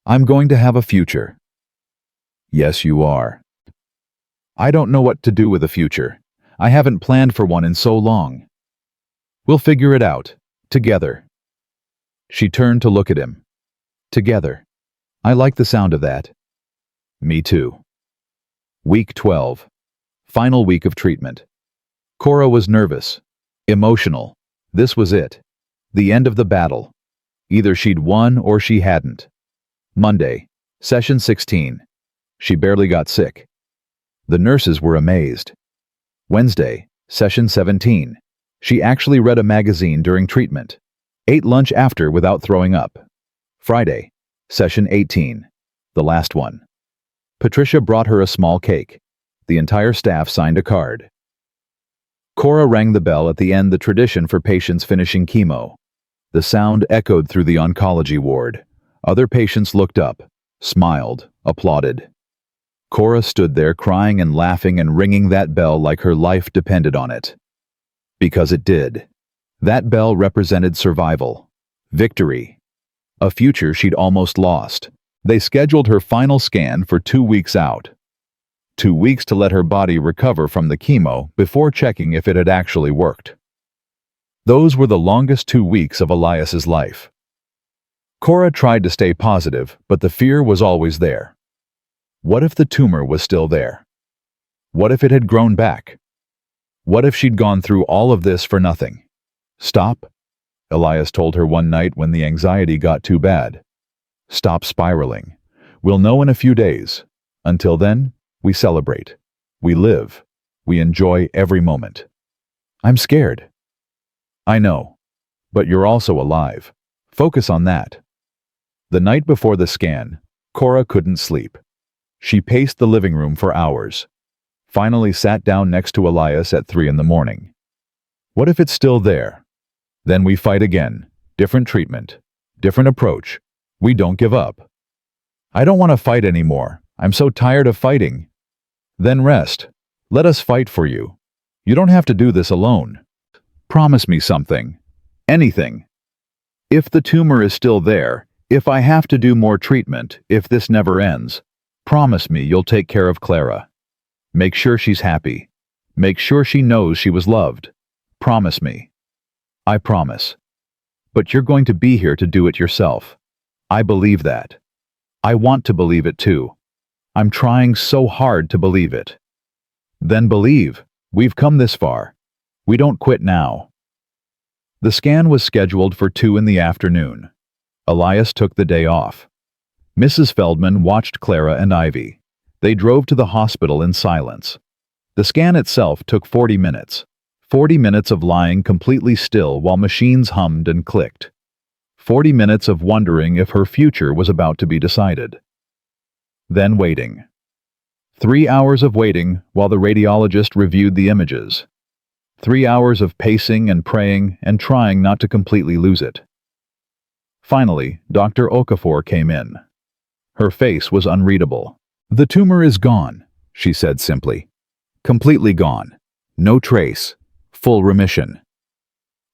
I'm going to have a future. Yes, you are. I don't know what to do with a future. I haven't planned for one in so long. We'll figure it out, together. She turned to look at him. Together. I like the sound of that. Me too. Week 12. Final week of treatment. Cora was nervous, emotional. This was it. The end of the battle. Either she'd won or she hadn't. Monday, session 16. She barely got sick. The nurses were amazed. Wednesday, session 17. She actually read a magazine during treatment. Ate lunch after without throwing up. Friday, session 18. The last one. Patricia brought her a small cake. The entire staff signed a card. Cora rang the bell at the end, the tradition for patients finishing chemo. The sound echoed through the oncology ward. Other patients looked up, smiled, applauded. Cora stood there crying and laughing and ringing that bell like her life depended on it. Because it did. That bell represented survival, victory, a future she'd almost lost. They scheduled her final scan for 2 weeks out. 2 weeks to let her body recover from the chemo before checking if it had actually worked. Those were the longest 2 weeks of Elias's life. Cora tried to stay positive, but the fear was always there. What if the tumor was still there? What if it had grown back? What if she'd gone through all of this for nothing? Stop, Elias told her one night when the anxiety got too bad. Stop spiraling. We'll know in a few days. Until then, we celebrate. We live. We enjoy every moment. I'm scared. I know. But you're also alive. Focus on that. The night before the scan, Cora couldn't sleep. She paced the living room for hours. Finally sat down next to Elias at 3 in the morning. What if it's still there? Then we fight again. Different treatment. Different approach. We don't give up. I don't want to fight anymore. I'm so tired of fighting. Then rest. Let us fight for you. You don't have to do this alone. Promise me something. Anything. If the tumor is still there, if I have to do more treatment, if this never ends, promise me you'll take care of Clara. Make sure she's happy. Make sure she knows she was loved. Promise me. I promise. But you're going to be here to do it yourself. I believe that. I want to believe it too. I'm trying so hard to believe it. Then believe. We've come this far. We don't quit now. The scan was scheduled for 2 in the afternoon. Elias took the day off. Mrs. Feldman watched Clara and Ivy. They drove to the hospital in silence. The scan itself took 40 minutes. 40 minutes of lying completely still while machines hummed and clicked. 40 minutes of wondering if her future was about to be decided. Then waiting. 3 hours of waiting while the radiologist reviewed the images. 3 hours of pacing and praying and trying not to completely lose it. Finally, Dr. Okafor came in. Her face was unreadable. "The tumor is gone," she said simply. "Completely gone. No trace. Full remission."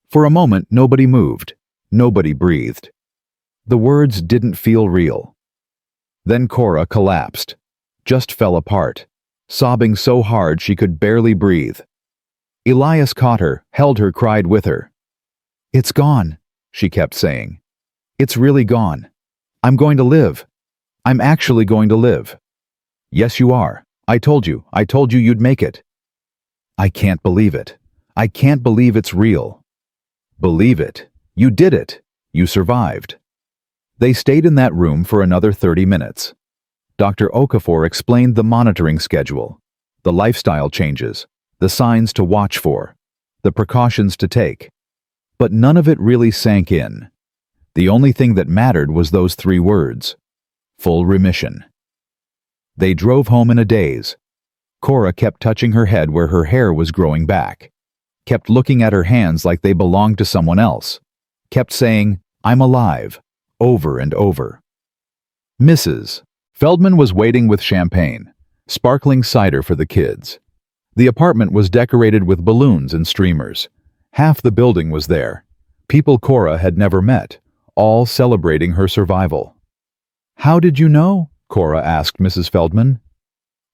For a moment, nobody moved. Nobody breathed. The words didn't feel real. Then Cora collapsed. Just fell apart, sobbing so hard she could barely breathe. Elias caught her, held her, cried with her. "It's gone," she kept saying. "It's really gone. I'm going to live. I'm actually going to live." "Yes, you are. I told you you'd make it." "I can't believe it. I can't believe it's real." "Believe it. You did it. You survived." They stayed in that room for another 30 minutes. Dr. Okafor explained the monitoring schedule, the lifestyle changes, the signs to watch for, the precautions to take. But none of it really sank in. The only thing that mattered was those 3 words: full remission. They drove home in a daze. Cora kept touching her head where her hair was growing back, kept looking at her hands like they belonged to someone else, kept saying, "I'm alive," over and over. Mrs. Feldman was waiting with champagne, sparkling cider for the kids. The apartment was decorated with balloons and streamers. Half the building was there. People Cora had never met, all celebrating her survival. "How did you know?" Cora asked Mrs. Feldman.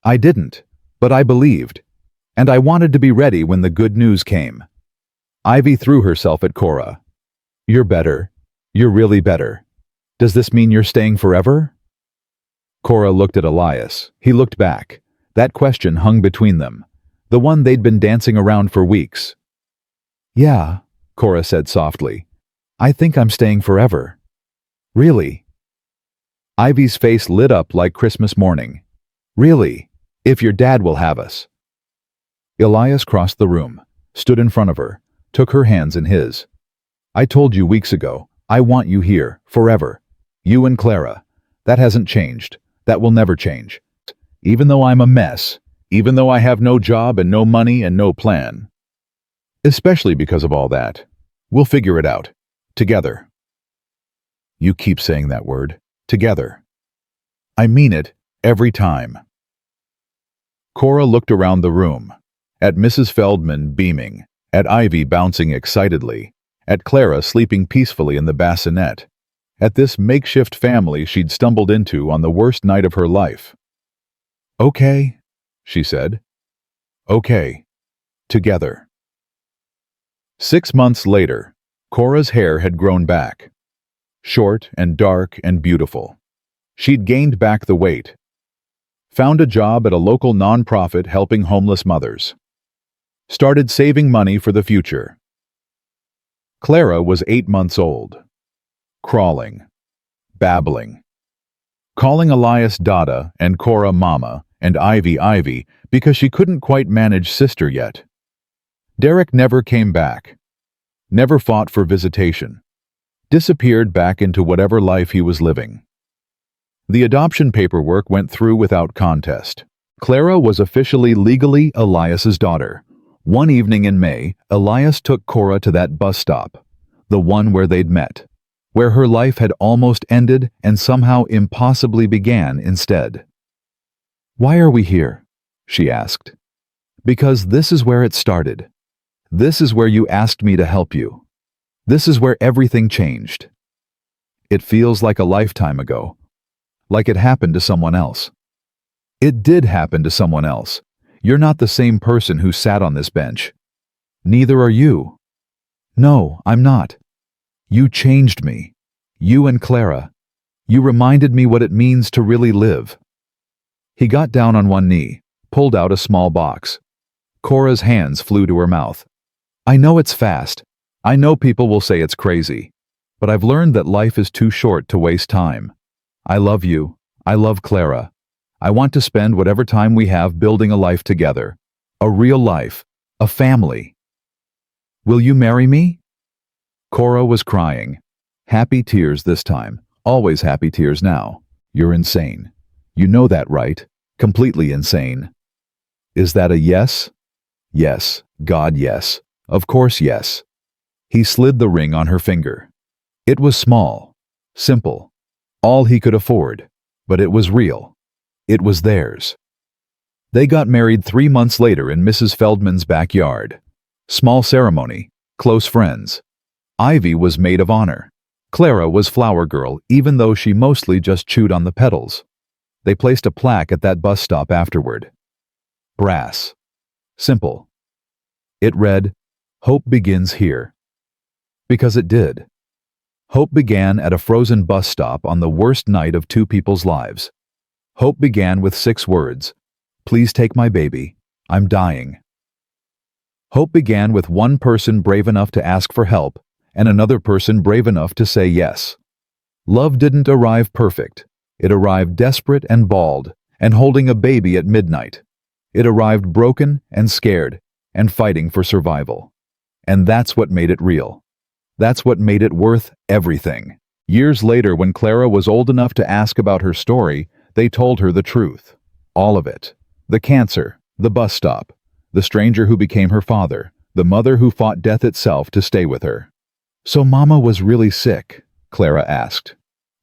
"I didn't, but I believed. And I wanted to be ready when the good news came." Ivy threw herself at Cora. "You're better. You're really better. Does this mean you're staying forever?" Cora looked at Elias. He looked back. That question hung between them, the one they'd been dancing around for weeks. "Yeah," Cora said softly. "I think I'm staying forever." "Really?" Ivy's face lit up like Christmas morning. "Really? If your dad will have us." Elias crossed the room, stood in front of her, took her hands in his. "I told you weeks ago, I want you here, forever. You and Clara. That hasn't changed. That will never change. Even though I'm a mess, even though I have no job and no money and no plan. Especially because of all that. We'll figure it out. Together." You keep saying that word. Together. I mean it every time. Cora looked around the room, at Mrs. Feldman beaming, at Ivy bouncing excitedly, at Clara sleeping peacefully in the bassinet, at this makeshift family she'd stumbled into on the worst night of her life. "Okay," she said. "Okay. Together." 6 months later, Cora's hair had grown back. Short and dark and beautiful. She'd gained back the weight. Found a job at a local nonprofit helping homeless mothers. Started saving money for the future. Clara was 8 months old. Crawling. Babbling. Calling Elias Dada and Cora Mama and Ivy because she couldn't quite manage sister yet. Derek never came back. Never fought for visitation. Disappeared back into whatever life he was living. The adoption paperwork went through without contest. Clara was officially legally Elias's daughter. One evening in May, Elias took Cora to that bus stop, the one where they'd met, where her life had almost ended and somehow impossibly began instead. "Why are we here?" she asked. "Because this is where it started. This is where you asked me to help you. This is where everything changed. It feels like a lifetime ago, like it happened to someone else. It did happen to someone else. You're not the same person who sat on this bench. Neither are you. No, I'm not. You changed me. You and Clara. You reminded me what it means to really live." He got down on one knee, pulled out a small box. Cora's hands flew to her mouth. "I know it's fast. I know people will say it's crazy. But I've learned that life is too short to waste time. I love you. I love Clara. I want to spend whatever time we have building a life together. A real life. A family. Will you marry me?" Cora was crying. Happy tears this time. Always happy tears now. "You're insane. You know that, right? Completely insane." "Is that a yes?" "Yes. God, yes. Of course, yes." He slid the ring on her finger. It was small. Simple. All he could afford. But it was real. It was theirs. They got married 3 months later in Mrs. Feldman's backyard. Small ceremony. Close friends. Ivy was maid of honor. Clara was flower girl, even though she mostly just chewed on the petals. They placed a plaque at that bus stop afterward. Brass. Simple. It read, "Hope begins here." Because it did. Hope began at a frozen bus stop on the worst night of two people's lives. Hope began with 6 words. "Please take my baby. I'm dying." Hope began with one person brave enough to ask for help and another person brave enough to say yes. Love didn't arrive perfect. It arrived desperate and bald and holding a baby at midnight. It arrived broken and scared and fighting for survival. And that's what made it real. That's what made it worth everything. Years later, when Clara was old enough to ask about her story, they told her the truth. All of it. The cancer, the bus stop, the stranger who became her father, the mother who fought death itself to stay with her. "So Mama was really sick?" Clara asked.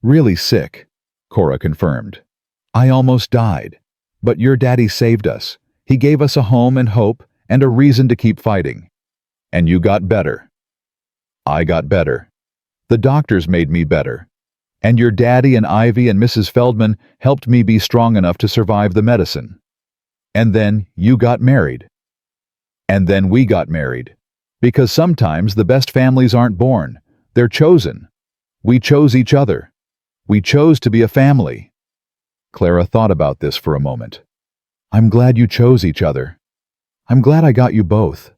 "Really sick," Cora confirmed. "I almost died. But your daddy saved us. He gave us a home and hope and a reason to keep fighting. And you got better." "I got better. The doctors made me better. And your daddy and Ivy and Mrs. Feldman helped me be strong enough to survive the medicine. And then you got married. And then we got married. Because sometimes the best families aren't born. They're chosen. We chose each other. We chose to be a family." Clara thought about this for a moment. "I'm glad you chose each other. I'm glad I got you both."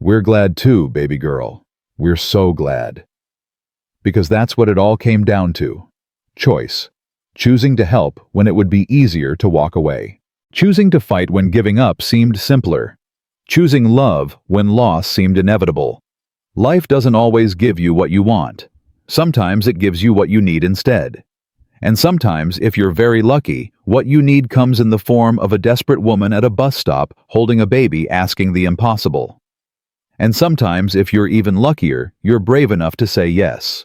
"We're glad too, baby girl. We're so glad." Because that's what it all came down to. Choice. Choosing to help when it would be easier to walk away. Choosing to fight when giving up seemed simpler. Choosing love when loss seemed inevitable. Life doesn't always give you what you want. Sometimes it gives you what you need instead. And sometimes, if you're very lucky, what you need comes in the form of a desperate woman at a bus stop holding a baby asking the impossible. And sometimes, if you're even luckier, you're brave enough to say yes.